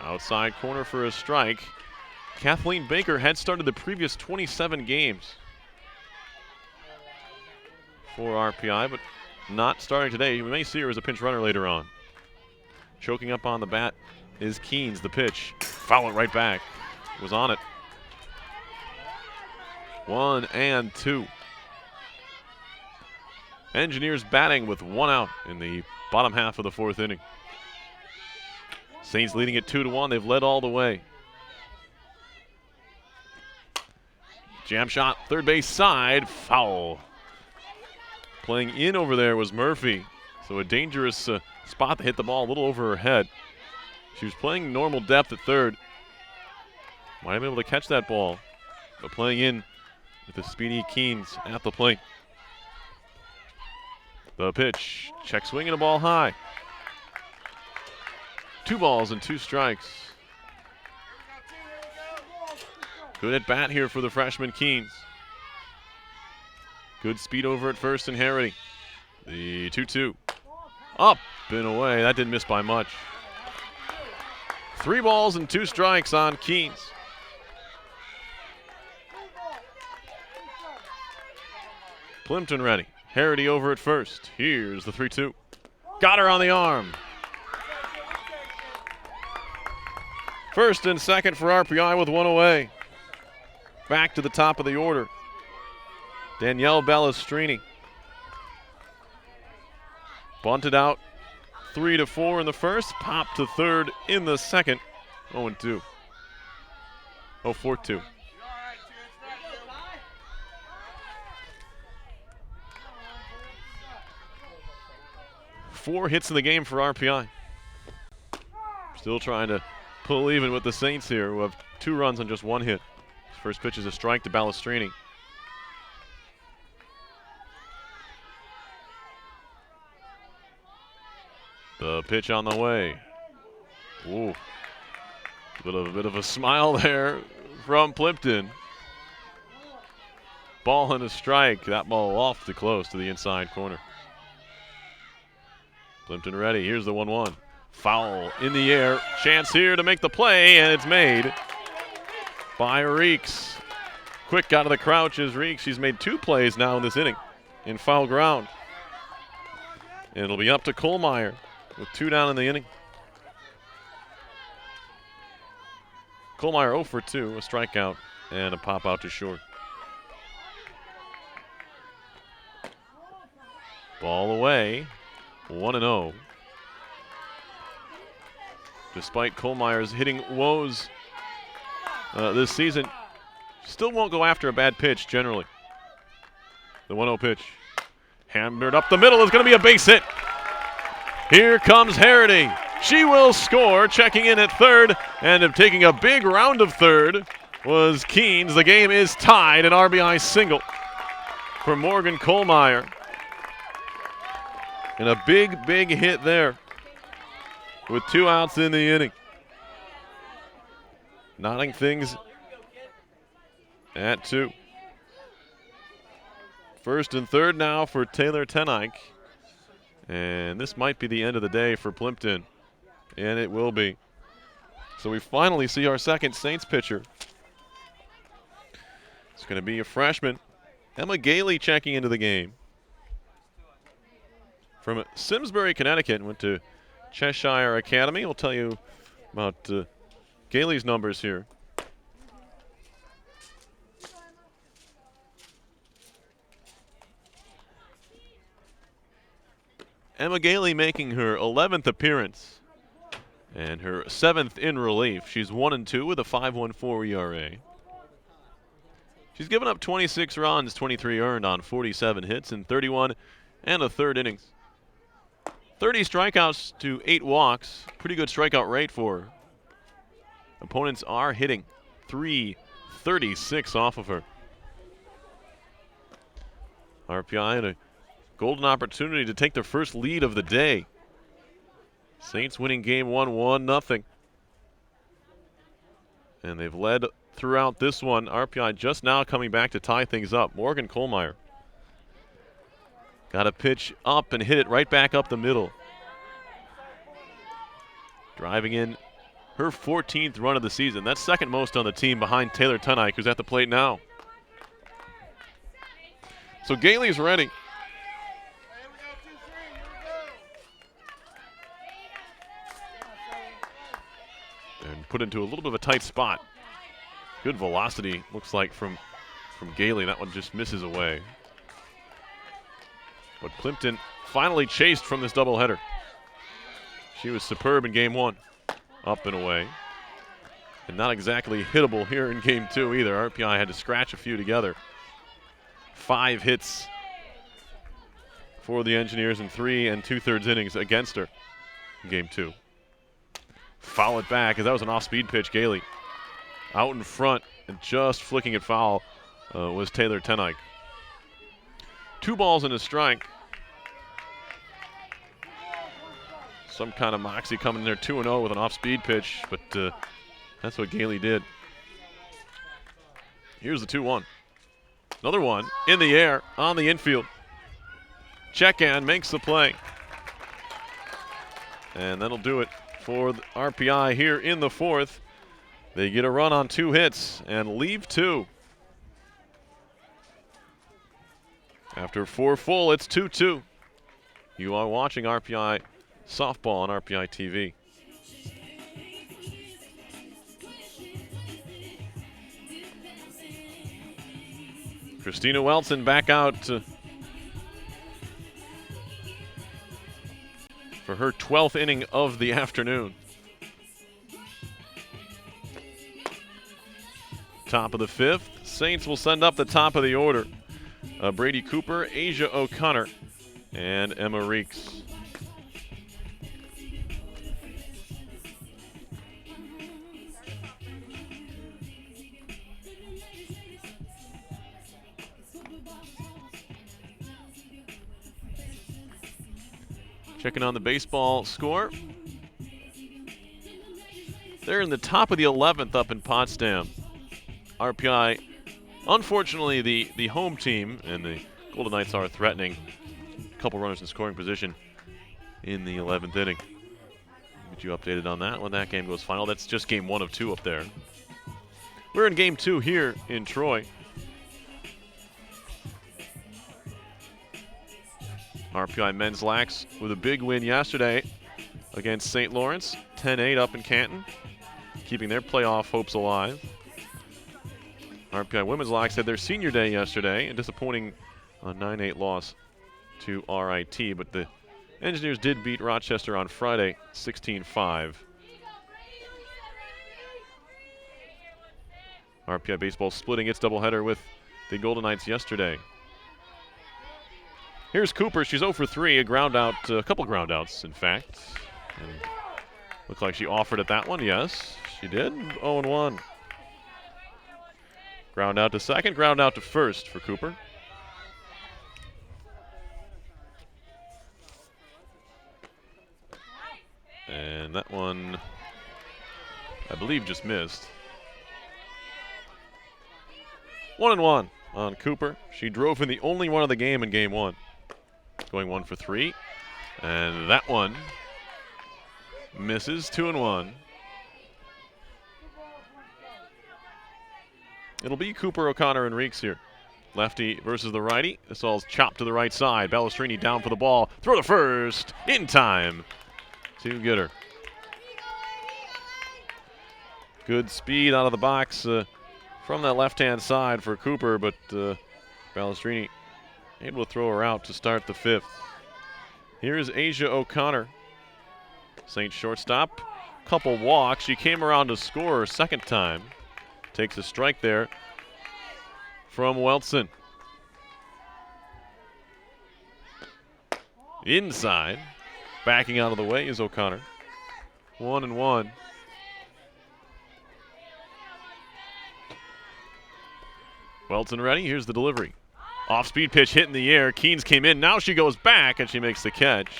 outside corner for a strike. Kathleen Baker had started the previous 27 games for RPI, but not starting today. We may see her as a pinch runner later on. Choking up on the bat is Keynes. The pitch, foul it right back. Was on it. 1-2. Engineers batting with 1 out in the bottom half of the fourth inning. Saints leading it 2-1. They've led all the way. Jam shot, third base side, foul. Playing in over there was Murphy. So a dangerous spot to hit the ball a little over her head. She was playing normal depth at third. Might have been able to catch that ball, but playing in with the speedy Keynes at the plate. The pitch, check swing and a ball high. 2 balls and 2 strikes. Good at bat here for the freshman Keynes. Good speed over at first and Harity. The 2-2. Up and away. That didn't miss by much. 3 balls and 2 strikes on Keynes. Plimpton ready. Harity over at first. Here's the 3-2. Got her on the arm. First and second for RPI with 1 away. Back to the top of the order. Danielle Ballestrini. Bunted out 3-4 in the first. Popped to third in the second. 0-2. 4-2. 4 hits in the game for RPI. Still trying to pull even with the Saints here, who have 2 runs on just 1 hit. First pitch is a strike to Ballestrini. The pitch on the way. Ooh. A bit of a smile there from Plimpton. Ball and a strike. That ball off to close to the inside corner. Plimpton ready. Here's the 1-1. Foul in the air. Chance here to make the play, and it's made by Reeks. Quick out of the crouch is Reeks. She's made 2 plays now in this inning in foul ground. And it'll be up to Kohlmeyer with 2 down in the inning. Kohlmeyer 0 for 2, a strikeout and a pop out to short. Ball away, 1-0. Despite Kohlmeyer's hitting woes this season, still won't go after a bad pitch generally. The 1-0 pitch. Hammered up the middle is going to be a base hit. Here comes Harity. She will score, checking in at third, and taking a big round of third was Keynes. The game is tied, an RBI single for Morgan Kohlmeyer. And a big, big hit there with 2 outs in the inning. Knotting things at 2. First and third now for Taylor Tenike. And this might be the end of the day for Plimpton. And it will be. So we finally see our second Saints pitcher. It's going to be a freshman, Emma Gailey, checking into the game. From Simsbury, Connecticut, went to Cheshire Academy. We'll tell you about Gailey's numbers here. Emma Gailey making her 11th appearance and her 7th in relief. She's 1-2 with a 5.14 ERA. She's given up 26 runs, 23 earned on 47 hits in 31 and a third innings. 30 strikeouts to 8 walks. Pretty good strikeout rate for her. Opponents are hitting 336 off of her. RPI had a golden opportunity to take their first lead of the day. Saints winning game 1, 1-0. And they've led throughout this one. RPI just now coming back to tie things up. Morgan Kohlmeyer got a pitch up and hit it right back up the middle. Driving in her 14th run of the season. That's second most on the team behind Taylor Tunike, who's at the plate now. So Gailey's ready. And put into a little bit of a tight spot. Good velocity, looks like, from Gailey. That one just misses away. But Plimpton finally chased from this doubleheader. She was superb in game 1. Up and away. And not exactly hittable here in game 2 either. RPI had to scratch a few together. 5 hits for the Engineers in 3 2/3 innings against her in game 2. Foul it back, as that was an off-speed pitch. Gailey out in front and just flicking it foul was Taylor Tunike. 2 balls and a strike. Some kind of moxie coming in there, 2-0 with an off-speed pitch, but that's what Gailey did. Here's the 2-1. Another one in the air on the infield. Checkan makes the play. And that'll do it for the RPI here in the 4th. They get a run on 2 hits and leave 2. After 4 full, it's 2-2. You are watching RPI Softball on RPI TV. Christina Welton back out for her 12th inning of the afternoon. Top of the 5th. Saints will send up the top of the order. Brady Cooper, Asia O'Connor, and Emma Reeks. Checking on the baseball score. They're in the top of the 11th up in Potsdam. RPI, unfortunately, the home team, and the Golden Knights are threatening. A couple runners in scoring position in the 11th inning. Get you updated on that when that game goes final. That's just game 1 of 2 up there. We're in game 2 here in Troy. RPI men's lax with a big win yesterday against St. Lawrence, 10-8 up in Canton, keeping their playoff hopes alive. RPI women's lax had their senior day yesterday, a disappointing 9-8 loss to RIT, but the Engineers did beat Rochester on Friday, 16-5. RPI baseball splitting its doubleheader with the Golden Knights yesterday. Here's Cooper. She's 0 for 3, a ground out, a couple ground outs, in fact. And looked like she offered at that one. Yes, she did. 0-1. Ground out to second, ground out to first for Cooper. And that one, I believe, just missed. 1-1 on Cooper. She drove in the only one of the game in game 1. Going 1 for 3. And that one misses. 2-1. It'll be Cooper, O'Connor, and Reeks here. Lefty versus the righty. This all's chopped to the right side. Balestrini down for the ball. Throw to first. In time to get her. Good speed out of the box from that left-hand side for Cooper, but Balestrini able to throw her out to start the 5th. Here's Asia O'Connor, Saints shortstop. Couple walks. She came around to score her second time. Takes a strike there from Weltson. Inside. Backing out of the way is O'Connor. 1-1. Weltson ready. Here's the delivery. Off-speed pitch hit in the air. Keynes came in. Now she goes back and she makes the catch.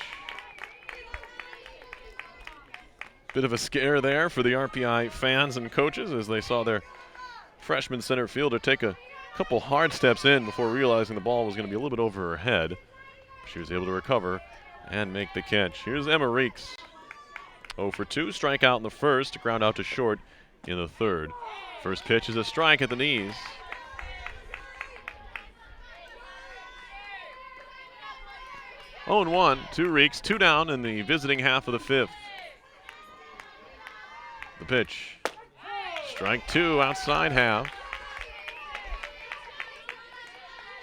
Bit of a scare there for the RPI fans and coaches as they saw their freshman center fielder take a couple hard steps in before realizing the ball was going to be a little bit over her head. She was able to recover and make the catch. Here's Emma Reeks. 0 for 2, strikeout in the first, ground out to short in the third. First pitch is a strike at the knees. Oh and 1, 2 Reeks, 2 down in the visiting half of the 5th. The pitch. Strike 2, outside half.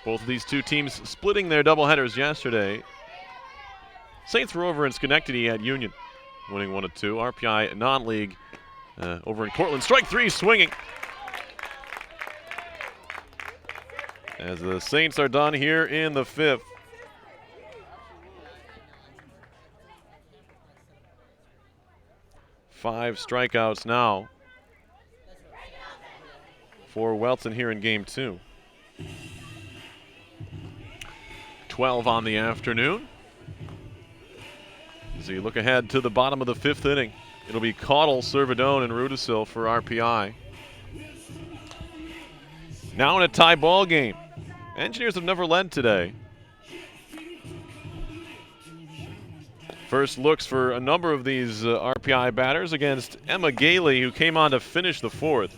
Both of these two teams splitting their doubleheaders yesterday. Saints were over in Schenectady at Union, winning 1-2. RPI non-league over in Cortland. Strike 3, swinging. As the Saints are done here in the 5th. Five strikeouts now for Weltson here in game 2. 12 on the afternoon. As you look ahead to the bottom of the 5th inning, it'll be Caudle, Servidone, and Rudisil for RPI. Now in a tie ball game. Engineers have never led today. First looks for a number of these RPI batters against Emma Gailey, who came on to finish the 4th.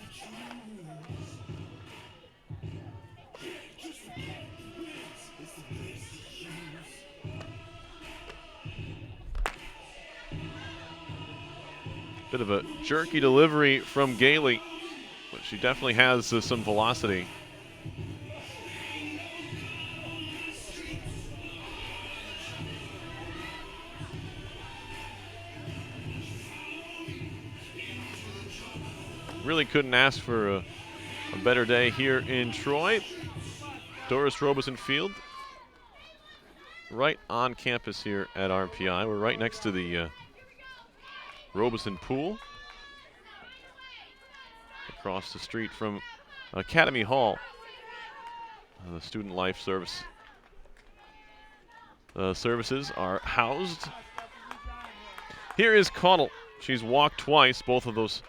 Bit of a jerky delivery from Gailey, but she definitely has some velocity. Really couldn't ask for a better day here in Troy. Doris Robeson Field, right on campus here at RPI. We're right next to the Robeson Pool, across the street from Academy Hall. The Student Life Service services are housed. Here is Caudle. She's walked twice, both of those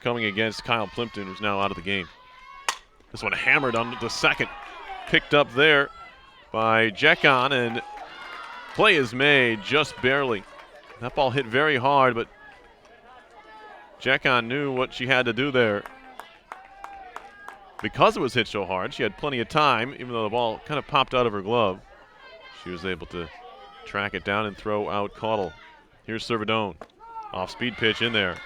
coming against Kyle Plimpton, who's now out of the game. This one hammered on the second. Picked up there by Jekon, and play is made just barely. That ball hit very hard, but Jekon knew what she had to do there. Because it was hit so hard, she had plenty of time, even though the ball kind of popped out of her glove. She was able to track it down and throw out Caudle. Here's Servidone. Off-speed pitch in there.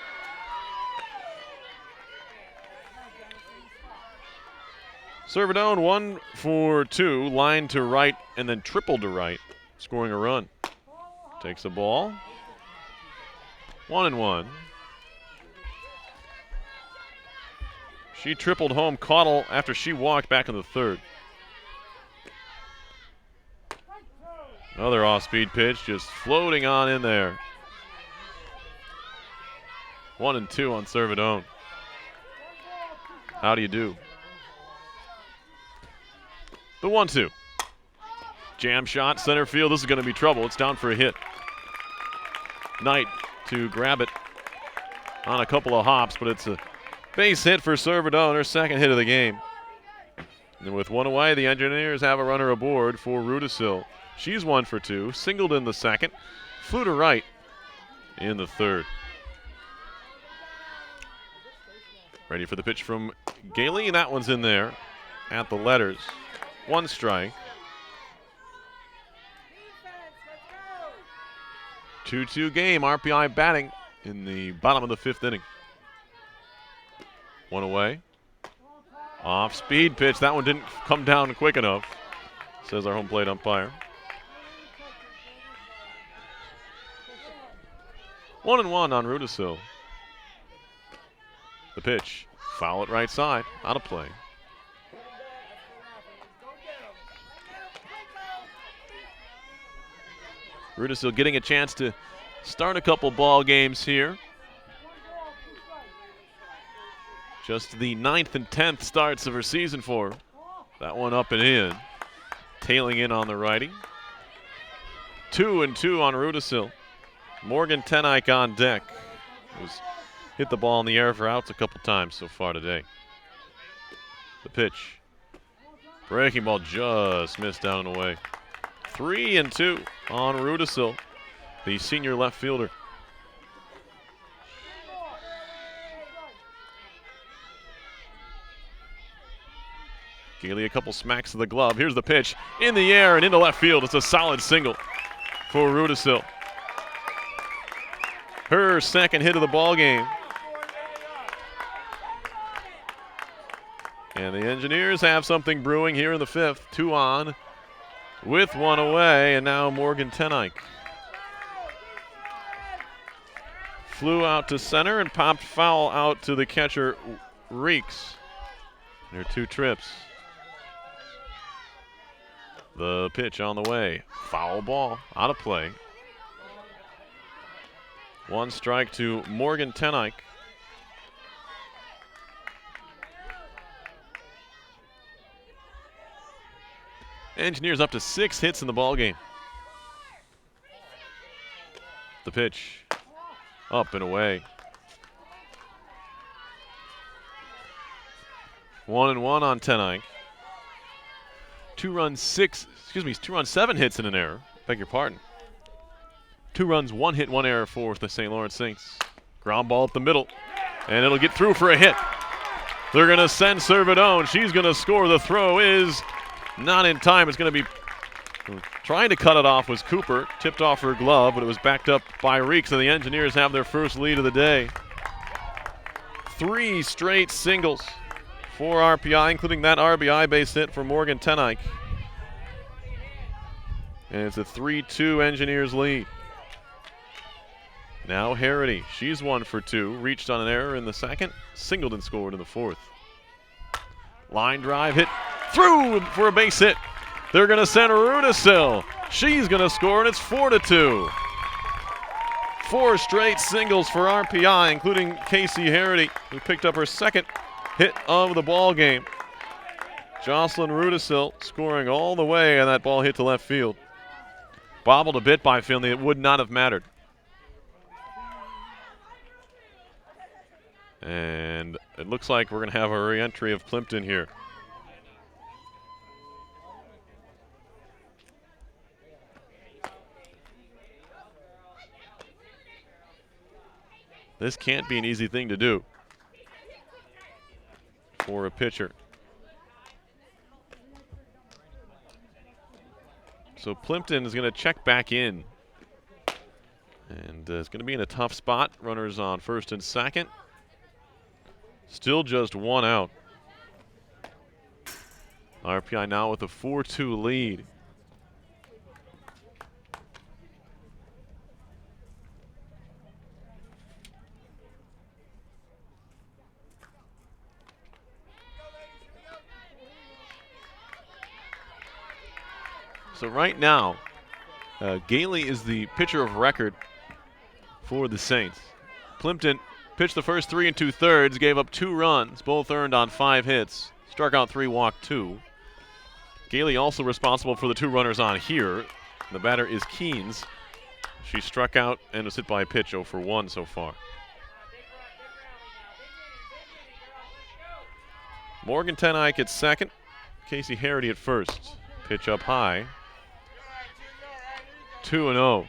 Servidone 1 for 2, line to right and then triple to right, scoring a run. Takes the ball. 1-1. She tripled home Caudle after she walked back in the 3rd. Another off-speed pitch just floating on in there. 1-2 on Servidone. How do you do? The 1-2. Jam shot, center field. This is going to be trouble. It's down for a hit. Knight to grab it on a couple of hops, but it's a base hit for Servidone, her second hit of the game. And with one away, the Engineers have a runner aboard for Rudisil. She's 1 for 2, singled in the second, flew to right in the 3rd. Ready for the pitch from Gailey, and that one's in there at the letters. 1 strike. 2-2 game, RPI batting in the bottom of the 5th inning. One away. Off speed pitch. That one didn't come down quick enough, says our home plate umpire. 1-1 on Rudisil. The pitch. Foul at right side. Out of play. Rudisil getting a chance to start a couple ball games here. Just the 9th and 10th starts of her season for her. That one up and in. Tailing in on the righty. 2-2 on Rudisil. Morgan Tenike on deck. Hit the ball in the air for outs a couple times so far today. The pitch. Breaking ball just missed down and away. 3-2 on Rudisil, the senior left fielder. Gailey a couple smacks of the glove. Here's the pitch in the air and into left field. It's a solid single for Rudisil. Her second hit of the ball game. And the Engineers have something brewing here in the 5th. 2 on with 1 away, and now Morgan Tenike. Flew out to center and popped foul out to the catcher, Reeks. Their 2 trips. The pitch on the way. Foul ball, out of play. 1 strike to Morgan Tenike. Engineers up to 6 hits in the ballgame. The pitch. Up and away. 1-1 on Tenike. 2 runs, 7 hits in an error. Beg your pardon. 2 runs, 1 hit, 1 error for the St. Lawrence Saints. Ground ball up the middle, and it'll get through for a hit. They're going to send Servidone. She's going to score. The throw is not in time. It's going to be trying to cut it off was Cooper. Tipped off her glove, but it was backed up by Reeks, and the Engineers have their first lead of the day. 3 straight singles for RPI, including that RBI base hit for Morgan Tenike. And it's a 3-2 Engineers lead. Now Harity, she's 1 for 2. Reached on an error in the second. Singled and scored in the 4th. Line drive hit through for a base hit. They're going to send Rudisil. She's going to score, and it's 4-2. 4 straight singles for RPI, including Casey Harity, who picked up her second hit of the ball game. Jocelyn Rudisil scoring all the way, and that ball hit to left field. Bobbled a bit by Finley. It would not have mattered. And it looks like we're going to have a re-entry of Plimpton here. This can't be an easy thing to do for a pitcher. So Plimpton is going to check back in. And is going to be in a tough spot. Runners on first and second. Still just 1 out. RPI now with a 4-2 lead. So right now, Gailey is the pitcher of record for the Saints. Plimpton pitched the first 3 2/3, gave up 2 runs, both earned on 5 hits, struck out 3, walked 2. Gailey also responsible for the 2 runners on here. The batter is Keynes. She struck out and was hit by a pitch, 0 for 1 so far. Morgan Tenike at second, Casey Harity at first. Pitch up high. 2-0.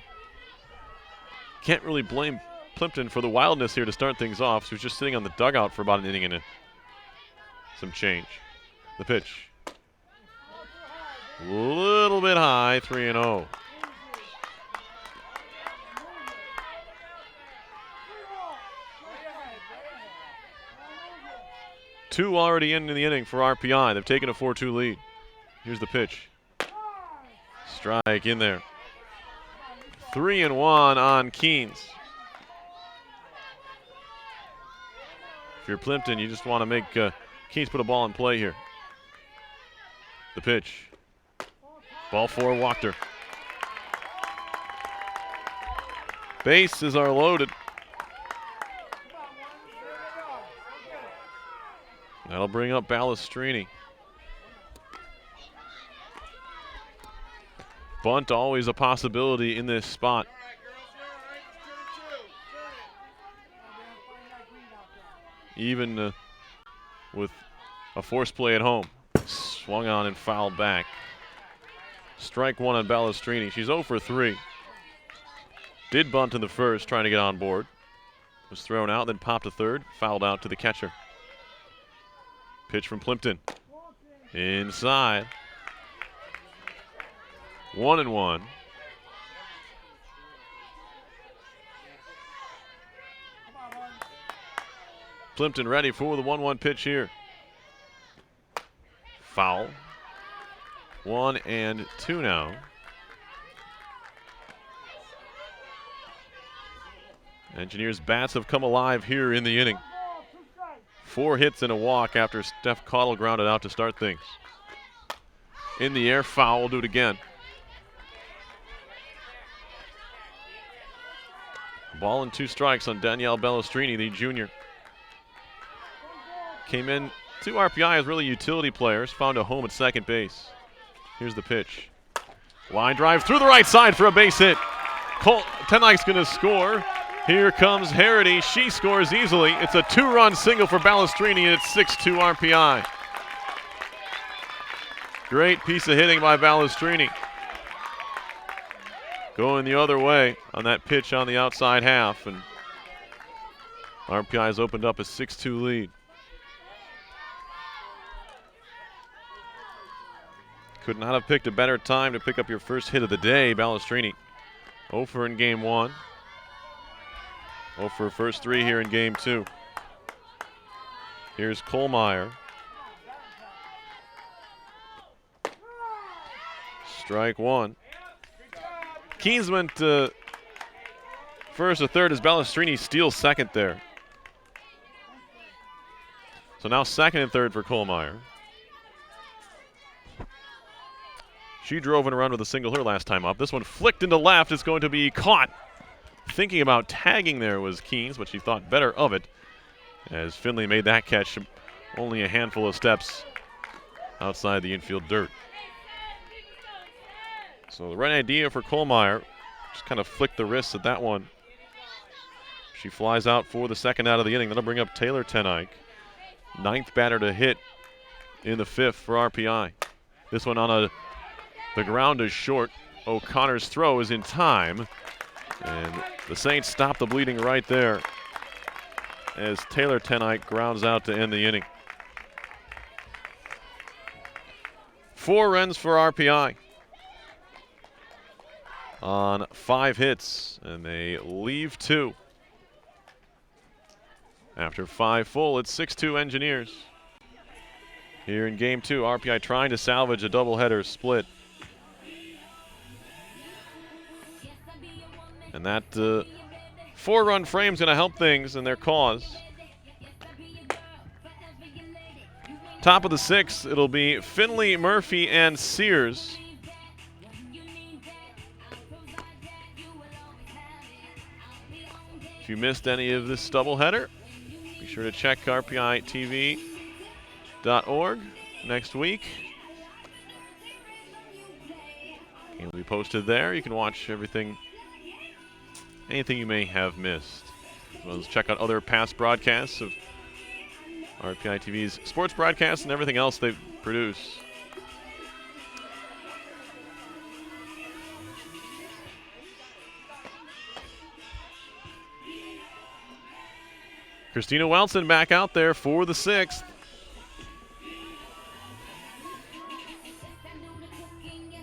Can't really blame Plimpton for the wildness here to start things off. She was just sitting on the dugout for about an inning and some change. The pitch. A little bit high, 3-0. 2 already in the inning for RPI. They've taken a 4-2 lead. Here's the pitch. Strike in there. 3-1 on Keynes. If you're Plimpton, you just want to make Keynes put a ball in play here. The pitch. Ball 4, Wachter. Bases are loaded. That'll bring up Balestrini. Bunt always a possibility in this spot. Even with a force play at home. Swung on and fouled back. Strike 1 on Balestrini. She's 0 for 3. Did bunt in the first, trying to get on board. Was thrown out, then popped to third. Fouled out to the catcher. Pitch from Plimpton. Inside. 1-1. Plimpton ready for the 1-1 pitch here. Foul. 1-2 now. Engineers' bats have come alive here in the inning. 4 hits and a walk after Steph Caudle grounded out to start things. In the air, foul. We'll do it again. Ball and 2 strikes on Danielle Balestrini, the junior. Came in 2 RPI as really utility players, found a home at second base. Here's the pitch. Line drive through the right side for a base hit. Tenike's going to score. Here comes Harity. She scores easily. It's a 2-run single for Balestrini, and it's 6-2 RPI. Great piece of hitting by Balestrini. Going the other way on that pitch on the outside half, and RPI has opened up a 6-2 lead. Could not have picked a better time to pick up your first hit of the day, Balestrini. 0 for in game 1. 0 for first 3 here in game 2. Here's Kohlmeyer. Strike 1. Keynes went first to third as Balestrini steals second there. So now second and third for Kohlmeyer. She drove in a run with a single her last time up. This one flicked into left. It's going to be caught. Thinking about tagging there was Keynes, but she thought better of it as Finley made that catch only a handful of steps outside the infield dirt. So the right idea for Kohlmeyer, just kind of flicked the wrists at that one. She flies out for the second out of the inning. That'll bring up Taylor Tenike. 9th batter to hit in the 5th for RPI. This one on the ground is short. O'Connor's throw is in time. And the Saints stop the bleeding right there as Taylor Tenike grounds out to end the inning. 4 runs for RPI on 5 hits, and they leave 2. After 5 full, it's 6-2 Engineers. Here in game 2, RPI trying to salvage a doubleheader split. And that 4-run frame is going to help things in their cause. Top of the 6th, it'll be Finley, Murphy, and Sears. If you missed any of this doubleheader, be sure to check rpitv.org next week. It'll be posted there. You can watch anything you may have missed. As well as check out other past broadcasts of RPI TV's sports broadcasts and everything else they produce. Christina Welson back out there for the 6th.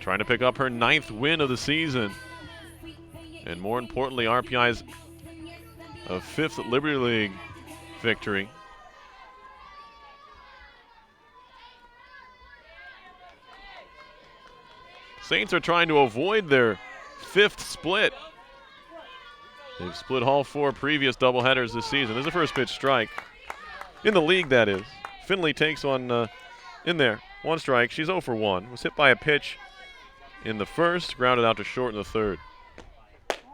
Trying to pick up her 9th win of the season. And more importantly, RPI's 5th Liberty League victory. Saints are trying to avoid their 5th split. They've split all 4 previous doubleheaders this season. This is a first pitch strike. In the league, that is. Finley takes one in there. 1 strike. She's 0 for 1. Was hit by a pitch in the first, grounded out to short in the third.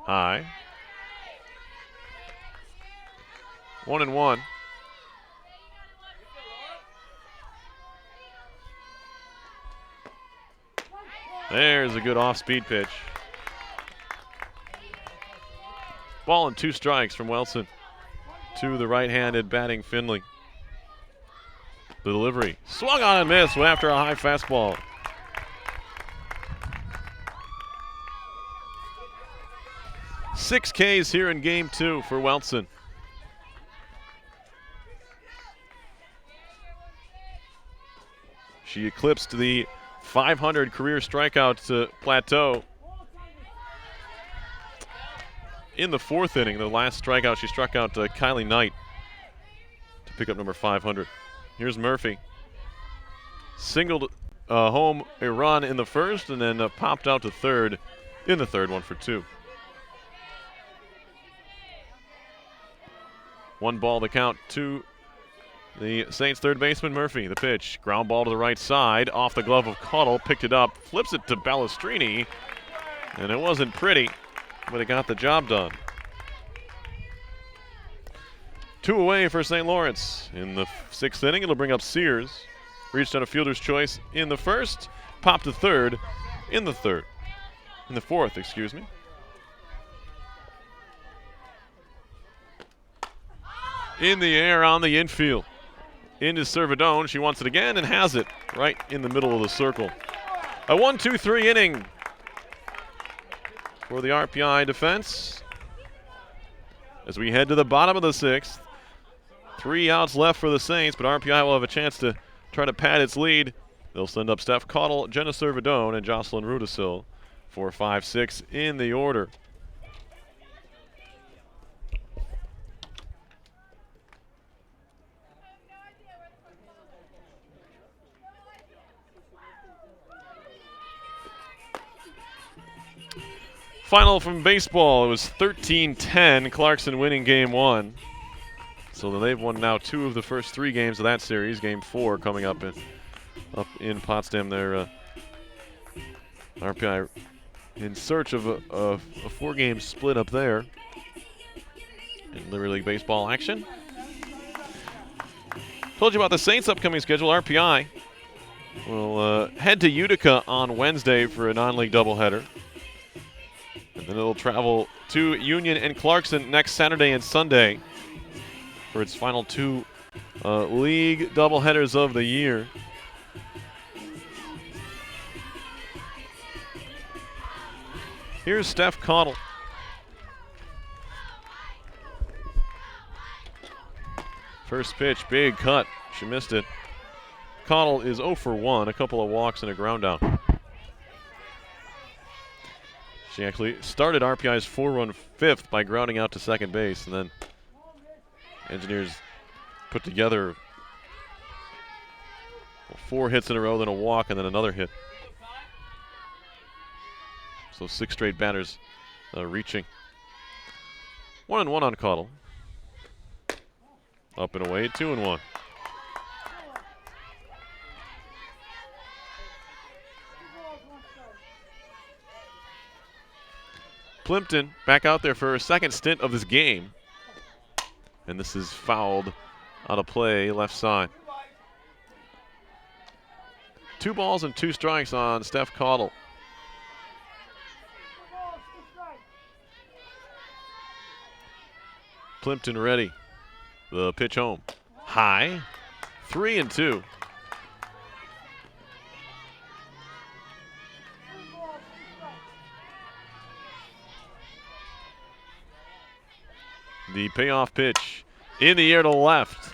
High. 1-1. There's a good off-speed pitch. Ball and 2 strikes from Wilson to the right-handed batting Finley. The delivery. Swung on and missed. Went after a high fastball. Six Ks here in game 2 for Wilson. She eclipsed the 500 career strikeout plateau in the 4th inning. The last strikeout, she struck out Kylie Knight to pick up number 500. Here's Murphy. Singled home a run in the first and then popped out to third in the third, 1 for 2. 1 ball to count to the Saints third baseman Murphy. The pitch, ground ball to the right side, off the glove of Caudill, picked it up, flips it to Balestrini, and it wasn't pretty, but it got the job done. 2 away for St. Lawrence. In the 6th inning, it'll bring up Sears. Reached on a fielder's choice in the first, popped to third in the 4th, excuse me. In the air on the infield. Into Servidone. She wants it again and has it right in the middle of the circle. A 1-2-3 inning for the RPI defense. As we head to the bottom of the 6th. 3 outs left for the Saints, but RPI will have a chance to try to pad its lead. They'll send up Steph Caudill, Jenna Servidone, and Jocelyn Rudisil for 5-6 in the order. Final from baseball, it was 13-10, Clarkson winning game 1. So they've won now 2 of the first 3 games of that series. Game 4 coming up in Potsdam. They're RPI in search of a 4-game split up there in Liberty League baseball action. Told you about the Saints' upcoming schedule. RPI will head to Utica on Wednesday for a non-league doubleheader. And then it'll travel to Union and Clarkson next Saturday and Sunday for its final 2 league doubleheaders of the year. Here's Steph Caudill. First pitch, big cut. She missed it. Caudill is 0 for 1, a couple of walks and a ground out. She actually started RPI's 4-run 5th by grounding out to second base, and then Engineers put together 4 hits in a row, then a walk, and then another hit. So 6 straight batters reaching. 1-1 on Caudill. Up and away, 2-1. Plimpton back out there for her second stint of this game. And this is fouled out of play left side. 2 balls and 2 strikes on Steph Caudill. Plimpton ready. The pitch home. High. 3-2. The payoff pitch in the air to left.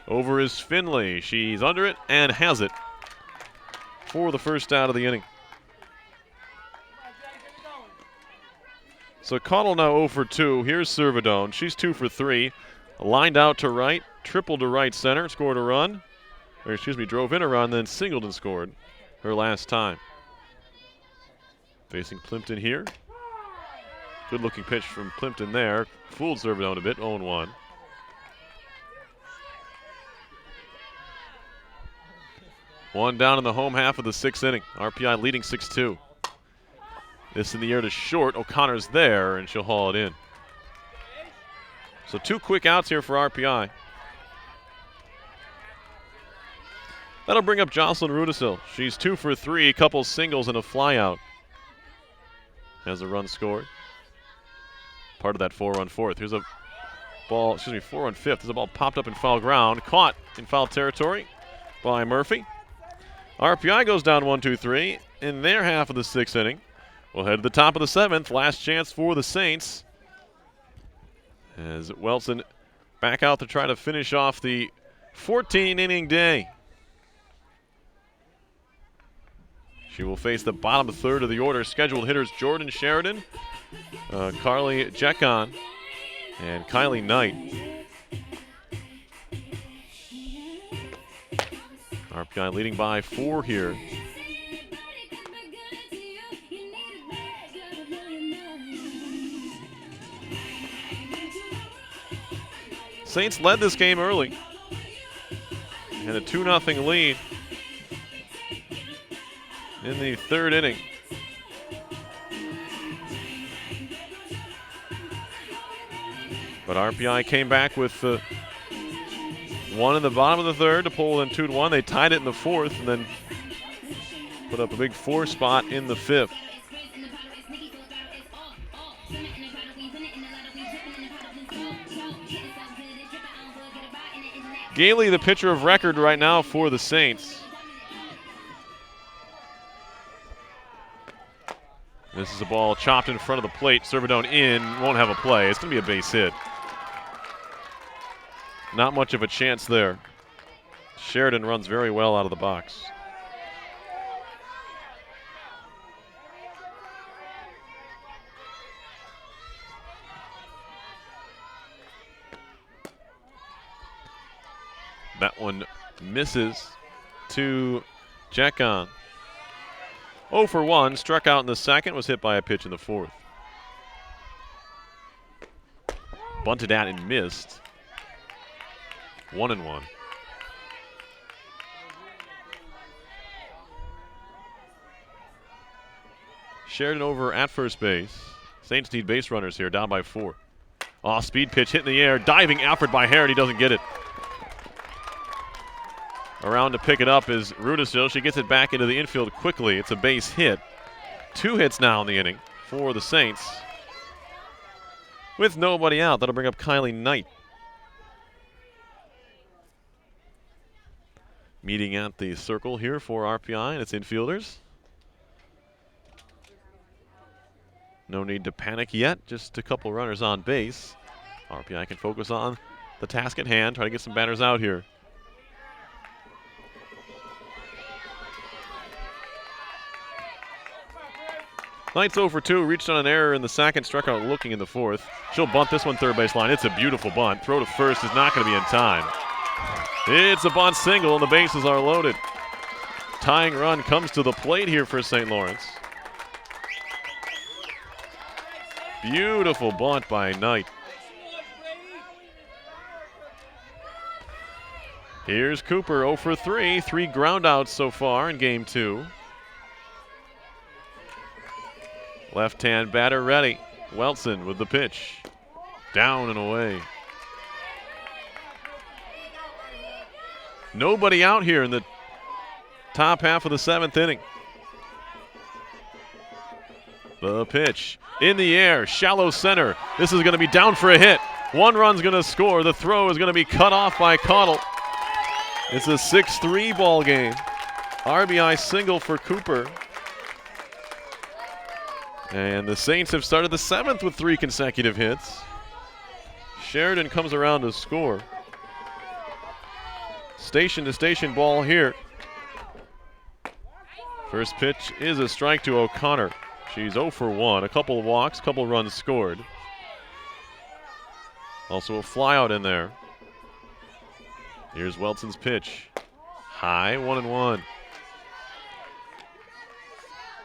Over is Finley. She's under it and has it for the first out of the inning. So Caudill now 0 for 2. Here's Servidone. She's 2 for 3. Lined out to right, tripled to right center, scored a run. Or excuse me, drove in a run, then singled and scored her last time. Facing Plimpton here. Good looking pitch from Plimpton there. Fooled Servidone a bit, 0-1. One down in the home half of the 6th inning. RPI leading 6-2. This in the air to short. O'Connor's there, and she'll haul it in. So 2 quick outs here for RPI. That'll bring up Jocelyn Rudisil. She's 2 for 3, couple singles and a flyout. Has a run scored. Part of that 4-run fourth. Here's a ball, 4-run fifth. There's a ball popped up in foul ground. Caught in foul territory by Murphy. RPI goes down 1-2-3 in their half of the 6th inning. We'll head to the top of the 7th. Last chance for the Saints. As Welson back out to try to finish off the 14-inning day. She will face the bottom third of the order. Scheduled hitters Jordan Sheridan, Carly Jekon, and Kylie Knight. RPI leading by 4 here. Saints led this game early. And a 2-0 lead in the 3rd inning. But RPI came back with one in the bottom of the 3rd to pull in 2-1. They tied it in the 4th and then put up a big 4 spot in the 5th. Gailey, the pitcher of record right now for the Saints. This is a ball chopped in front of the plate. Servidone in, won't have a play. It's going to be a base hit. Not much of a chance there. Sheridan runs very well out of the box. That one misses to Jekon. 0 for 1, struck out in the 2nd, was hit by a pitch in the 4th. Bunted at and missed. 1-1. Sheridan over at first base. Saints need base runners here, down by 4. Off-speed pitch hit in the air, diving effort by Harrod, he doesn't get it. Around to pick it up is Rudisil. She gets it back into the infield quickly. It's a base hit. 2 hits now in the inning for the Saints. With nobody out, that'll bring up Kylie Knight. Meeting at the circle here for RPI and its infielders. No need to panic yet, just a couple runners on base. RPI can focus on the task at hand, try to get some batters out here. Knight's 0 for 2, reached on an error in the 2nd, struck out looking in the 4th. She'll bunt this one third base line. It's a beautiful bunt. Throw to first is not going to be in time. It's a bunt single, and the bases are loaded. Tying run comes to the plate here for St. Lawrence. Beautiful bunt by Knight. Here's Cooper, 0 for 3, 3 groundouts so far in game 2. Left-hand batter ready. Welson with the pitch. Down and away. Nobody out here in the top half of the 7th inning. The pitch in the air, shallow center. This is going to be down for a hit. 1 run's going to score. The throw is going to be cut off by Caudle. It's a 6-3 ball game. RBI single for Cooper. And the Saints have started the 7th with 3 consecutive hits. Sheridan comes around to score. Station-to-station ball here. First pitch is a strike to O'Connor. She's 0 for 1. A couple of walks, couple runs scored. Also a flyout in there. Here's Welson's pitch. High, 1-1.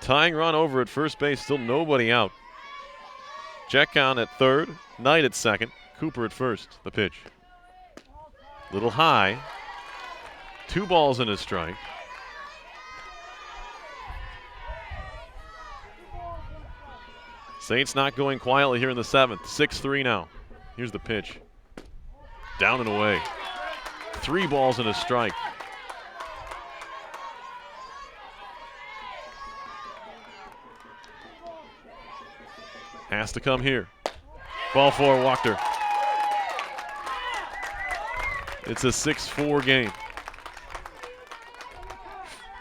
Tying run over at first base, still nobody out. Check count at third, Knight at second, Cooper at first. The pitch. Little high. 2 balls and a strike. Saints not going quietly here in the 7th. 6-3 now. Here's the pitch. Down and away. 3 balls and a strike. Has to come here. Ball 4, walked her. It's a 6-4 game.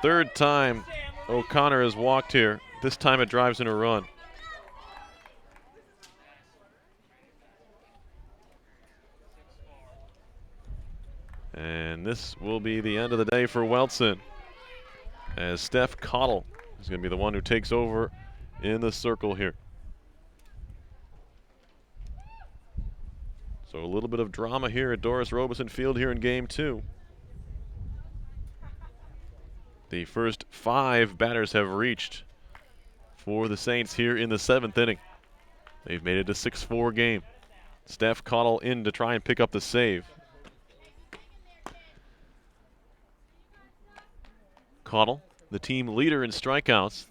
Third time O'Connor has walked here. This time it drives in a run. And this will be the end of the day for Welton, as Steph Cottle is going to be the one who takes over in the circle here. So a little bit of drama here at Doris Robeson Field here in Game 2. The first 5 batters have reached for the Saints here in the 7th inning. They've made it a 6-4 game. Steph Cottle in to try and pick up the save. Cottle, the team leader in strikeouts.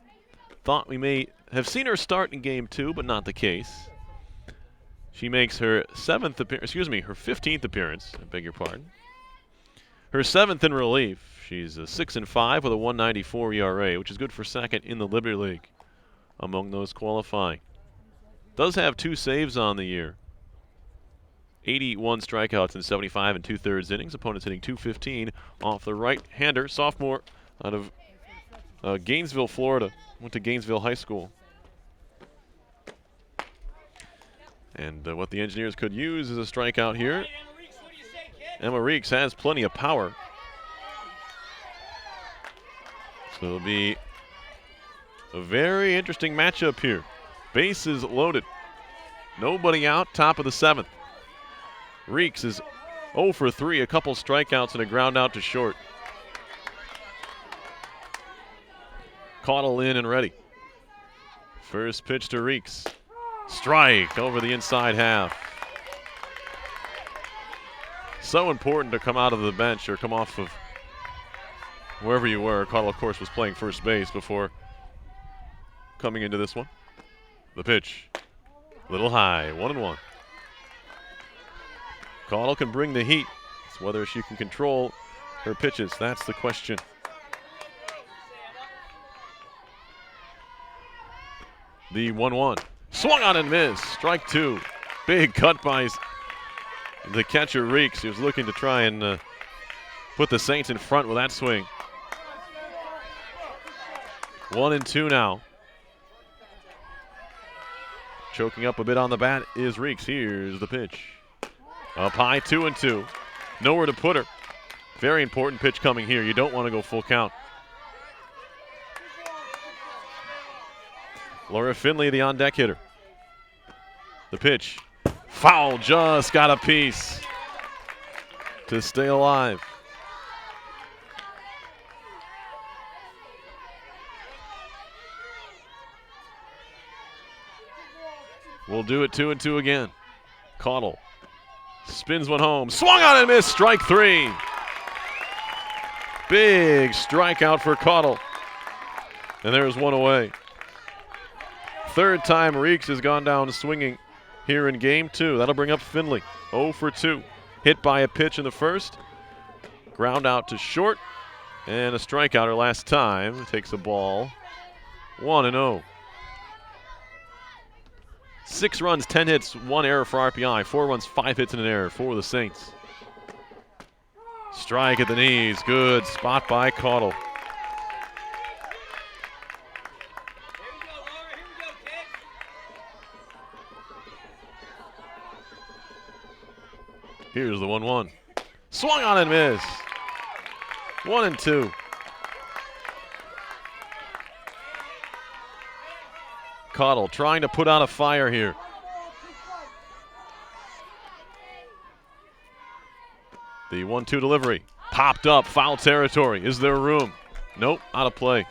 Thought we may have seen her start in Game 2, but not the case. She makes her 15th appearance, I beg your pardon. Her 7th in relief. She's a 6-5 with a 1.94 ERA, which is good for second in the Liberty League among those qualifying. Does have 2 saves on the year. 81 strikeouts in 75 and 2/3 innings. Opponents hitting .215 off the right-hander, sophomore out of Gainesville, Florida. Went to Gainesville High School. And what the Engineers could use is a strikeout here. Emma Reeks has plenty of power. So it'll be a very interesting matchup here. Bases loaded. Nobody out, top of the 7th. Reeks is 0 for 3, a couple strikeouts and a ground out to short. Cottle in and ready. First pitch to Reeks. Strike over the inside half. So important to come out of the bench or come off of wherever you were. Cottle, of course, was playing first base before coming into this one. The pitch. Little high, 1-1. Cottle can bring the heat. It's whether she can control her pitches. That's the question. The 1-1. Swung on and missed. Strike 2. Big cut by the catcher Reeks. He was looking to try and put the Saints in front with that swing. 1-2 now. Choking up a bit on the bat is Reeks. Here's the pitch. Up high, 2-2. Nowhere to put her. Very important pitch coming here. You don't want to go full count. Laura Finley, the on-deck hitter. The pitch. Foul, just got a piece to stay alive. We'll do it 2-2 again. Cottle spins one home. Swung on and missed. Strike 3. Big strikeout for Cottle. And there's one away. Third time Reeks has gone down swinging here in Game 2. That'll bring up Finley. 0 for 2. Hit by a pitch in the first. Ground out to short. And a strikeout her last time. Takes a ball. 1-0. 6 runs, 10 hits, 1 error for RPI. 4 runs, 5 hits, and an error for the Saints. Strike at the knees. Good spot by Cottle. Here's the 1-1. Swung on and missed. 1-2. Cottle trying to put out a fire here. The 1-2 delivery. Popped up, foul territory. Is there room? Nope, out of play.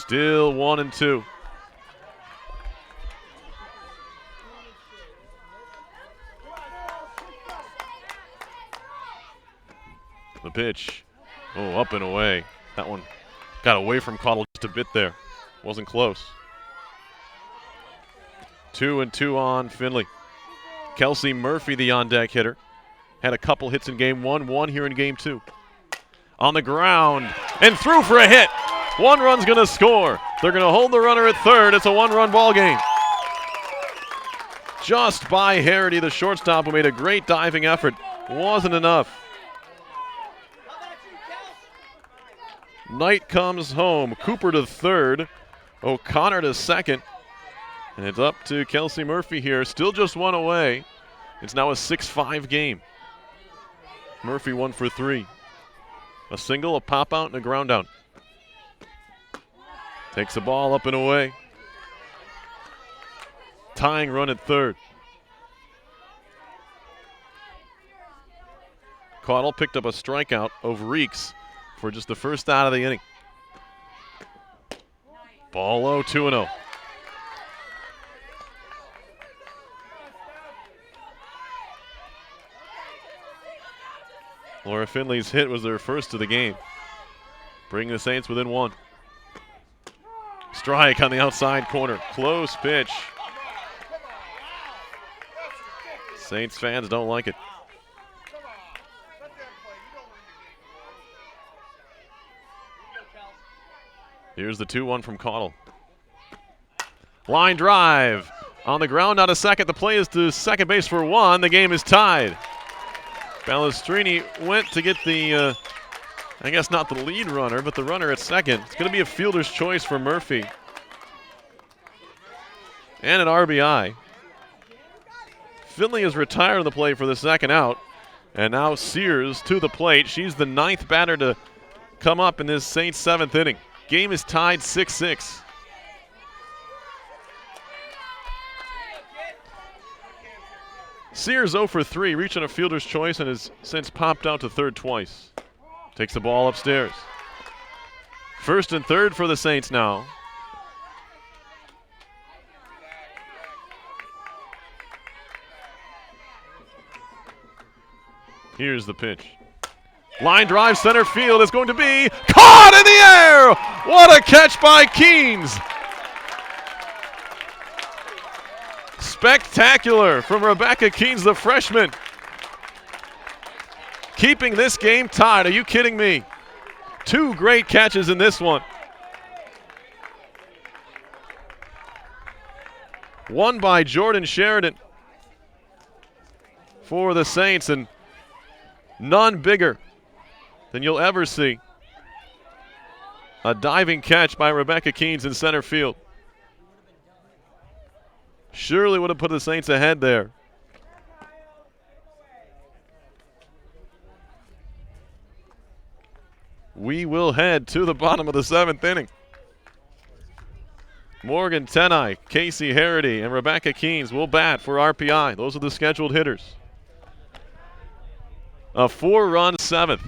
Still 1-2. The pitch. Oh, up and away. That one got away from Caudle just a bit there. Wasn't close. 2-2 on Findlay. Kelsey Murphy, the on-deck hitter. Had a couple hits in game one here in game 2. On the ground and through for a hit. 1 run's going to score. They're going to hold the runner at third. It's a 1-run ball game. Just by Harity, the shortstop, who made a great diving effort. Wasn't enough. Knight comes home. Cooper to third. O'Connor to second. And it's up to Kelsey Murphy here. Still just 1 away. It's now a 6-5 game. Murphy 1 for 3. A single, a pop out, and a ground out. Takes the ball up and away. Tying run at third. Caudle picked up a strikeout of Reeks for just the first out of the inning. Ball low, 2-0. Laura Findlay's hit was their first of the game, bringing the Saints within 1. Strike on the outside corner. Close pitch. Saints fans don't like it. Here's the 2-1 from Caudle. Line drive. On the ground, out of second. The play is to second base for 1. The game is tied. Balestrini went to get the, I guess not the lead runner, but the runner at second. It's going to be a fielder's choice for Murphy. And an RBI. Findlay is retired on the play for the second out. And now Sears to the plate. She's the 9th batter to come up in this Saints 7th inning. Game is tied 6-6. Sears 0 for 3, reaching a fielder's choice and has since popped out to third twice. Takes the ball upstairs. First and third for the Saints now. Here's the pitch. Line drive center field is going to be caught in the air! What a catch by Keynes! Spectacular from Rebecca Keynes, the freshman. Keeping this game tied. Are you kidding me? 2 great catches in this one. One by Jordan Sheridan for the Saints, and none bigger than you'll ever see. A diving catch by Rebecca Keynes in center field. Surely would have put the Saints ahead there. We will head to the bottom of the 7th inning. Morgan Tenai, Casey Harity, and Rebecca Keynes will bat for RPI. Those are the scheduled hitters. A 4-run 7th.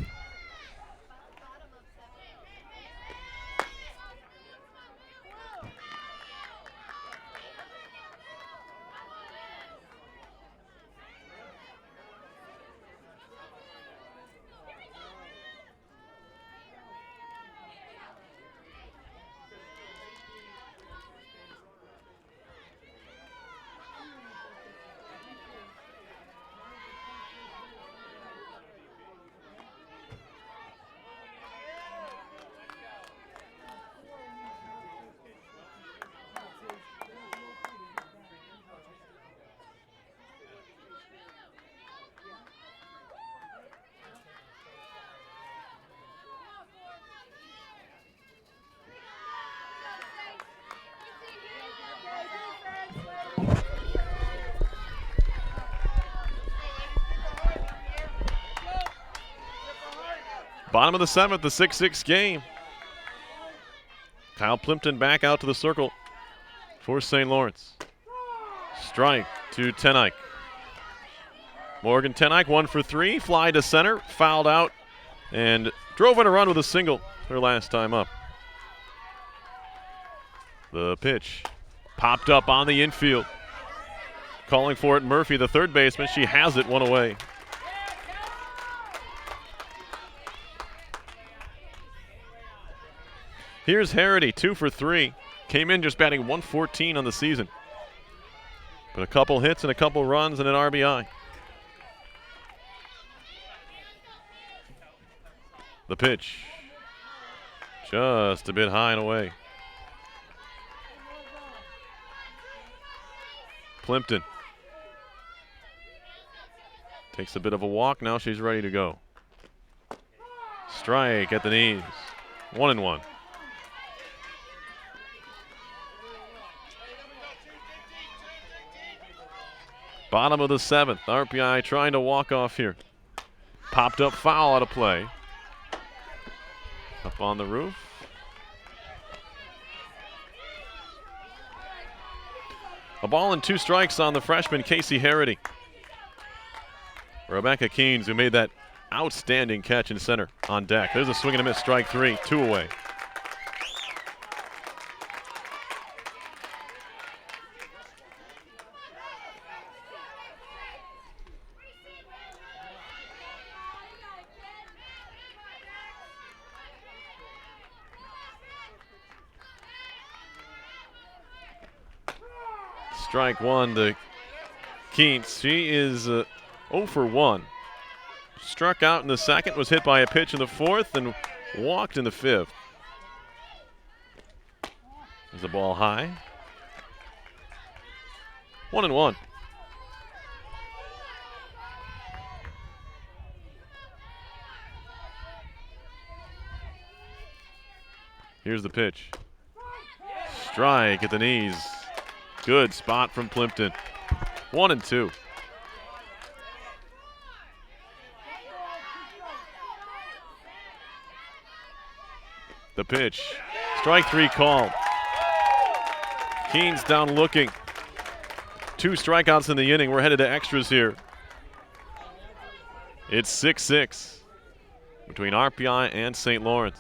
Bottom of the 7th, the 6-6 game. Kyle Plimpton back out to the circle for St. Lawrence. Strike to Tenike. Morgan Tenike 1 for 3, fly to center, fouled out, and drove in a run with a single her last time up. The pitch popped up on the infield. Calling for it, Murphy, the third baseman. She has it, one away. Here's Harity, 2 for 3. Came in just batting .114 on the season. But a couple hits and a couple runs and an RBI. The pitch. Just a bit high and away. Plimpton takes a bit of a walk. Now she's ready to go. Strike at the knees. 1-1. Bottom of the 7th. RPI trying to walk off here. Popped up foul out of play. Up on the roof. A ball and 2 strikes on the freshman Casey Harity. Rebecca Keynes, who made that outstanding catch in center, on deck. There's a swing and a miss, strike 3, 2 away. Strike 1 to Keynes. She is 0 for 1. Struck out in the 2nd, was hit by a pitch in the 4th, and walked in the 5th. There's the ball high. 1-1. Here's the pitch. Strike at the knees. Good spot from Plimpton. 1-2. The pitch. Strike 3 called. Keynes down looking. 2 strikeouts in the inning. We're headed to extras here. It's 6-6 between RPI and St. Lawrence.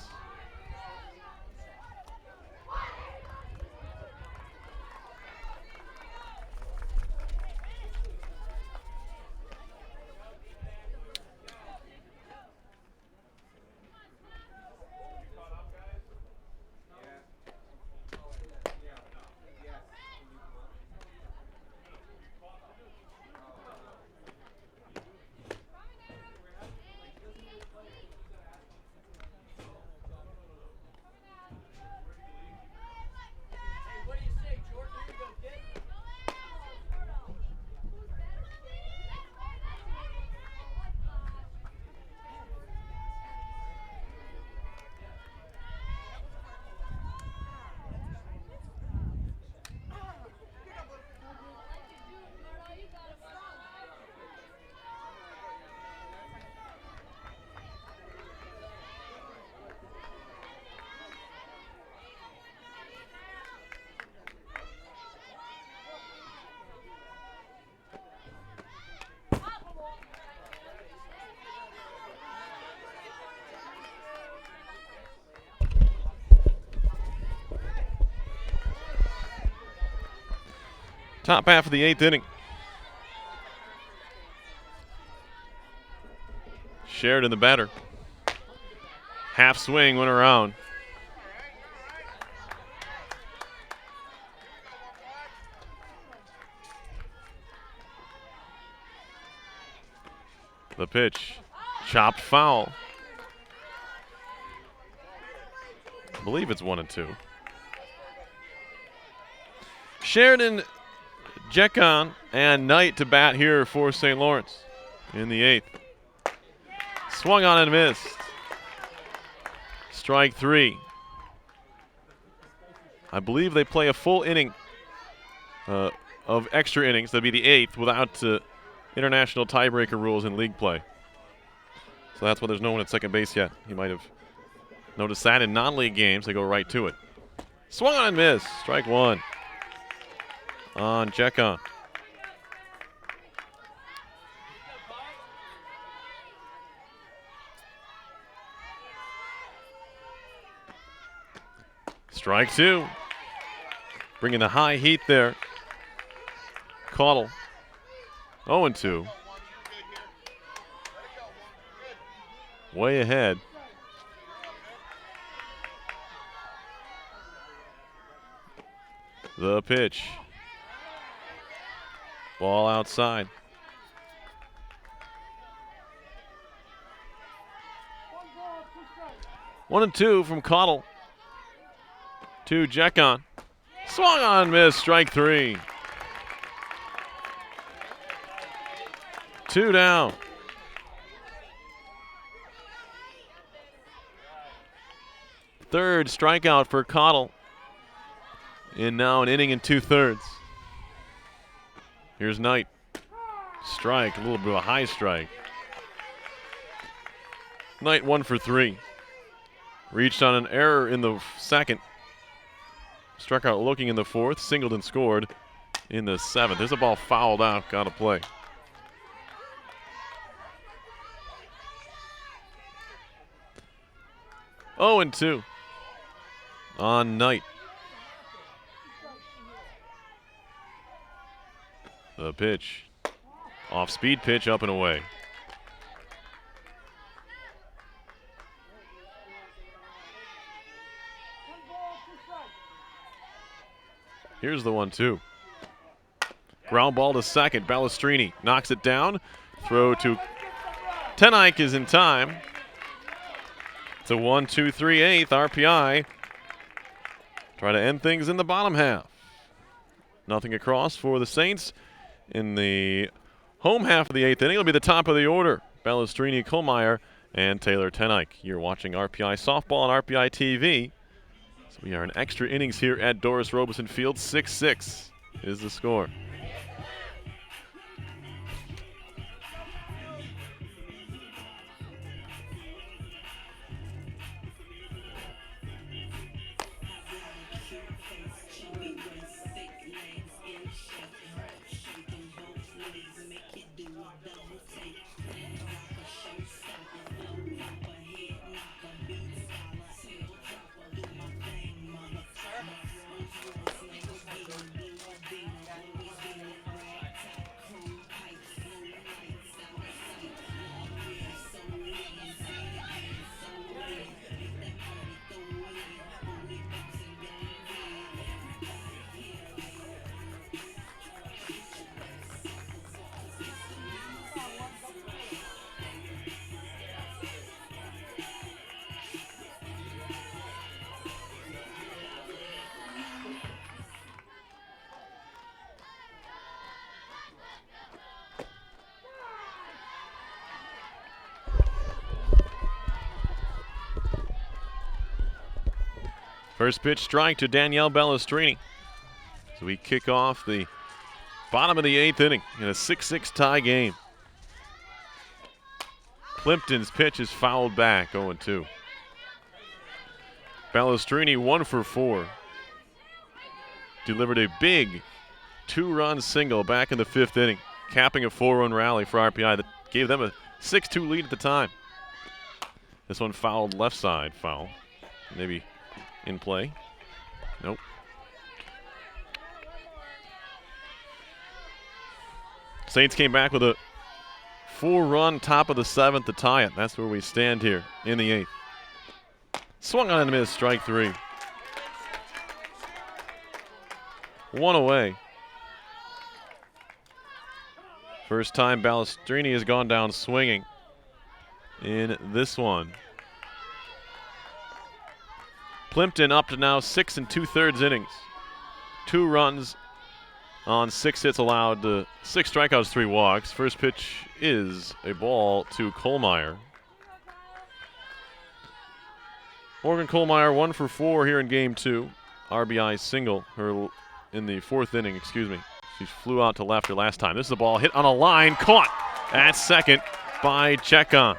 Top half of the 8th inning. Sheridan the batter. Half swing went around. The pitch. Chopped foul. I believe it's 1-2. Sheridan, Jekon, and Knight to bat here for St. Lawrence in the 8th. Swung on and missed. Strike 3. I believe they play a full inning of extra innings. That'd be the 8th without international tiebreaker rules in league play. So that's why there's no one at second base yet. You might have noticed that in non-league games. They go right to it. Swung on and missed. Strike 1 on Jekon. Strike 2. bringing the high heat there. Caudle, 0-2. Way ahead. The pitch. Ball outside. 1-2 from Caudle to Jekon. Swung on, miss, strike 3. 2 down. Third strikeout for Caudle in now an inning and 2/3. Here's Knight. Strike, a little bit of a high strike. Knight 1 for 3. Reached on an error in the second. Struck out looking in the fourth. Singled and scored in the seventh. There's a ball fouled out. Got to play. Oh, and 2 on Knight. The pitch. Off-speed pitch up and away. Here's the 1-2. Ground ball to second. Balestrini knocks it down. Throw to Tenike is in time. It's a 1-2-3-8 RPI. Try to end things in the bottom half. Nothing across for the Saints in the home half of the 8th inning. It'll be the top of the order. Balestrini, Kohlmeyer, and Taylor Tenike. You're watching RPI Softball on RPI TV. So we are in extra innings here at Doris Robeson Field. 6-6 is the score. First pitch strike to Danielle Balestrini. So we kick off the bottom of the 8th inning in a 6-6 tie game. Plimpton's pitch is fouled back, 0-2. Balestrini 1 for 4. Delivered a big 2-run single back in the 5th inning, capping a 4-run rally for RPI that gave them a 6-2 lead at the time. This one fouled left side foul. Maybe in play. Nope. Saints came back with a 4-run top of the 7th to tie it. That's where we stand here in the 8th. Swung on and missed, strike 3. 1 away. First time Balestrini has gone down swinging in this one. Plimpton up to now 6 2/3 innings. 2 runs on 6 hits allowed, 6 strikeouts, 3 walks. First pitch is a ball to Kohlmeyer. Morgan Kohlmeyer 1 for 4 here in game 2. RBI single her in the 4th inning, excuse me. She flew out to left her last time. This is a ball hit on a line, caught at second by Jekon.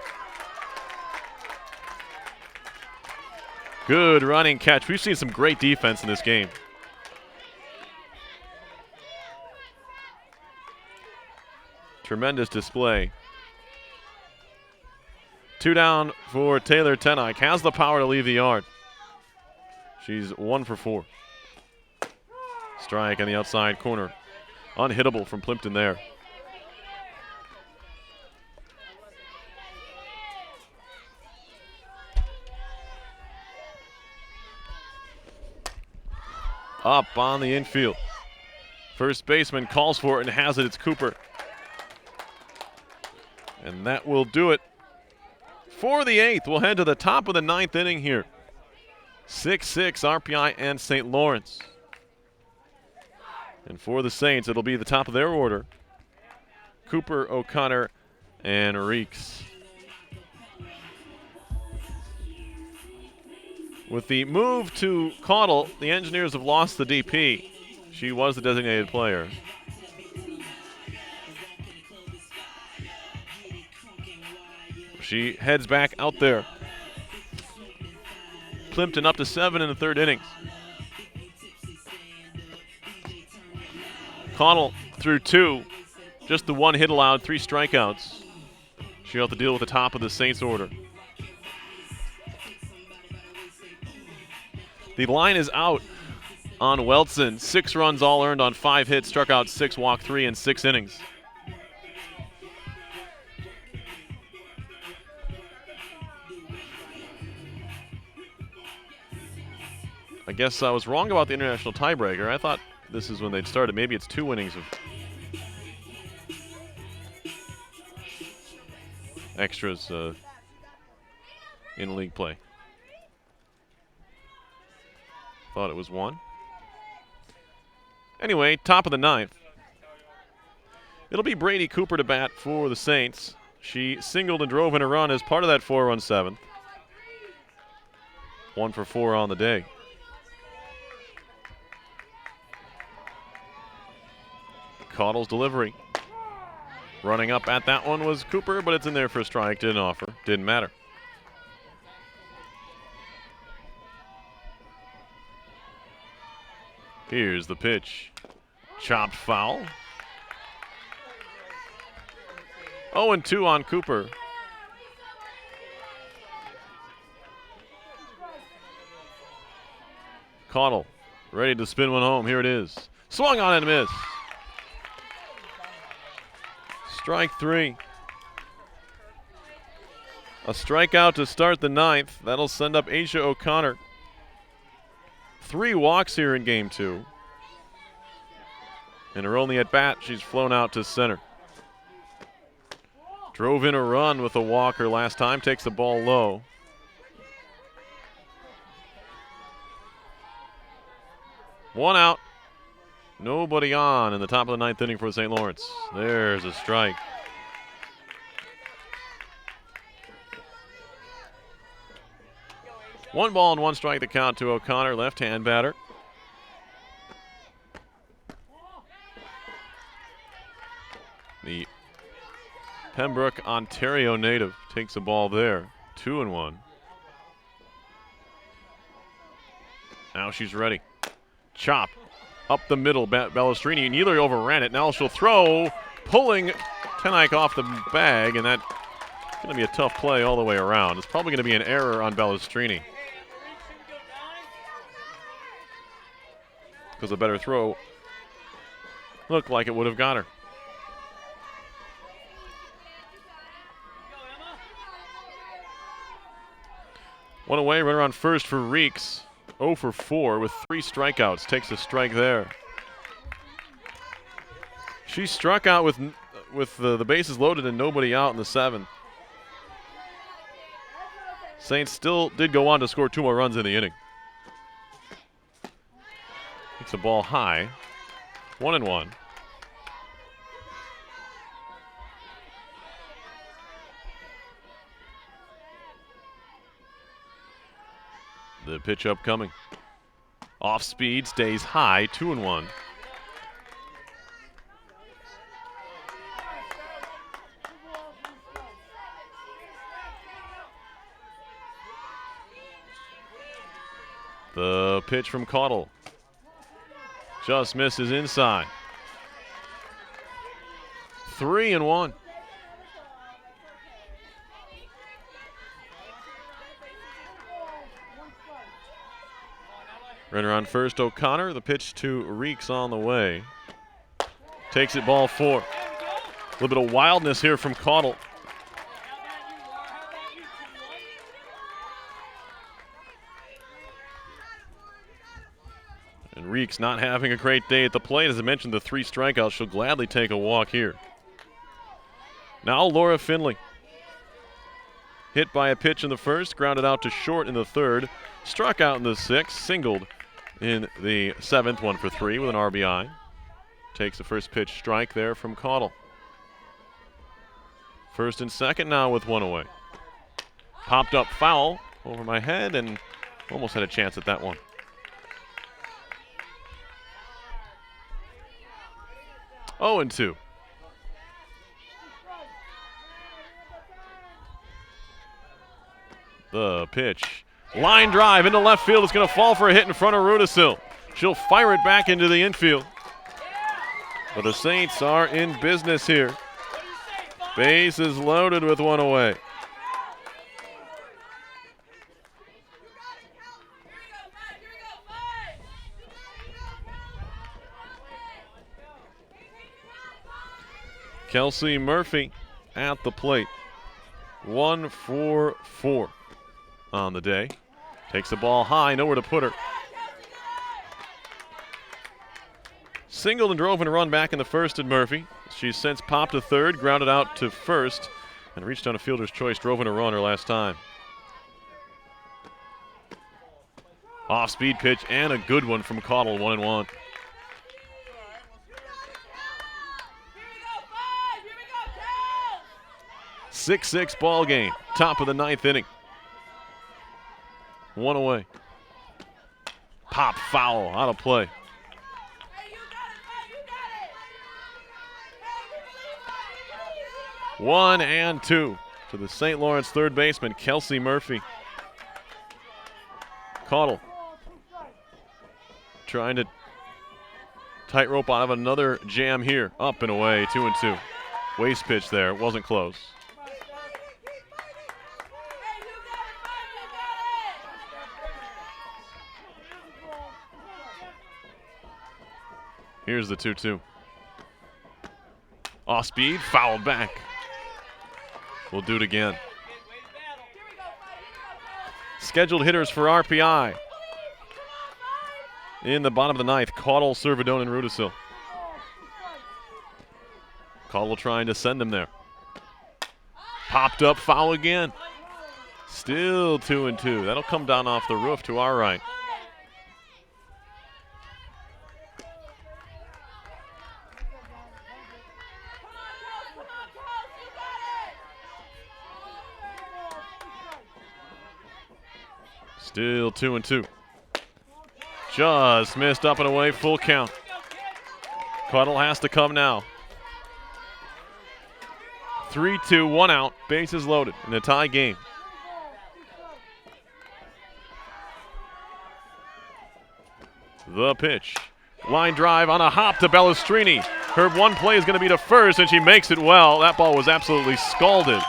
Good running catch. We've seen some great defense in this game. Tremendous display. 2 down for Taylor Tenike. Has the power to leave the yard. She's 1 for 4. Strike on the outside corner. Unhittable from Plimpton there. Up on the infield. First baseman calls for it and has it. It's Cooper. And that will do it for the 8th. We'll head to the top of the 9th inning here. 6-6 RPI and St. Lawrence. And for the Saints, it'll be the top of their order. Cooper, O'Connor, and Reeks. With the move to Caudle, the Engineers have lost the DP. She was the designated player. She heads back out there. Plimpton up to 7 in the 3rd innings. Caudle threw 2. Just the 1 hit allowed, 3 strikeouts. She'll have to deal with the top of the Saints order. The line is out on Weltson. 6 runs all earned on 5 hits, struck out 6, walked 3 in 6 innings. I guess I was wrong about the international tiebreaker. I thought this is when they'd started. Maybe it's 2 innings of extras in league play. Thought it was 1. Anyway, top of the 9th. It'll be Brady Cooper to bat for the Saints. She singled and drove in a run as part of that 4-run 7th. 1 for 4 on the day. Caudle's delivery. Running up at that one was Cooper, but it's in there for a strike. Didn't offer. Didn't matter. Here's the pitch. Chopped foul. 0-2 on Cooper. Caudle ready to spin one home. Here it is. Swung on and missed. Strike 3. A strikeout to start the 9th. That'll send up Asia O'Connor. 3 walks here in game 2. In her only at bat, she's flown out to center. Drove in a run with a walker last time, takes the ball low. One out. Nobody on in the top of the 9th inning for St. Lawrence. There's a strike. One ball and 1 strike to count to O'Connor, left-hand batter. The Pembroke, Ontario native takes a ball there. 2-1. Now she's ready. Chop up the middle. Ballestrini nearly overran it. Now she'll throw, pulling Tenike off the bag, and that's going to be a tough play all the way around. It's probably going to be an error on Ballestrini, because a better throw looked like it would have got her. One away, runner on first for Reeks. 0 for 4 with 3 strikeouts. Takes a strike there. She struck out with the bases loaded and nobody out in the 7th. Saints still did go on to score 2 more runs in the inning. Takes the ball high. 1-1. The pitch upcoming. Off speed, stays high, 2-1. The pitch from Caudle. Just misses inside. 3-1. Runner on first, O'Connor. The pitch to Reeks on the way. Takes it, ball 4. A little bit of wildness here from Caudle. And Reeks not having a great day at the plate. As I mentioned, the 3 strikeouts. She'll gladly take a walk here. Now Laura Finley. Hit by a pitch in the first, grounded out to short in the third, struck out in the 6th, singled in the 7th, 1 for 3 with an RBI. Takes the first pitch strike there from Caudle. First and second now with 1 away. Popped up foul over my head and almost had a chance at that one. Oh, and 2. The pitch. Line drive into left field. It's going to fall for a hit in front of Rudisill. She'll fire it back into the infield. But the Saints are in business here. Base is loaded with 1 away. Kelsey Murphy at the plate. 1 for 4 on the day. Takes the ball high, nowhere to put her. Singled and drove in a run back in the first at Murphy. She's since popped to third, grounded out to first, and reached on a fielder's choice, drove in a run her last time. Off-speed pitch and a good one from Caudle, 1-1. Six ball game, top of the 9th inning. 1 away. Pop foul, out of play. One and 2 to the St. Lawrence third baseman, Kelsey Murphy. Caudle trying to tightrope out of another jam here. Up and away, 2-2. Waste pitch there, wasn't close. Here's the 2-2. Off speed, fouled back. We'll do it again. Scheduled hitters for RPI. In the bottom of the 9th, Caudle, Servidone, and Rudisill. Caudle trying to send him there. Popped up, foul again. Still 2-2. That'll come down off the roof to our right. Still 2-2. Just missed up and away, full count. Caudle has to come now. 3-2, 1 out, bases loaded in a tie game. The pitch. Line drive on a hop to Bellastrini. Her one play is going to be to first, and she makes it well. That ball was absolutely scalded.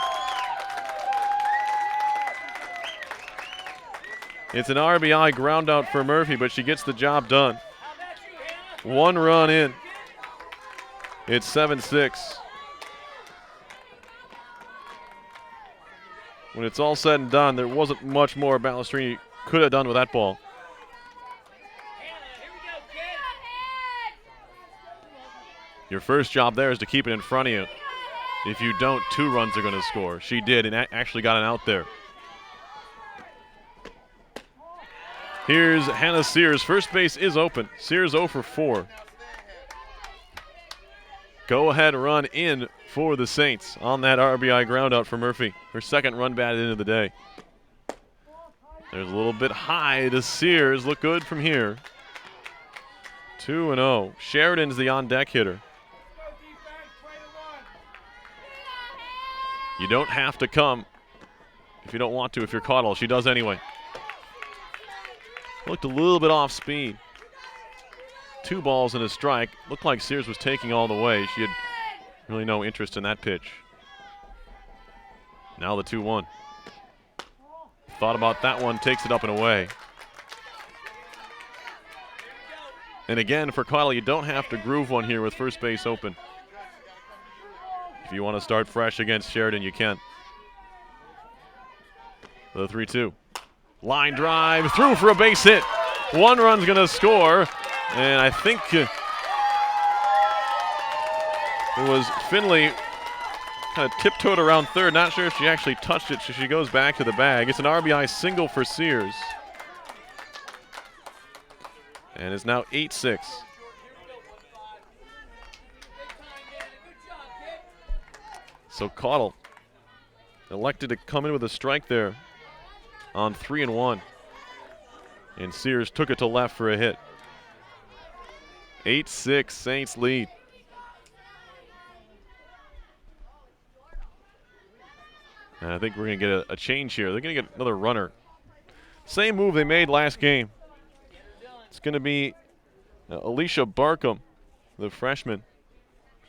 It's an RBI ground out for Murphy, but she gets the job done. 1 run in. It's 7-6. When it's all said and done, there wasn't much more Ballastrini could have done with that ball. Your first job there is to keep it in front of you. If you don't, 2 runs are going to score. She did and actually got an out there. Here's Hannah Sears. First base is open. Sears 0 for 4. Go-ahead run in for the Saints on that RBI ground out for Murphy. Her second run batted into the day. There's a little bit high to Sears. Look good from here. 2-0. Sheridan's the on-deck hitter. You don't have to come if you don't want to if you're Caudle. She does anyway. Looked a little bit off speed. 2 balls and a strike. Looked like Sears was taking all the way. She had really no interest in that pitch. Now the 2-1. Thought about that one, takes it up and away. And again, for Cottle, you don't have to groove one here with first base open. If you want to start fresh against Sheridan, you can. The 3-2. Line drive, through for a base hit. One run's going to score, and I think it was Finley kind of tiptoed around third. Not sure if she actually touched it, so she goes back to the bag. It's an RBI single for Sears. And it's now 8-6. So Cottle elected to come in with a strike there on 3-1. And Sears took it to left for a hit. 8-6, Saints lead. And I think we're going to get a change here. They're going to get another runner. Same move they made last game. It's going to be Alicia Barkham, the freshman,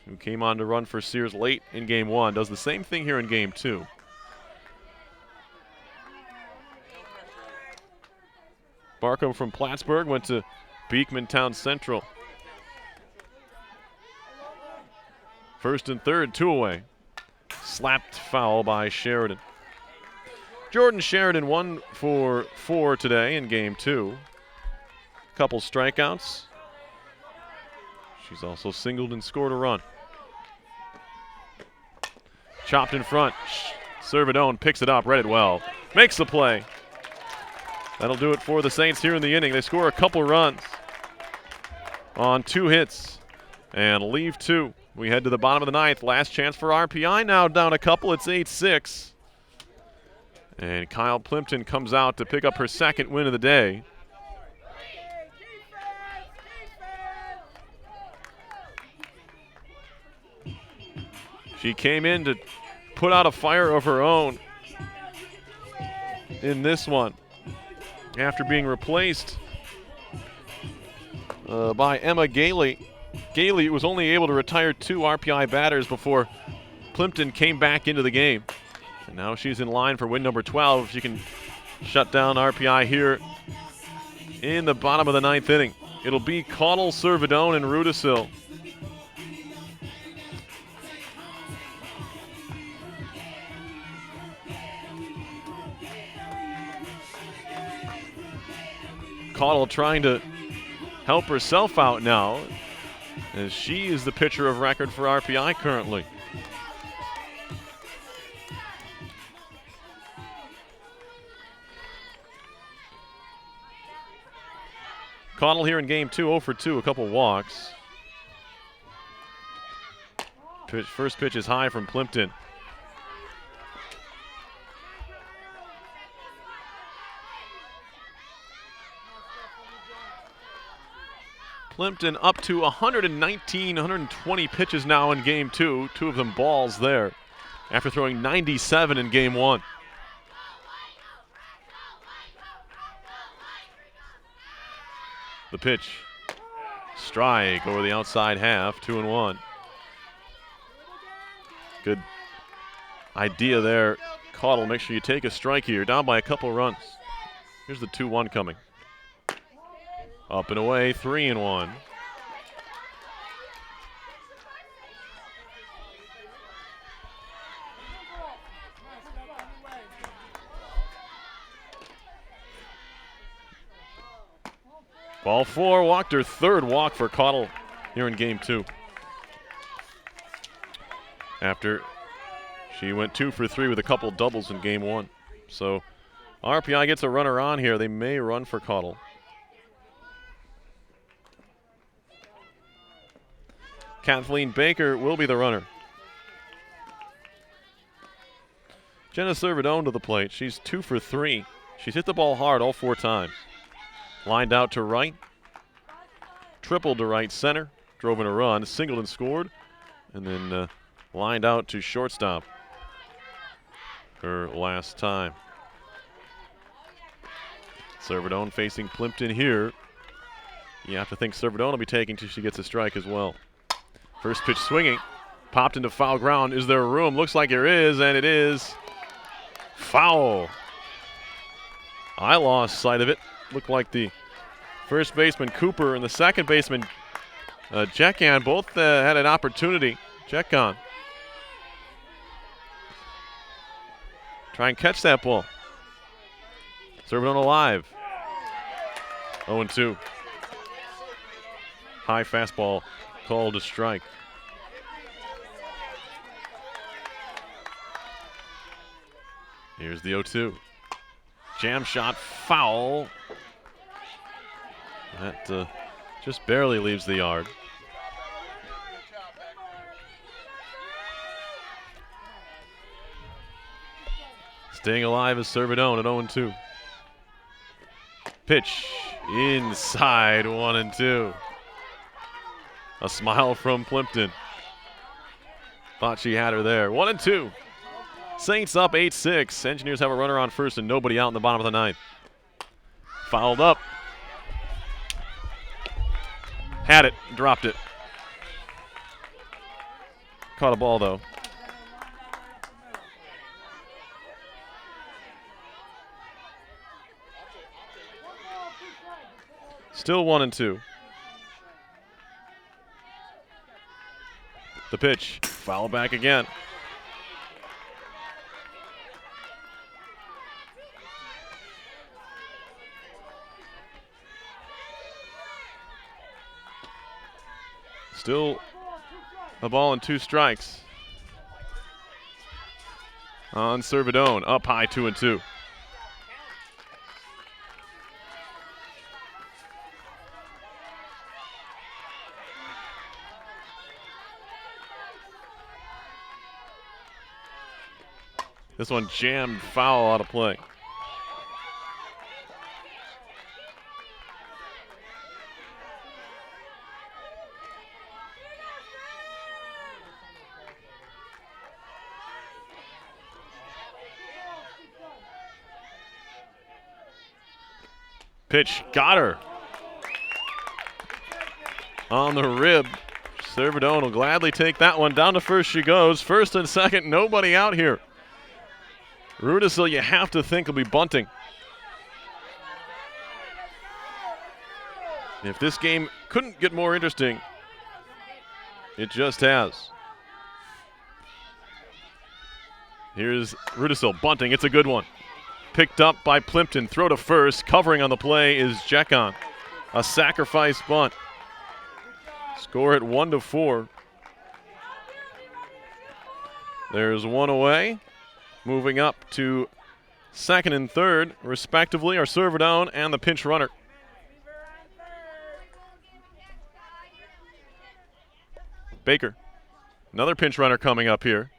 who came on to run for Sears late in game 1. Does the same thing here in game 2. Barkham from Plattsburgh went to Beekman-Town Central. First and third, 2 away. Slapped foul by Sheridan. Jordan Sheridan 1 for 4 today in game 2. Couple strikeouts. She's also singled and scored a run. Chopped in front. Servidone picks it up, read it well. Makes the play. That'll do it for the Saints here in the inning. They score a couple runs on 2 hits and leave 2. We head to the bottom of the 9th. Last chance for RPI, now down a couple. It's 8-6. And Kyle Plimpton comes out to pick up her second win of the day. She came in to put out a fire of her own in this one after being replaced by Emma Gailey. Gailey was only able to retire 2 RPI batters before Plimpton came back into the game. And now she's in line for win number 12. She can shut down RPI here in the bottom of the 9th inning. It'll be Cottle, Servidone, and Rudisill. Cottle trying to help herself out now, as she is the pitcher of record for RPI currently. Cottle here in game 2, 0 for 2, a couple walks. First pitch is high from Plimpton. Plimpton up to 119, 120 pitches now in game 2. 2 of them balls there after throwing 97 in game 1. The pitch. Strike over the outside half, 2-1. Good idea there. Cottle, make sure you take a strike here. Down by a couple runs. Here's the 2-1 coming. Up and away, 3-1. Ball 4, walked her third walk for Cottle here in game 2. After she went 2 for 3 with a couple doubles in game 1. So RPI gets a runner on here. They may run for Cottle. Kathleen Baker will be the runner. Jenna Servidone to the plate. She's 2 for 3. She's hit the ball hard all 4 times. Lined out to right. Tripled to right center. Drove in a run. Singled and scored. And then lined out to shortstop. Her last time. Servidone facing Plimpton here. You have to think Servidone will be taking till she gets a strike as well. First pitch swinging. Popped into foul ground. Is there room? Looks like there is, and it is foul. I lost sight of it. Looked like the First baseman Cooper and the second baseman Jekan both had an opportunity. Jekan. Try and catch that ball. Serve it on alive. 0-2. High fastball called a strike. Here's the 0-2. Jam shot foul. That just barely leaves the yard. Staying alive is Servidone at 0-2. Pitch inside, 1-2. A smile from Plimpton. Thought she had her there. 1-2. Saints up 8-6. Engineers have a runner on first and nobody out in the bottom of the ninth. Fouled up. Had it, dropped it. Caught a ball though. Still 1-2. The pitch, foul back again. Still a ball and 2 strikes. On Servidone, up high 2-2. This one jammed foul out of play. Pitch, got her. On the rib. Servidone will gladly take that one. Down to first she goes. First and second, nobody out here. Rudisill, you have to think, will be bunting. If this game couldn't get more interesting, it just has. Here's Rudisill bunting. It's a good one. Picked up by Plimpton. Throw to first. Covering on the play is Jekan. A sacrifice bunt. Score at 1-4. There's one away. Moving up to second and third, respectively, are Servidone and the pinch runner. Baker. Another pinch runner coming up here.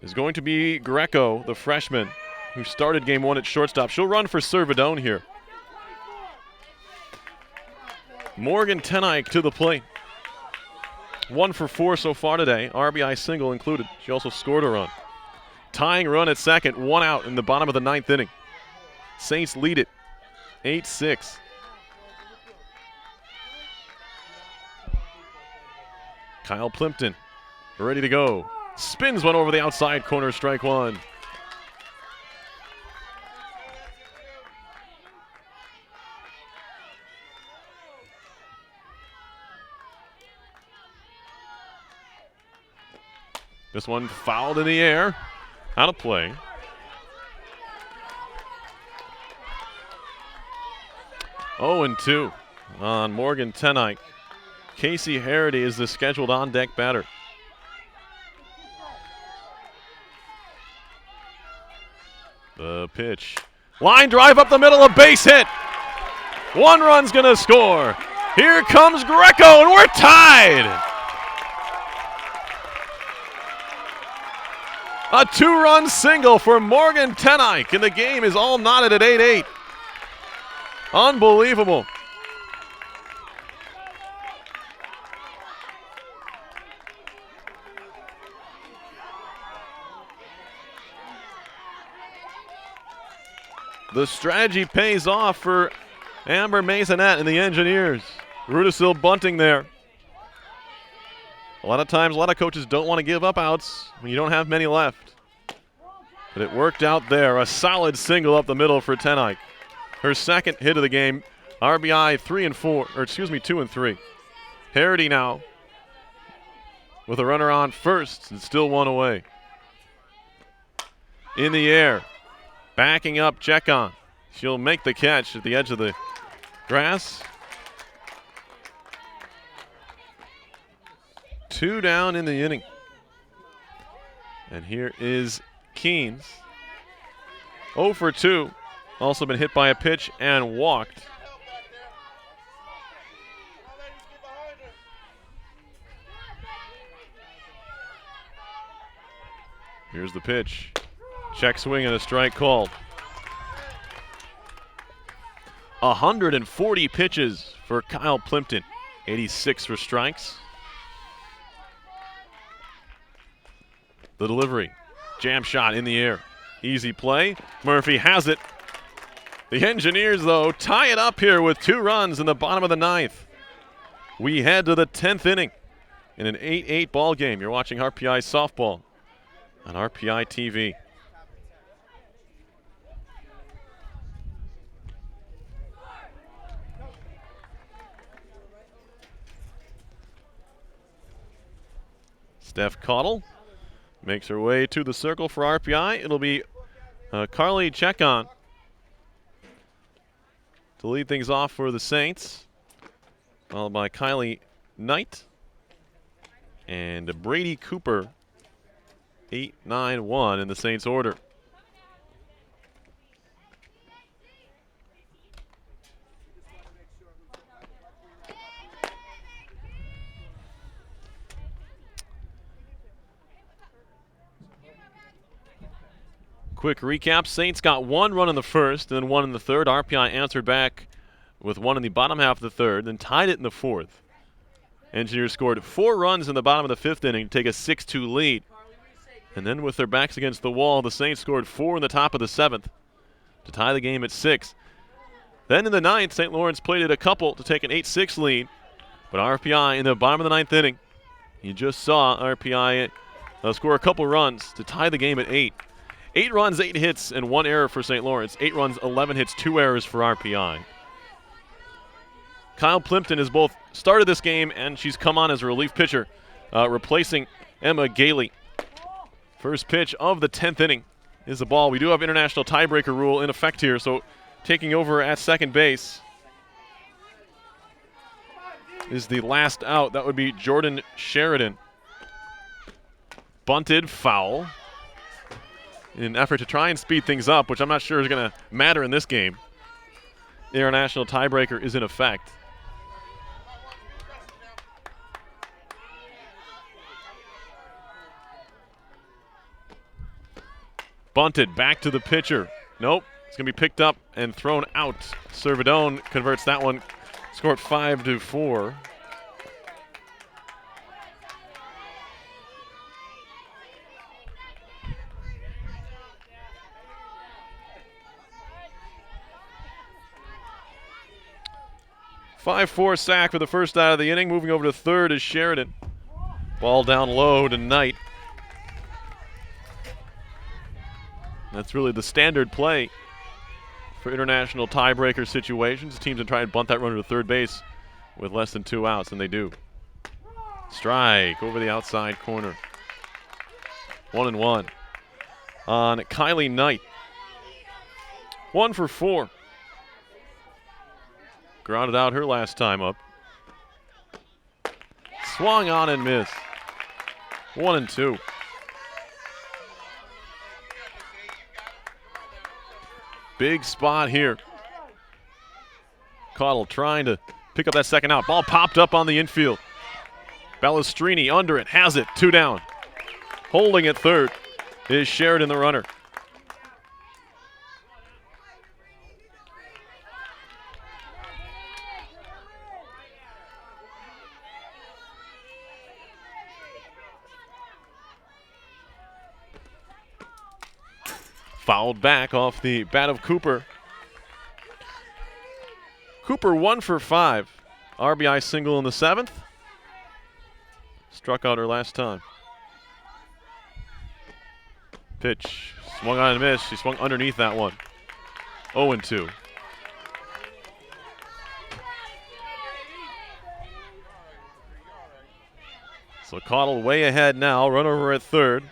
Is going to be Greco, the freshman, who started game 1 at shortstop. She'll run for Servidone here. Morgan Tenike to the plate. 1 for 4 so far today, RBI single included. She also scored a run. Tying run at second, 1 out in the bottom of the 9th inning. Saints lead it, 8-6. Kyle Plimpton, ready to go. Spins one over the outside corner, strike 1. This one fouled in the air, out of play. Oh, and 2 on Morgan Tenike. Casey Harity is the scheduled on-deck batter. The pitch. Line drive up the middle, a base hit. 1 run's gonna score. Here comes Greco, and we're tied. A 2-run single for Morgan Tenike, and the game is all knotted at 8-8. Unbelievable. The strategy pays off for Amber Masonette and the Engineers. Rudisill bunting there. A lot of times, a lot of coaches don't want to give up outs when you don't have many left. But it worked out there. A solid single up the middle for Tenike. Her second hit of the game. RBI 2 and 3. Harity now with a runner on first and still one away. In the air. Backing up, check on. She'll make the catch at the edge of the grass. 2 down in the inning. And here is Keynes. 0 for 2. Also been hit by a pitch and walked. Here's the pitch. Check swing and a strike called. 140 pitches for Kyle Plimpton. 86 for strikes. The delivery. Jam shot in the air. Easy play. Murphy has it. The Engineers, though, tie it up here with 2 runs in the bottom of the 9th. We head to the 10th inning in an 8-8 ball game. You're watching RPI Softball on RPI TV. Steph Caudle makes her way to the circle for RPI. It'll be Carly Chekon to lead things off for the Saints, followed by Kylie Knight and Brady Cooper. 8-9-1 in the Saints order. Quick recap. Saints got 1 run in the first and then 1 in the third. RPI answered back with 1 in the bottom half of the third, then tied it in the fourth. Engineers scored 4 runs in the bottom of the 5th inning to take a 6-2 lead. And then with their backs against the wall, the Saints scored 4 in the top of the 7th to tie the game at 6. Then in the 9th, St. Lawrence played it a couple to take an 8-6 lead. But RPI in the bottom of the 9th inning, you just saw RPI score a couple runs to tie the game at 8. 8 runs, 8 hits, and 1 error for St. Lawrence. 8 runs, 11 hits, 2 errors for RPI. Kyle Plimpton has both started this game and she's come on as a relief pitcher, replacing Emma Gailey. First pitch of the 10th inning is the ball. We do have international tiebreaker rule in effect here, so taking over at second base is the last out. That would be Jordan Sheridan. Bunted, foul. In an effort to try and speed things up, which I'm not sure is going to matter in this game. The international tiebreaker is in effect. Bunted back to the pitcher. Nope. It's going to be picked up and thrown out. Servidone converts that one. Scored 5-4. Five-4 sack for the first out of the inning. Moving over to third is Sheridan. Ball down low to Knight. That's really the standard play for international tiebreaker situations. Teams can try and bunt that runner to third base with less than 2 outs, and they do. Strike over the outside corner. 1-1 on Kylie Knight. 1 for 4. Grounded out her last time up. Swung on and missed. 1-2. Big spot here. Caudle trying to pick up that second out. Ball popped up on the infield. Balestrini under it, has it, 2 down. Holding at third is Sheridan, the runner. Fouled back off the bat of Cooper. Cooper 1 for 5. RBI single in the 7th. Struck out her last time. Pitch Swung on and missed. She swung underneath that one. 0-2. So Caudle way ahead now. Run over at third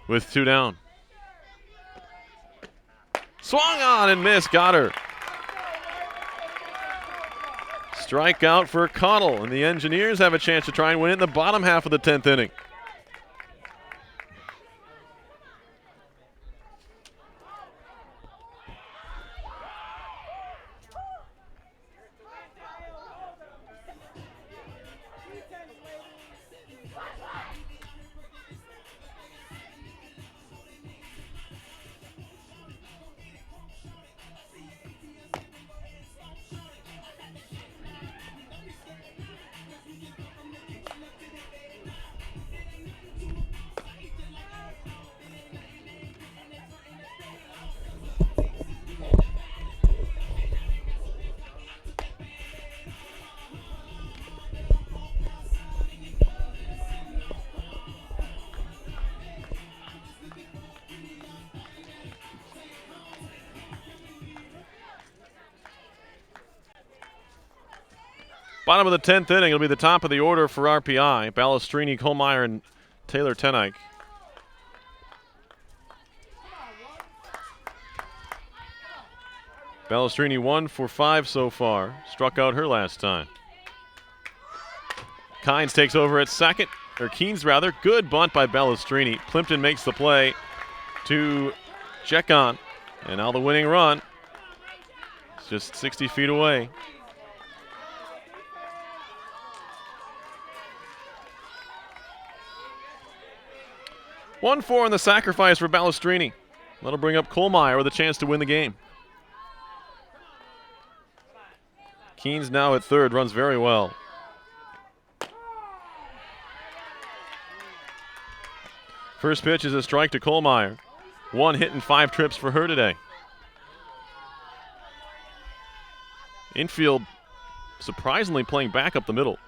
with 2 down. Swung on and missed. Got her. Strikeout for Caudle, and the Engineers have a chance to try and win it in the bottom half of the 10th inning. Bottom of the 10th inning, it'll be the top of the order for RPI. Balestrini, Kohlmeyer, and Taylor Tenike. Balestrini 1 for 5 so far. Struck out her last time. Kynes takes over at second, or Keynes rather. Good bunt by Balestrini. Plimpton makes the play to check on. And now the winning run. It's just 60 feet away. One 4 in the sacrifice for Balestrini. That'll bring up Kohlmeyer with a chance to win the game. Keynes now at third, runs very well. First pitch is a strike to Kohlmeyer. 1 hit and 5 trips for her today. Infield surprisingly playing back up the middle.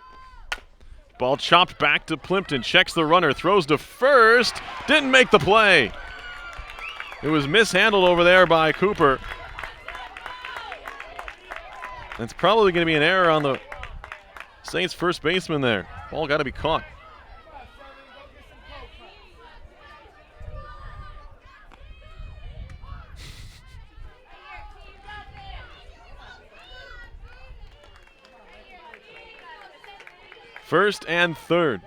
Ball chopped back to Plimpton, checks the runner, throws to first, didn't make the play. It was mishandled over there by Cooper. It's probably going to be an error on the Saints first baseman there. Ball got to be caught. First and third.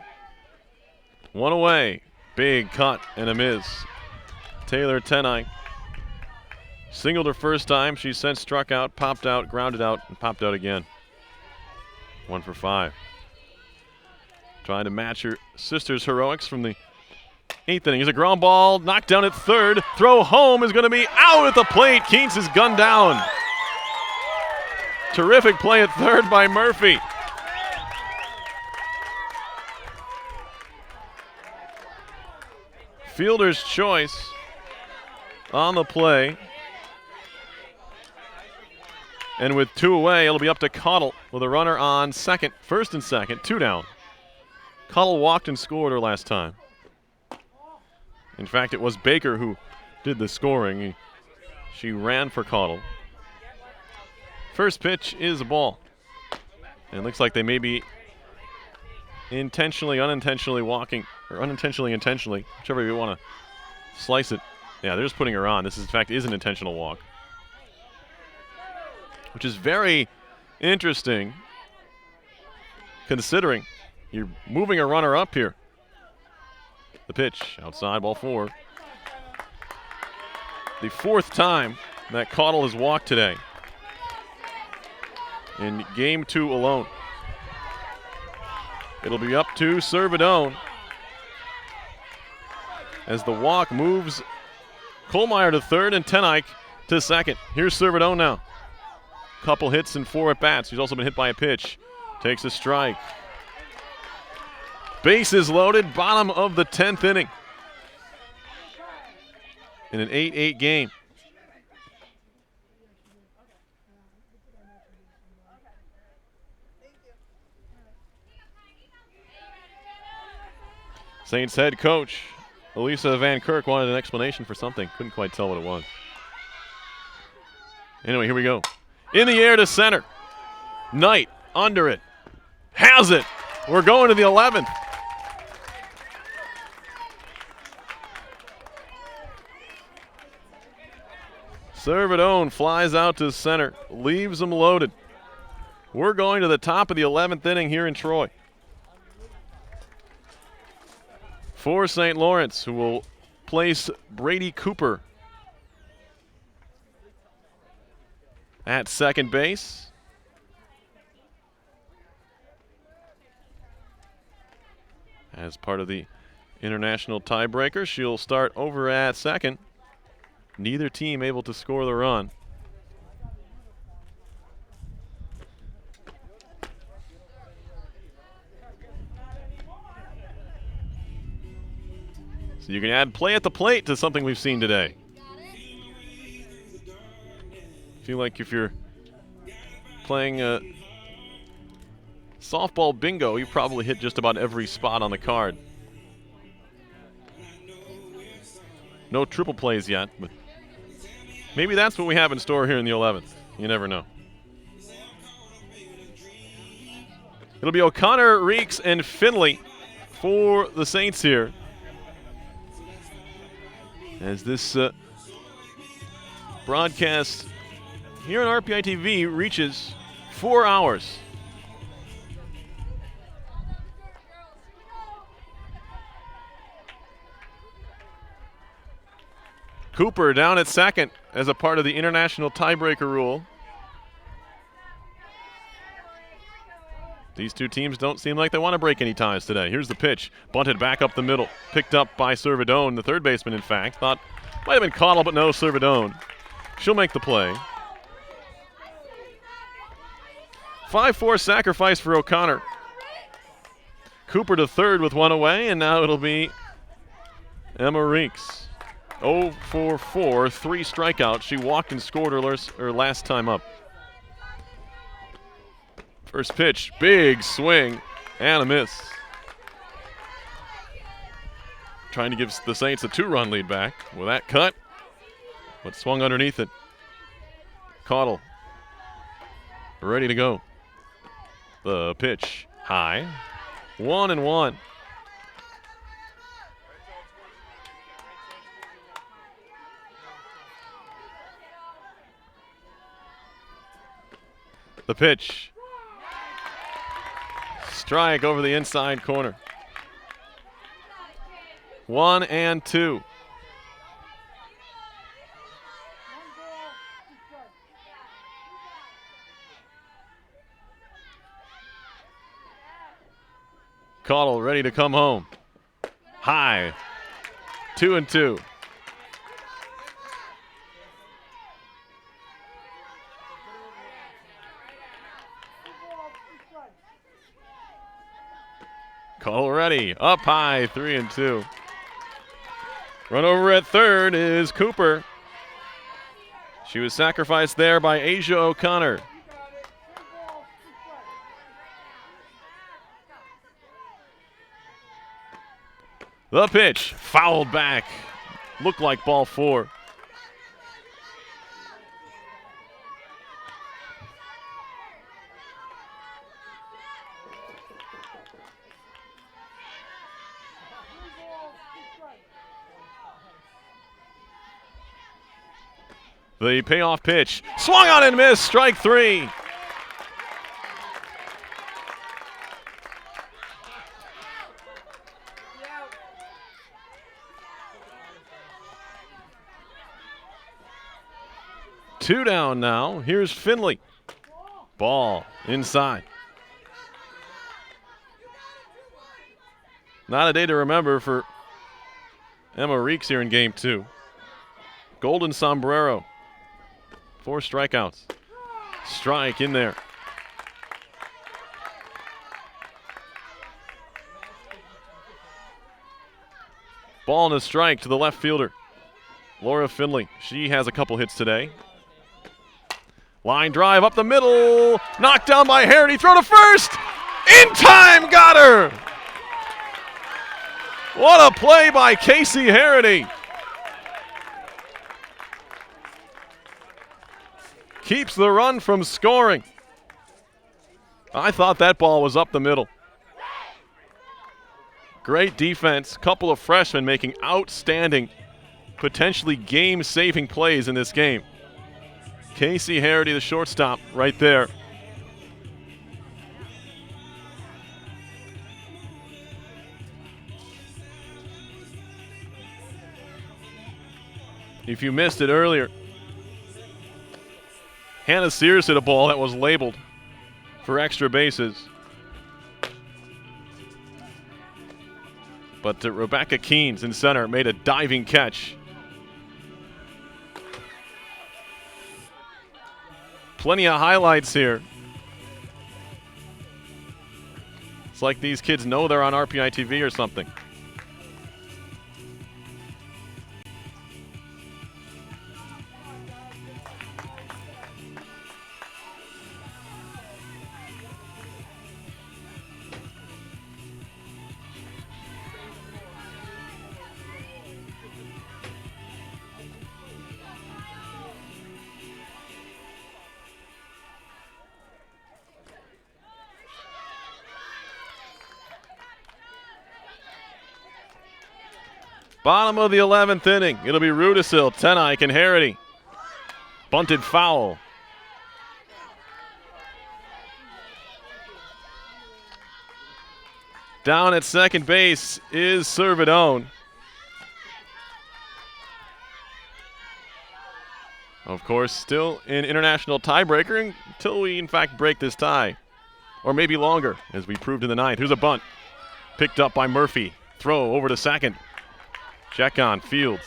1 away. Big cut and a miss. Taylor Tenike singled her first time. She since struck out, popped out, grounded out, and popped out again. 1 for 5. Trying to match her sister's heroics from the 8th inning. Here's a ground ball, knocked down at third. Throw home is going to be out at the plate. Keynes is gunned down. Terrific play at third by Murphy. Fielder's choice on the play. And with 2 away, it'll be up to Caudle with a runner on second, first and second, 2 down. Caudle walked and scored her last time. In fact, it was Baker who did the scoring. She ran for Caudle. First pitch is a ball. And it looks like they may be intentionally, unintentionally walking, or unintentionally, intentionally, whichever you want to slice it. Yeah, they're just putting her on. This, in fact, is an intentional walk, which is very interesting considering you're moving a runner up here. The pitch, outside, ball 4. The 4th time that Caudle has walked today in game 2 alone. It'll be up to Servidone as the walk moves Kohlmeyer to third and Tenike to second. Here's Servidone now. Couple hits and 4 at-bats. He's also been hit by a pitch. Takes a strike. Bases loaded, bottom of the 10th inning. In an 8-8 game. Saints head coach Elisa Van Kirk wanted an explanation for something. Couldn't quite tell what it was. Anyway, here we go. In the air to center. Knight under it. Has it. We're going to the 11th. Servidone flies out to center. Leaves them loaded. We're going to the top of the 11th inning here in Troy. For St. Lawrence, who will place Brady Cooper at second base. As part of the international tiebreaker, she'll start over at second. Neither team able to score the run. So you can add play at the plate to something we've seen today. Feel like if you're playing softball bingo, you probably hit just about every spot on the card. No triple plays yet, but maybe that's what we have in store here in the 11th. You never know. It'll be O'Connor, Reeks, and Finley for the Saints here. As this broadcast here on RPI TV reaches 4 hours. Cooper down at second as a part of the international tiebreaker rule. These two teams don't seem like they want to break any ties today. Here's the pitch. Bunted back up the middle. Picked up by Servidone, the third baseman, in fact. Thought might have been Cottle, but no, Servidone. She'll make the play. 5-4 sacrifice for O'Connor. Cooper to third with one away, and now it'll be Emma Reeks. 0 for 4, 3 strikeouts. She walked and scored her last time up. First pitch, big swing, and a miss. Trying to give the Saints a 2-run lead back with that cut, but swung underneath it. Cottle, ready to go. The pitch, high, 1-1. The pitch. Strike over the inside corner. 1-2. Cottle ready to come home. High. 2-2. Cottle ready, up high, 3-2. Run over at third is Cooper. She was sacrificed there by Asia O'Connor. The pitch, fouled back. Looked like ball 4. The payoff pitch, swung on and missed, strike 3. Two down now. Here's Finley. Ball inside. Not a day to remember for Emma Reeks here in game 2. Golden sombrero. 4 strikeouts. Strike in there. Ball and a strike to the left fielder, Laura Finley. She has a couple hits today. Line drive up the middle. Knocked down by Harity. Throw to first. In time. Got her. What a play by Casey Harity. Keeps the run from scoring. I thought that ball was up the middle. Great defense. Couple of freshmen making outstanding, potentially game-saving plays in this game. Casey Harity, the shortstop, right there. If you missed it earlier, Hannah Sears hit a ball that was labeled for extra bases. But Rebecca Keynes in center made a diving catch. Plenty of highlights here. It's like these kids know they're on RPI TV or something. Bottom of the 11th inning. It'll be Rudisil, Tenike, and Harity. Bunted foul. Down at second base is Servidone. Of course, still in international tiebreaker until we, in fact, break this tie. Or maybe longer, as we proved in the ninth. Here's a bunt. Picked up by Murphy. Throw over to second. Check on Fields.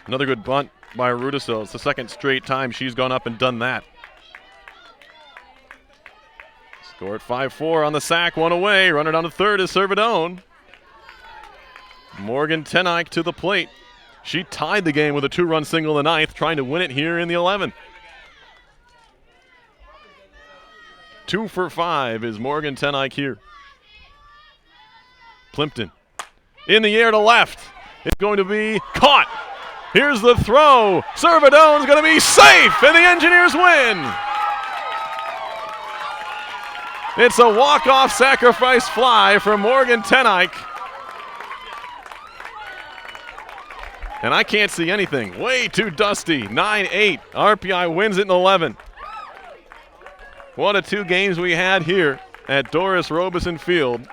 Another good bunt by Rudisil. It's the second straight time she's gone up and done that. Score at 5-4 on the sack, one away. Runner down to third is Servidone. Morgan Tenike to the plate. She tied the game with a 2-run single in the ninth, trying to win it here in the 11th. 2 for 5 is Morgan Tenike here. Plimpton. In the air to left. It's going to be caught. Here's the throw. Servidone's going to be safe, and the Engineers win. It's a walk-off sacrifice fly from Morgan Tenike. And I can't see anything. Way too dusty. 9-8. RPI wins it in 11. One of two games we had here at Doris Robeson Field.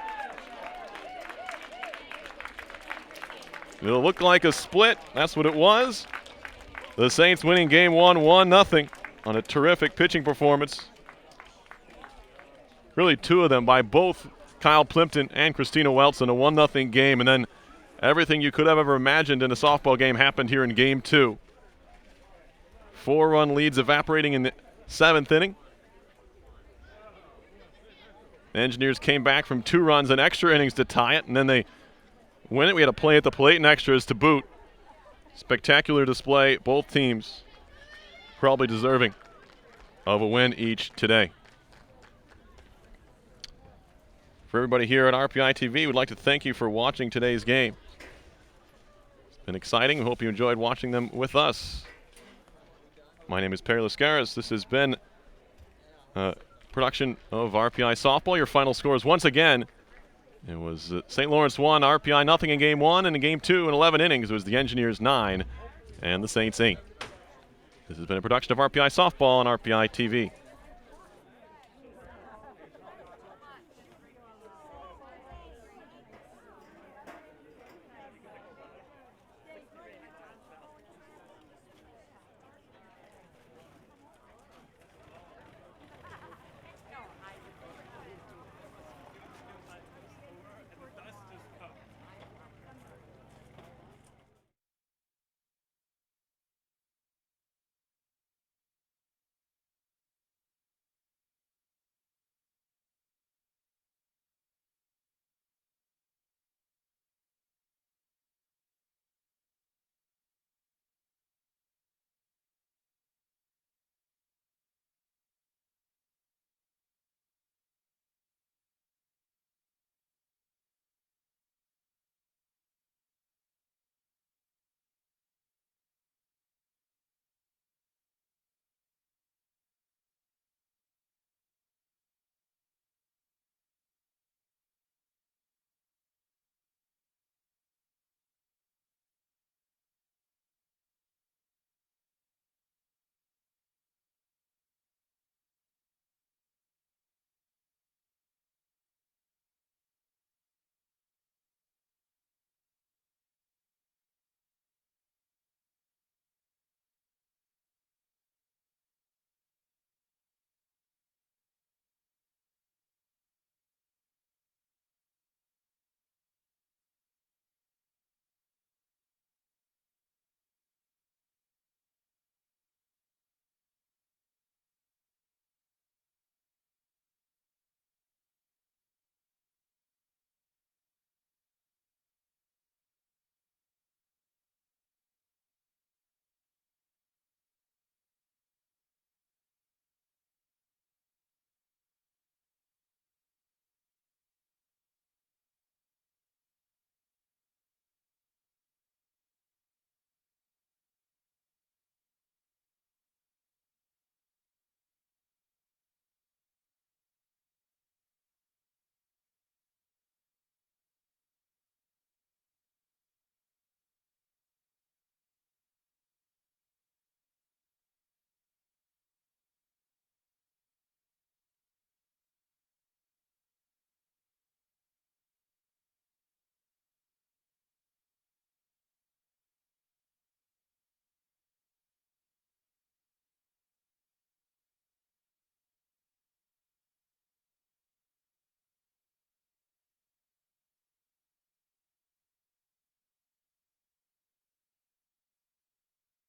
It'll look like a split. That's what it was. The Saints winning game 1, 1-0 on a terrific pitching performance. Really two of them by both Kyle Plimpton and Christina Welts in a 1-0 game. And then everything you could have ever imagined in a softball game happened here in game 2. 4-run leads evaporating in the 7th inning. The Engineers came back from 2 runs and extra innings to tie it, and then they win it. We had a play at the plate and extras to boot. Spectacular display. Both teams probably deserving of a win each today. For everybody here at RPI TV, we'd like to thank you for watching today's game. It's been exciting. We hope you enjoyed watching them with us. My name is Perry Lascaris. This has been a production of RPI Softball. Your final scores once again. It was St. Lawrence 1, RPI nothing in game 1, and in game 2 in 11 innings it was the Engineers 9 and the Saints 8. This has been a production of RPI Softball on RPI TV.